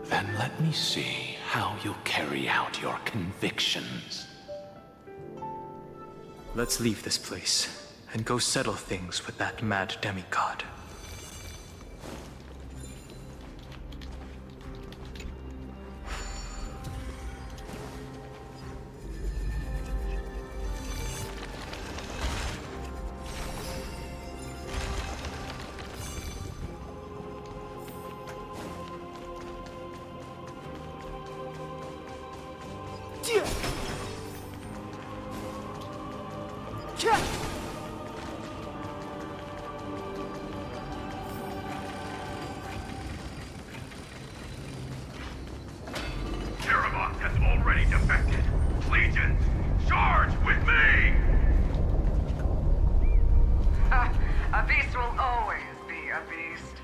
Then let me see how you'll carry out your convictions. Let's leave this place and go settle things with that mad demigod. Terravox has already defected. Legion, charge with me! A beast will always be a beast.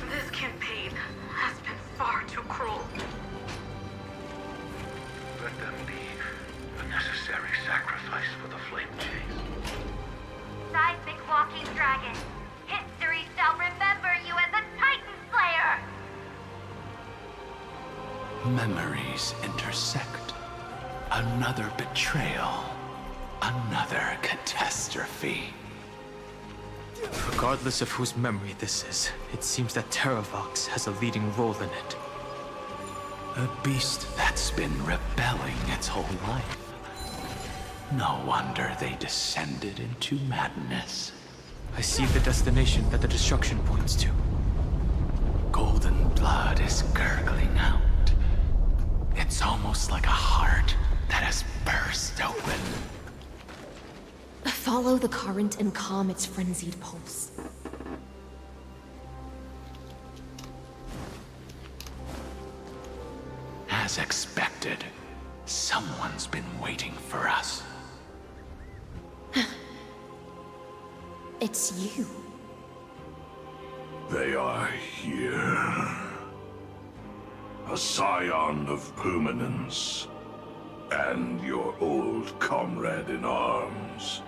This campaign has been far too cruel. Let them be a necessary sacrifice for the flame chase. Seismic walking dragon, history shall remember you as a Titan Slayer! Memories intersect. Another betrayal. Another catastrophe. Regardless of whose memory this is, it seems that Terravox has a leading role in it. A beast that's been rebelling its whole life. No wonder they descended into madness. I see the destination that the destruction points to. Golden blood is gurgling out. It's almost like a heart that has burst open. Follow the current and calm its frenzied pulse. As expected, someone's been waiting for us. It's you. They are here. A scion of permanence. And your old comrade in arms.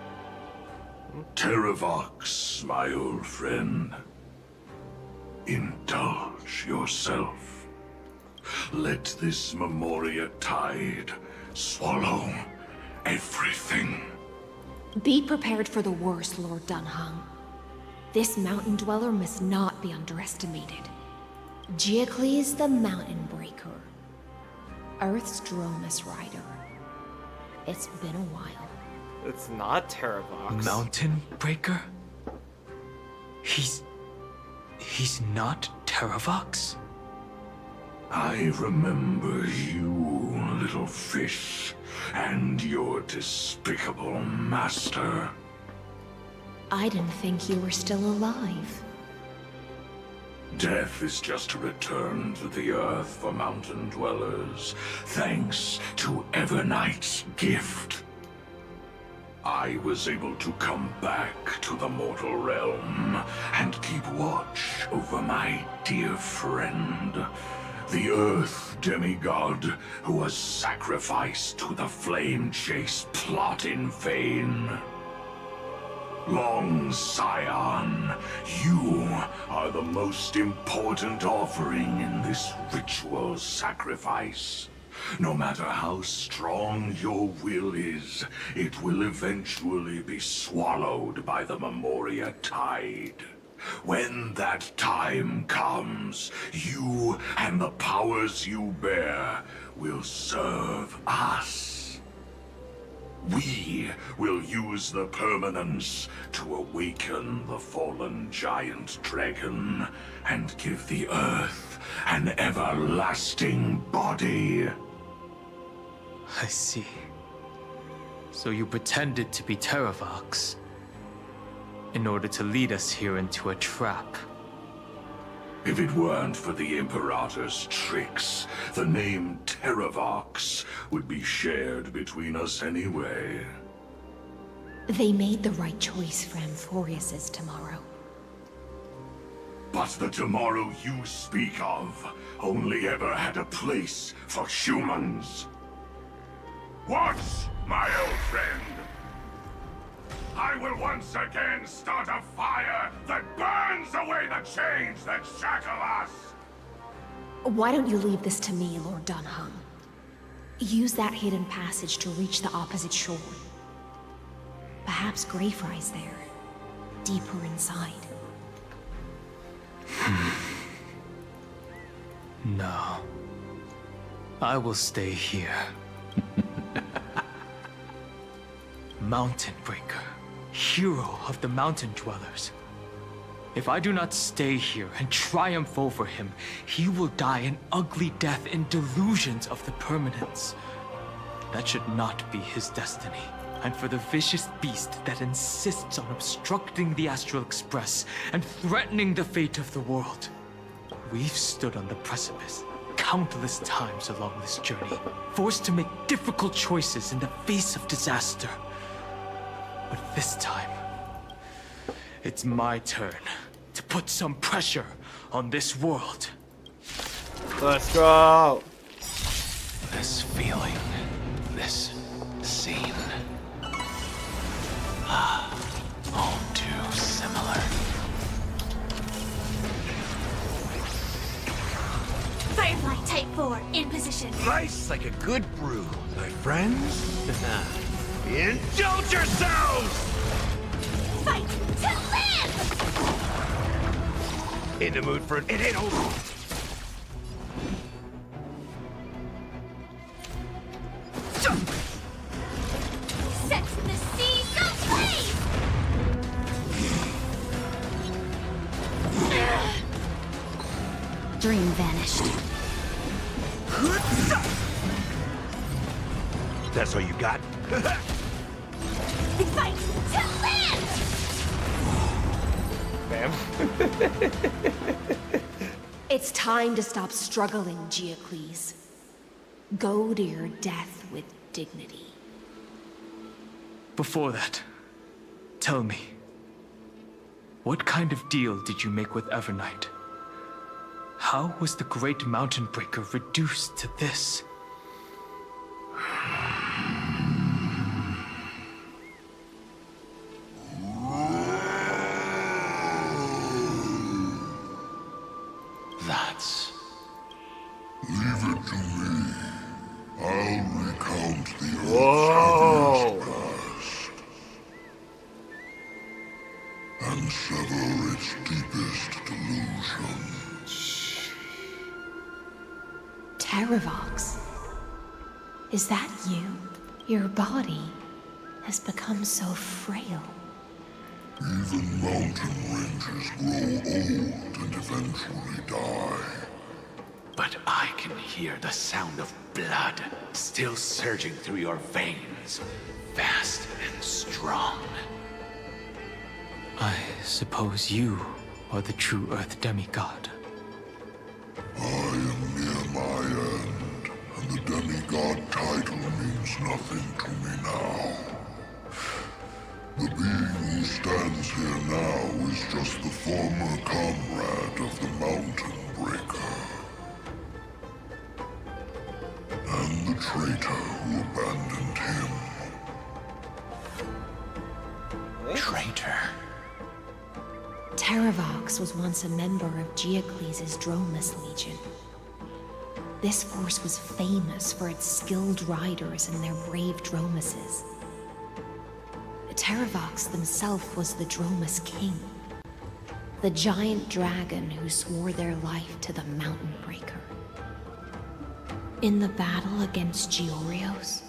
Terravox, my old friend. Indulge yourself. Let this Memoria tide swallow everything. Be prepared for the worst, Lord Dunhung. This mountain dweller must not be underestimated. Giacles the Mountain Breaker. Earth's Dromus Rider. It's been a while. It's not Terravox. Mountain Breaker? He's not Terravox? I remember you, little fish, and your despicable master. I didn't think you were still alive. Death is just a return to the earth for mountain dwellers, thanks to Evernight's gift. I was able to come back to the mortal realm and keep watch over my dear friend, the Earth demigod who was sacrificed to the flame chase plot in vain. Long Scion, you are the most important offering in this ritual sacrifice. No matter how strong your will is, it will eventually be swallowed by the Memoria tide. When that time comes, you and the powers you bear will serve us. We will use the permanence to awaken the fallen giant dragon and give the earth an everlasting body. I see. So you pretended to be Terravox in order to lead us here into a trap. If it weren't for the Imperator's tricks, the name Terravox would be shared between us anyway. They made the right choice for Amphorius's tomorrow. But the tomorrow you speak of only ever had a place for humans. What, my old friend? I will once again start a fire that burns away the chains that shackle us! Why don't you leave this to me, Lord Dunhung? Use that hidden passage to reach the opposite shore. Perhaps Greyfry's there, deeper inside. No. I will stay here. Mountain Breaker, hero of the Mountain Dwellers. If I do not stay here and triumph over him, he will die an ugly death in delusions of the permanence. That should not be his destiny. And for the vicious beast that insists on obstructing the Astral Express and threatening the fate of the world. We've stood on the precipice countless times along this journey, forced to make difficult choices in the face of disaster. But this time, it's my turn to put some pressure on this world. Let's go! This feeling, this scene. All too similar. Evernight Type 4, in position. Nice like a good brew, my friends. Indulge yourselves! Fight to live! In the mood for it ain't over. Set the seas ablaze! Dream vanished. That's all you got? Fight to live! Bam. It's time to stop struggling, Geocles. Go to your death with dignity. Before that, tell me, what kind of deal did you make with Evernight? How was the Great Mountain Breaker reduced to this? That's... Leave it to me. I'll recount the Whoa! past and sever its deepest delusion. Terravox. Is that you? Your body has become so frail. Even mountain ranges grow old and eventually die. But I can hear the sound of blood still surging through your veins, fast and strong. I suppose you are the true Earth demigod. I am near my end, and the demigod title means nothing to me now. The being who stands here now is just the former comrade of the Mountain Breaker. And the traitor who abandoned him. Traitor? Terravox was once a member of Geocles' Dromus Legion. This force was famous for its skilled riders and their brave Dromuses. Terravox himself was the Dromus King. The giant dragon who swore their life to the Mountain Breaker. In the battle against Georios,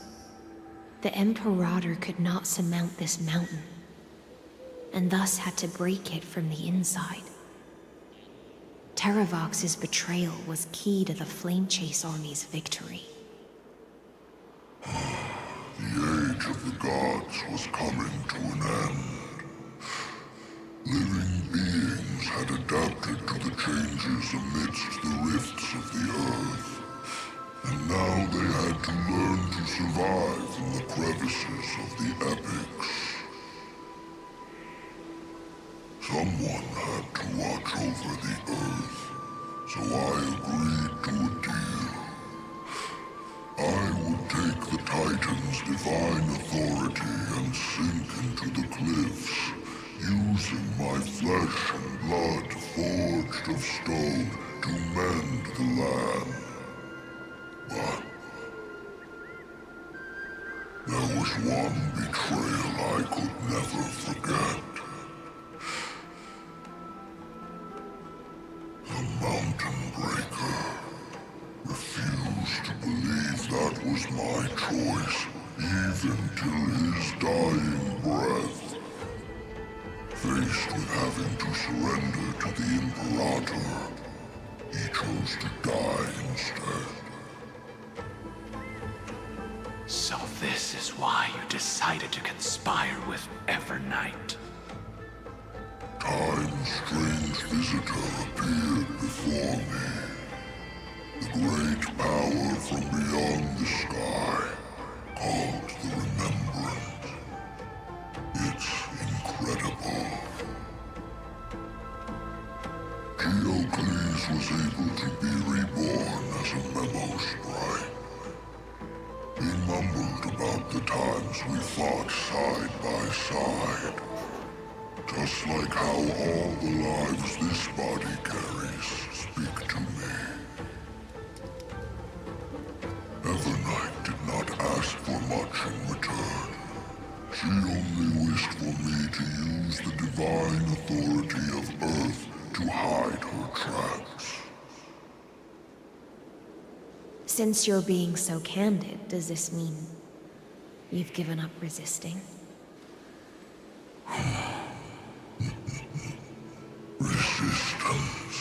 the Imperator could not surmount this mountain, and thus had to break it from the inside. Terravox's betrayal was key to the Flame Chase Army's victory. The age of the gods was coming to an end. Living beings had adapted to the changes amidst the rifts of the earth, and now they had to learn to survive in the crevices of the epics. Someone had to watch over the earth, so I agreed to a deal. I would take the Titan's divine authority and sink into the cliffs, using my flesh and blood forged of stone to mend the land. But there was one betrayal I could never forget. The Mountain Breaker refused to believe that was my choice, even till his dying breath. Faced with having to surrender to the Imperator, he chose to die instead. So this is why you decided to conspire with Evernight. Time's strange visitor appeared before me. The great power from beyond the sky, called the Remembrance. It's incredible. Geocles was able to be reborn as a memo sprite. He mumbled about the times we fought side by side. Just like how all the lives this body carries speak to me. Evernight did not ask for much in return. She only wished for me to use the divine authority of Earth to hide her tracks. Since you're being so candid, does this mean you've given up resisting? Resistance.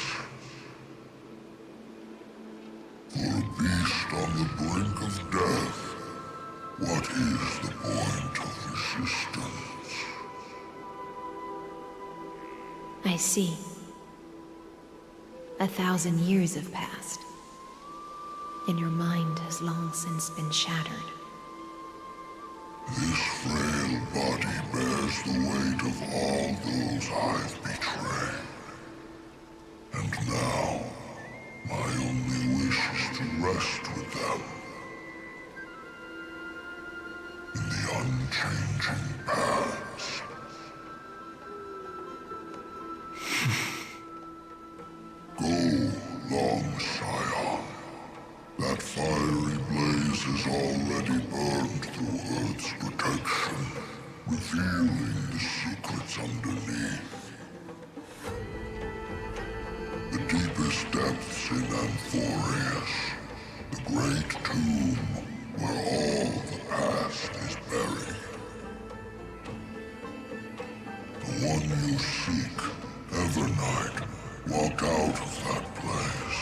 For a beast on the brink of death, what is the point of resistance? I see. 1,000 years have passed, and your mind has long since been shattered. This frail body bears the weight of all those I've betrayed. And now, my only wish is to rest with them. In the unchanging past. Go, long Scion. That fiery blaze has already burned through Earth's protection, revealing the secrets underneath. The deepest depths in Amphorius, the great tomb where all the past is buried. The one you seek, Evernight, walked out of that place.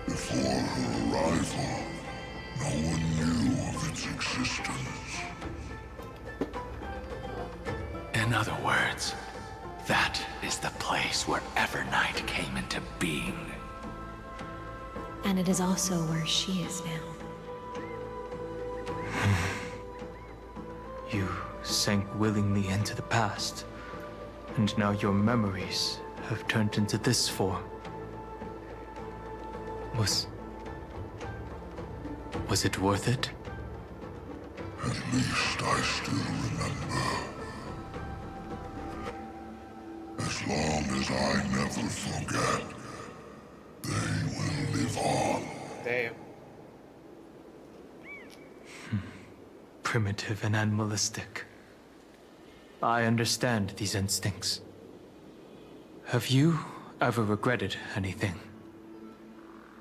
Before her arrival, no one knew of its existence. In other words, that is the place where Evernight came into being. And it is also where she is now. You sank willingly into the past, and now your memories have turned into this form. Was it worth it? At least I still remember. As long as I never forget, they will live on. Damn. Primitive and animalistic. I understand these instincts. Have you ever regretted anything?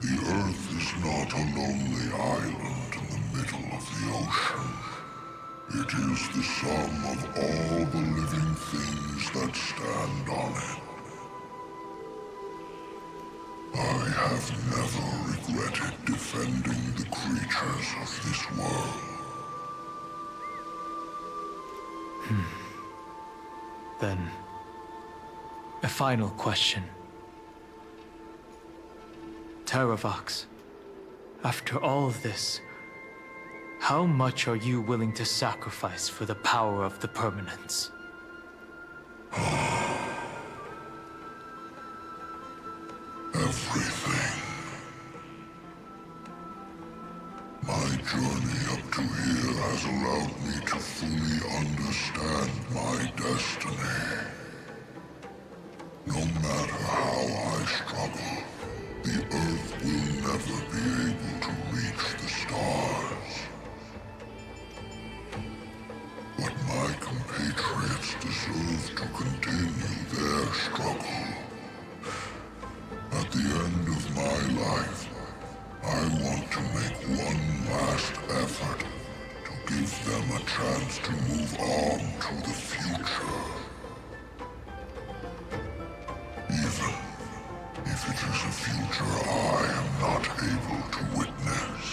The Earth is not a lonely island in the middle of the ocean. It is the sum of all the living things that stand on it. I have never regretted defending the creatures of this world. Then, a final question. Terravox, after all of this, how much are you willing to sacrifice for the power of the Permanence? Everything. My journey up to here has allowed me to fully understand my destiny. No matter how I struggle, the Earth will never be able to reach the stars. But my compatriots deserve to continue their struggle. At the end of my life, I want to make one last effort to give them a chance to move on to the future. Even if it is a future I am not able to witness.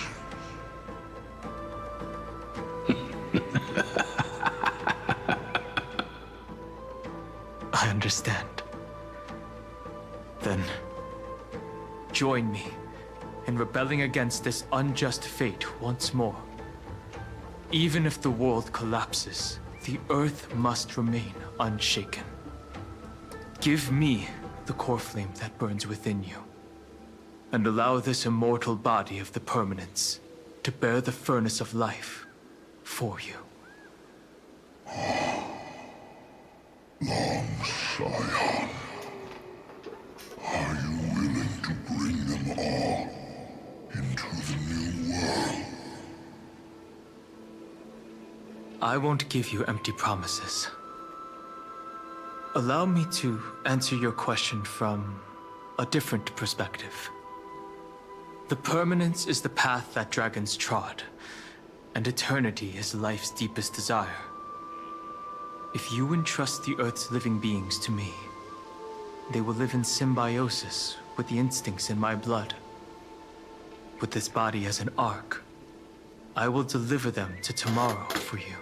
I understand. Then, join me in rebelling against this unjust fate once more. Even if the world collapses, the Earth must remain unshaken. Give me the core flame that burns within you, and allow this immortal body of the Permanence to bear the furnace of life for you. Long Scion, are you willing to bring them all into the new world? I won't give you empty promises. Allow me to answer your question from a different perspective. The Permanence is the path that dragons trod, and eternity is life's deepest desire. If you entrust the Earth's living beings to me, they will live in symbiosis with the instincts in my blood. With this body as an ark, I will deliver them to tomorrow for you.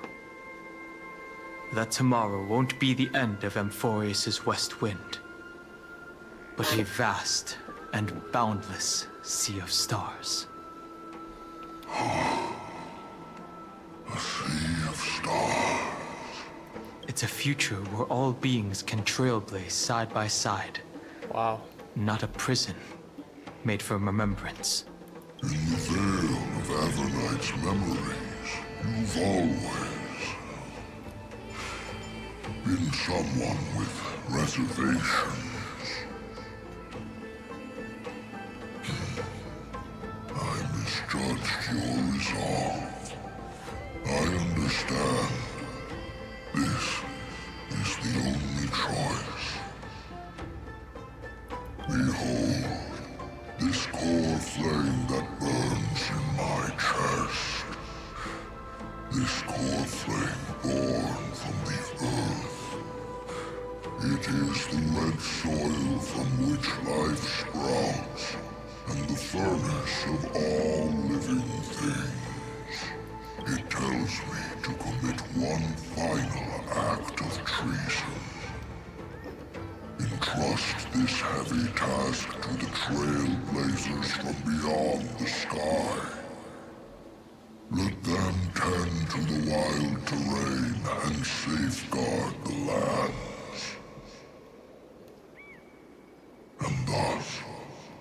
That tomorrow won't be the end of Amphorius' West Wind, but a vast and boundless sea of stars. A sea of stars. It's a future where all beings can trailblaze side by side. Wow. Not a prison made for remembrance. In the veil of Evernight's memories, you've always been someone with reservations. I misjudged your resolve. I understand. This is the only choice. Behold, this core flame that burns in my chest. This core flame born from the earth. It is the red soil from which life sprouts, and the furnace of all living things. It tells me to commit one final act of treason. Entrust this heavy task to the trailblazers from beyond the sky. Let them tend to the wild terrain and safeguard the lands. And thus,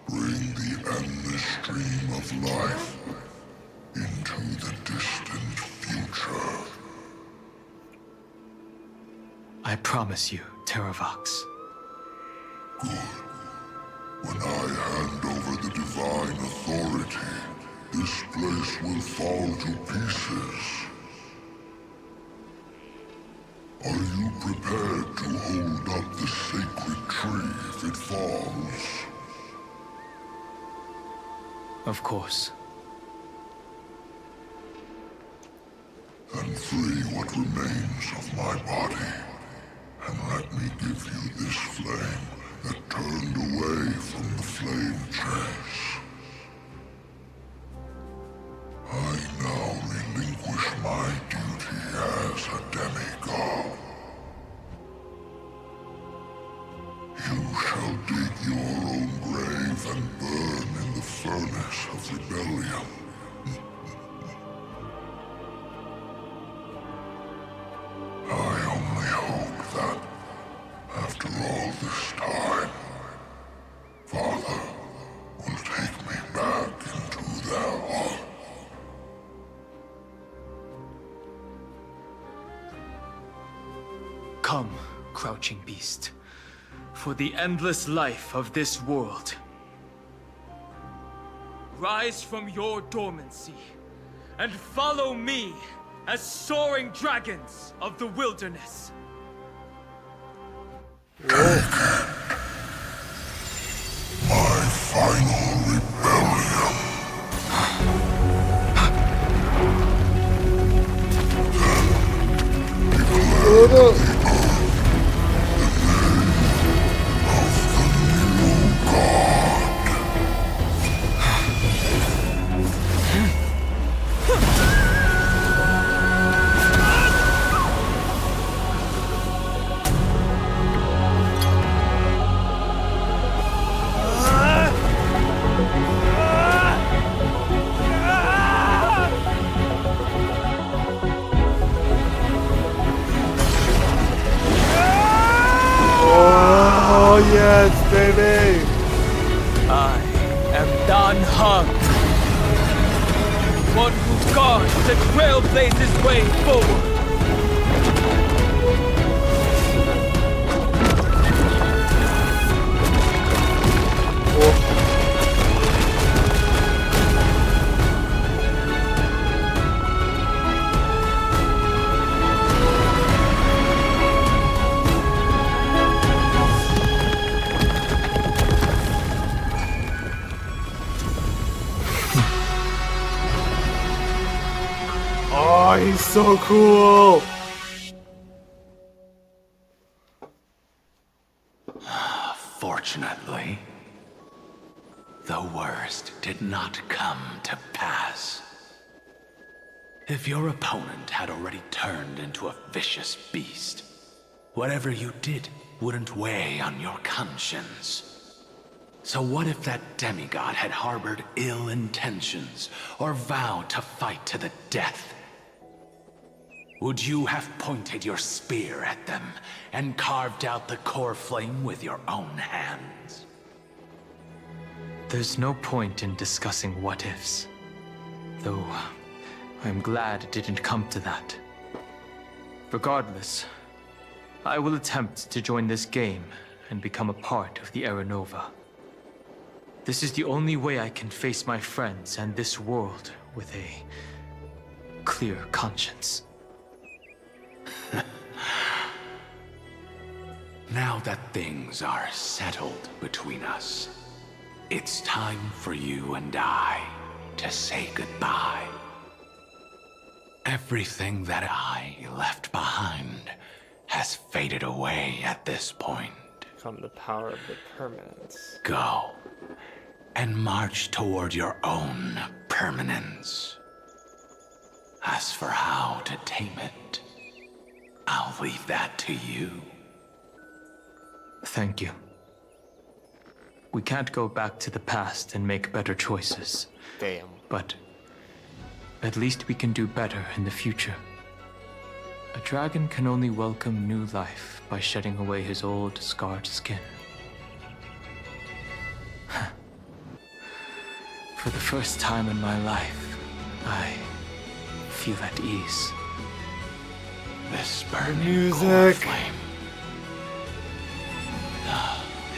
bring the endless stream of life into the distant future. I promise you, Terravox. Good. When I hand over the divine authority, this place will fall to pieces. Are you prepared to hold up the sacred tree if it falls? Of course. Then free what remains of my body, and let me give you this flame that turned away from the flame chase. I now relinquish my duty as a demigod. You shall dig your own grave and burn in the furnace of rebellion. I only hope that, after all this time, Father will take me back into their heart. Come, crouching beast, for the endless life of this world. Rise from your dormancy, and follow me as soaring dragons of the wilderness. My final rebellion. Then declare to the earth the name of the new god. Oh yes, baby! I am Dan Heng, one who guards and trailblazes way forward. Oh, he's so cool! Fortunately, the worst did not come to pass. If your opponent had already turned into a vicious beast, whatever you did wouldn't weigh on your conscience. So what if that demigod had harbored ill intentions or vowed to fight to the death? Would you have pointed your spear at them and carved out the core flame with your own hands? There's no point in discussing what-ifs. Though, I'm glad it didn't come to that. Regardless, I will attempt to join this game and become a part of the Era Nova. This is the only way I can face my friends and this world with a clear conscience. Now that things are settled between us, it's time for you and I to say goodbye. Everything that I left behind has faded away at this point. Come the power of the permanence. Go and march toward your own permanence. As for how to tame it, I'll leave that to you. Thank you. We can't go back to the past and make better choices. Damn. But at least we can do better in the future. A dragon can only welcome new life by shedding away his old, scarred skin. For the first time in my life, I feel at ease. This burning music. core flame.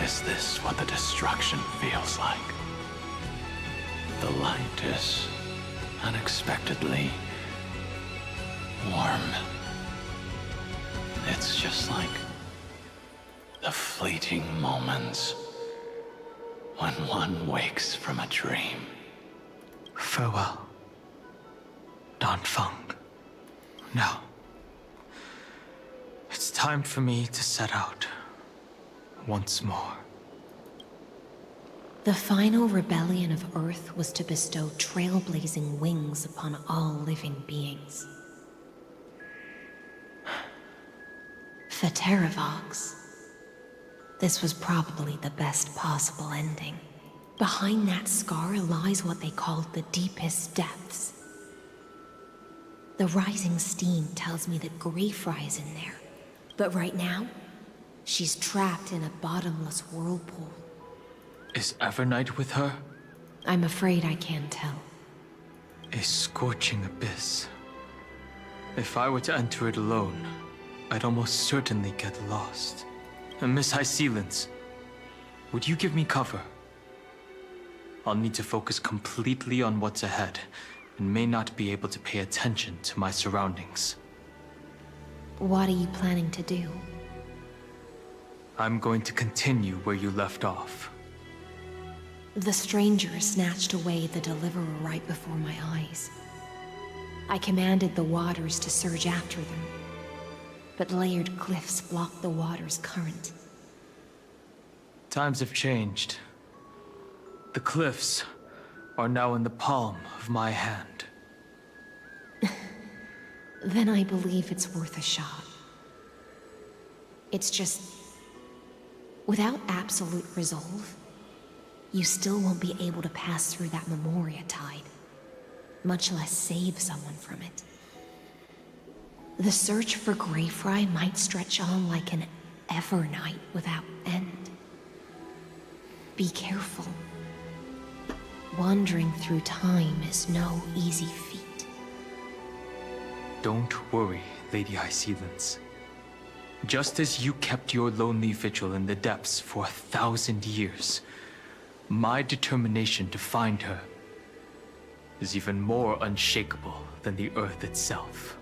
Is this what the destruction feels like? The light is unexpectedly warm. It's just like the fleeting moments when one wakes from a dream. Farewell, Don Fung. Now, it's time for me to set out once more. The final rebellion of Earth was to bestow trailblazing wings upon all living beings. For Terravox, this was probably the best possible ending. Behind that scar lies what they called the deepest depths. The rising steam tells me that Greyfry is in there, but right now, she's trapped in a bottomless whirlpool. Is Evernight with her? I'm afraid I can't tell. A scorching abyss. If I were to enter it alone, I'd almost certainly get lost. And Miss High Sealants, would you give me cover? I'll need to focus completely on what's ahead, and may not be able to pay attention to my surroundings. What are you planning to do? I'm going to continue where you left off. The stranger snatched away the deliverer right before my eyes. I commanded the waters to surge after them, but layered cliffs blocked the water's current. Times have changed. The cliffs are now in the palm of my hand. Then I believe it's worth a shot. It's just, without absolute resolve, you still won't be able to pass through that Memoria tide, much less save someone from it. The search for Greyfry might stretch on like an Evernight without end. Be careful. Wandering through time is no easy feat. Don't worry, Lady High Sealants. Just as you kept your lonely vigil in the depths for 1,000 years, my determination to find her is even more unshakable than the earth itself.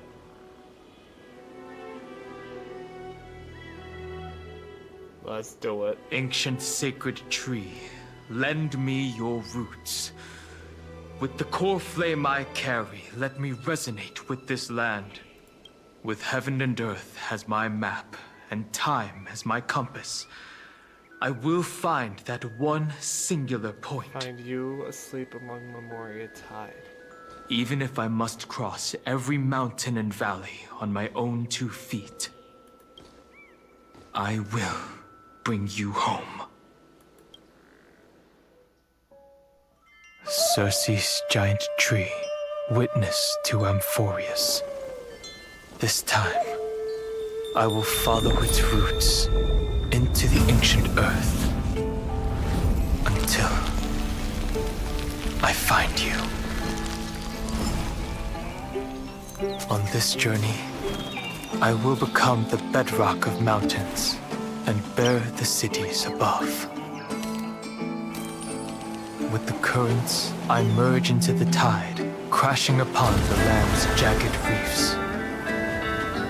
Let's do it. Ancient sacred tree, lend me your roots. With the core flame I carry, let me resonate with this land. With heaven and earth as my map, and time as my compass, I will find that one singular point. Find you asleep among Memoria tide. Even if I must cross every mountain and valley on my own 2 feet, I will bring you home. Circe's giant tree, witness to Amphorius. This time, I will follow its roots into the ancient earth until I find you. On this journey, I will become the bedrock of mountains and bear the cities above. With the currents, I merge into the tide, crashing upon the land's jagged reefs.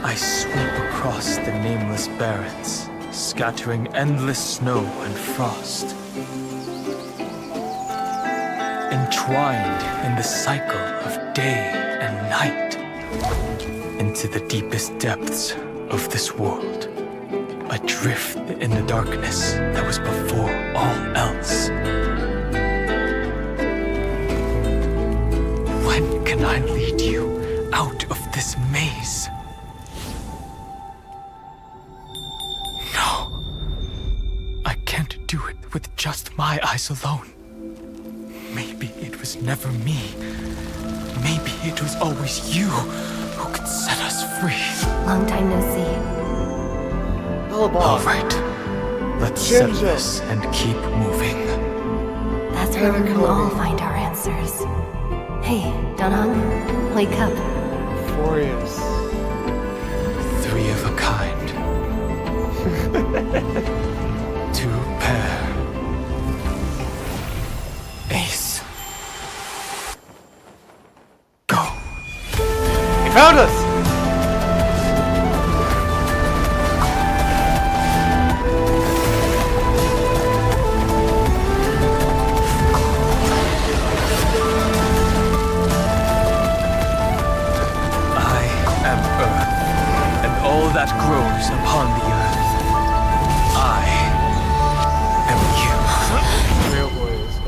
I sweep across the nameless barrens, scattering endless snow and frost. Entwined in the cycle of day and night, into the deepest depths of this world, adrift in the darkness that was before all else. When can I lead you out of this maze? No. I can't do it with just my eyes alone. Maybe it was never me. Maybe it was always you who could set us free. Long time no see. All right. Let's settle this and keep moving. That's where we will all find our answers. Hey, Danhang, wake up. Furious. 3 of a kind. 2 pair. Ace. He found us!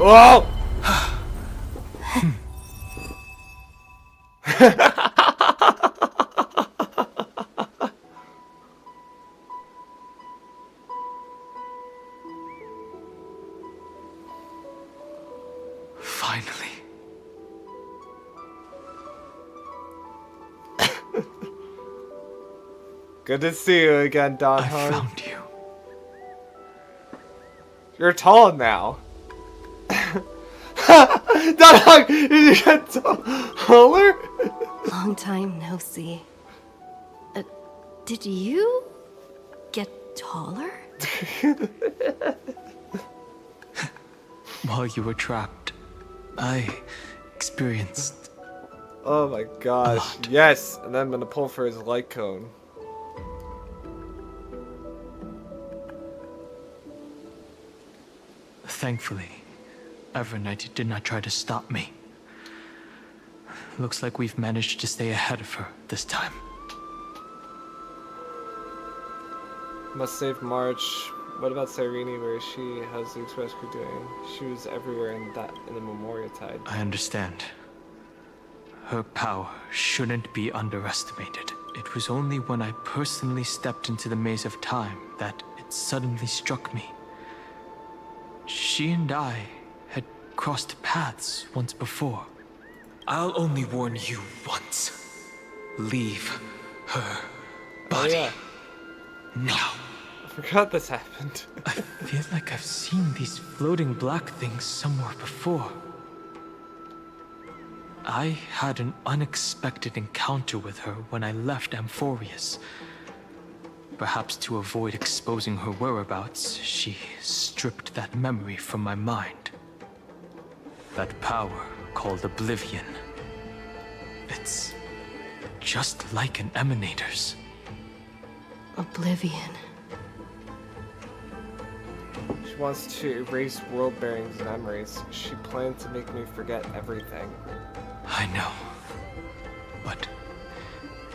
Oh! Finally. Good to see you again, Don I Hung. found you. You're tall now. Don Hung, did you get taller? Long time no see. Did you get taller? While you were trapped, I experienced... Oh my gosh. Yes, and then I'm gonna pull for his light cone. Thankfully, Evernight did not try to stop me. Looks like we've managed to stay ahead of her this time. Must save March. What about Cyrene? Where is she? How's the express crew doing? She was everywhere in the Memorial Tide. I understand. Her power shouldn't be underestimated. It was only when I personally stepped into the maze of time that it suddenly struck me. She and I had crossed paths once before. I'll only warn you once. Leave her body. Oh, yeah. Now. I forgot this happened. I feel like I've seen these floating black things somewhere before. I had an unexpected encounter with her when I left Amphorius. Perhaps to avoid exposing her whereabouts, she stripped that memory from my mind. That power called Oblivion. It's just like an Emanator's. Oblivion. She wants to erase world bearings and memories. She planned to make me forget everything. I know. But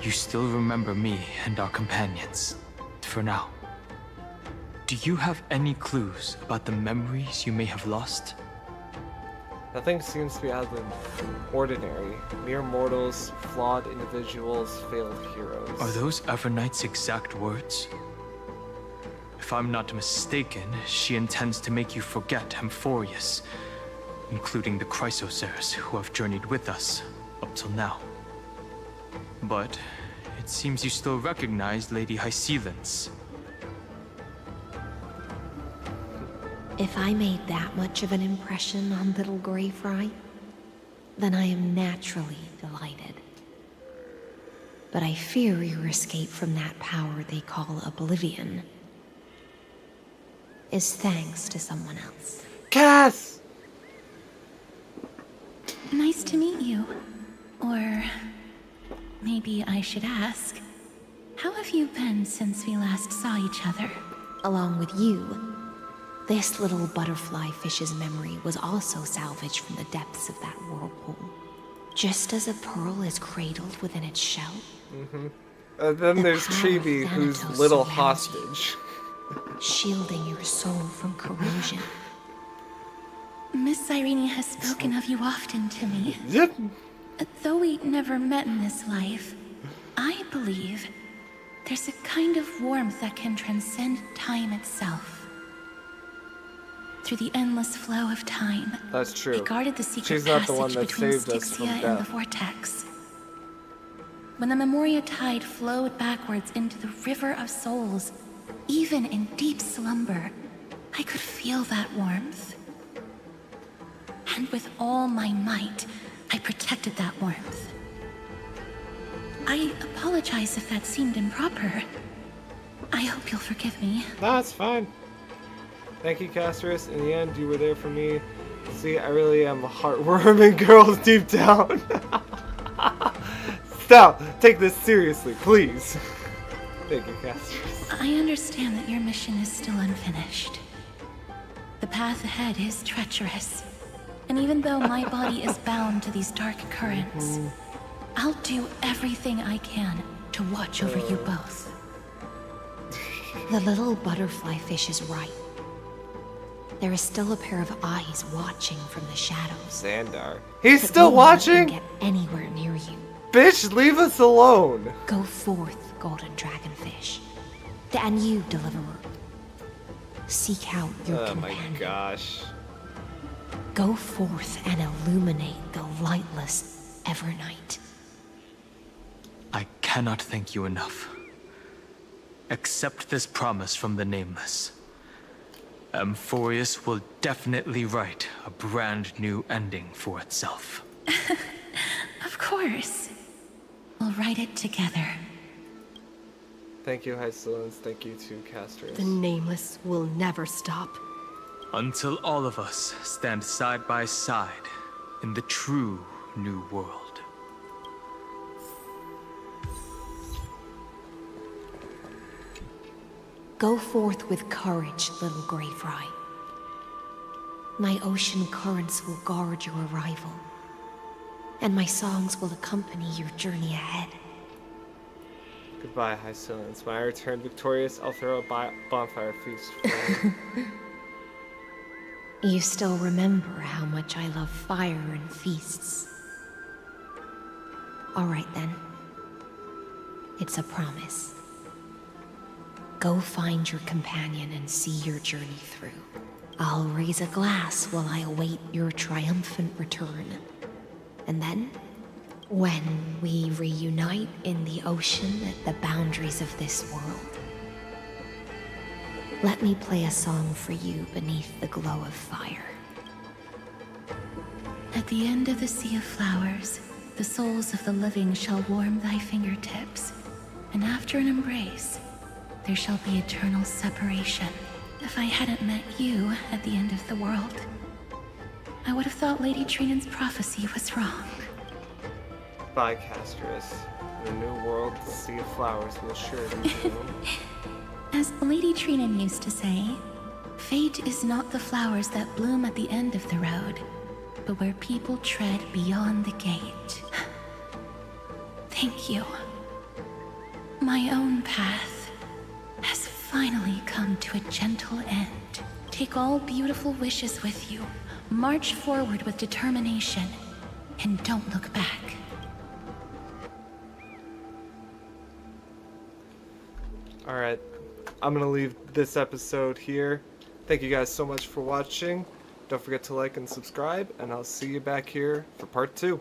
you still remember me and our companions. For now. Do you have any clues about the memories you may have lost? Nothing seems to be out of the ordinary. Mere mortals, flawed individuals, failed heroes. Are those Evernight's exact words? If I'm not mistaken, she intends to make you forget Amphorius, including the Chrysosaurs who have journeyed with us up till now. But it seems you still recognize Lady Hycelens. If I made that much of an impression on little Grey Fry, then I am naturally delighted. But I fear your escape from that power they call Oblivion is thanks to someone else. Cass! Nice to meet you. Or maybe I should ask, how have you been since we last saw each other? Along with you, this little butterfly fish's memory was also salvaged from the depths of that whirlpool. Just as a pearl is cradled within its shell. Mm-hmm. Then there's Chibi, who's little hostage. Shielding your soul from corrosion. Miss Cyrene has spoken of you often to me. Yep. Though we never met in this life, I believe there's a kind of warmth that can transcend time itself. Through the endless flow of time, that's true. I guarded the secret She's not passage the one that between saved us from Styxia and death. the Vortex. When the Memoria Tide flowed backwards into the River of Souls, even in deep slumber, I could feel that warmth. And with all my might, I protected that warmth. I apologize if that seemed improper. I hope you'll forgive me. No, it's fine. Thank you, Casterus. In the end, you were there for me. See, I really am a heartwarming girl deep down. Stop! Take this seriously, please. Thank you, Casterus. I understand that your mission is still unfinished. The path ahead is treacherous. And even though my body is bound to these dark currents, I'll do everything I can to watch over you both. The little butterfly fish is right. There is still a pair of eyes watching from the shadows. Xandar. He's But still won't let them watching? Get anywhere near you. Bitch, leave us alone. Go forth, golden dragonfish. And you, deliverer. Seek out your companion. Oh my gosh. Go forth and illuminate the lightless Evernight. I cannot thank you enough. Accept this promise from the Nameless. Amphorius will definitely write a brand new ending for itself. Of course. We'll write it together. Thank you, High Silence. Thank you to Casters. The Nameless will never stop. Until all of us stand side by side in the true new world. Go forth with courage, little Grey Fry. My ocean currents will guard your arrival, and my songs will accompany your journey ahead. Goodbye, High Silence. When I return victorious, I'll throw a bonfire feast for you. You still remember how much I love fire and feasts. All right then. It's a promise. Go find your companion and see your journey through. I'll raise a glass while I await your triumphant return. And then, when we reunite in the ocean at the boundaries of this world, let me play a song for you beneath the glow of fire. At the end of the sea of flowers, the souls of the living shall warm thy fingertips, and after an embrace, there shall be eternal separation. If I hadn't met you at the end of the world, I would have thought Lady Trinan's prophecy was wrong. Bye, Castris. In the new world, the sea of flowers will surely bloom. As Lady Trinan used to say, fate is not the flowers that bloom at the end of the road, but where people tread beyond the gate. Thank you. My own path has finally come to a gentle end. Take all beautiful wishes with you. March forward with determination, and don't look back. Alright, I'm gonna leave this episode here. Thank you guys so much for watching. Don't forget to like and subscribe, and I'll see you back here for part 2.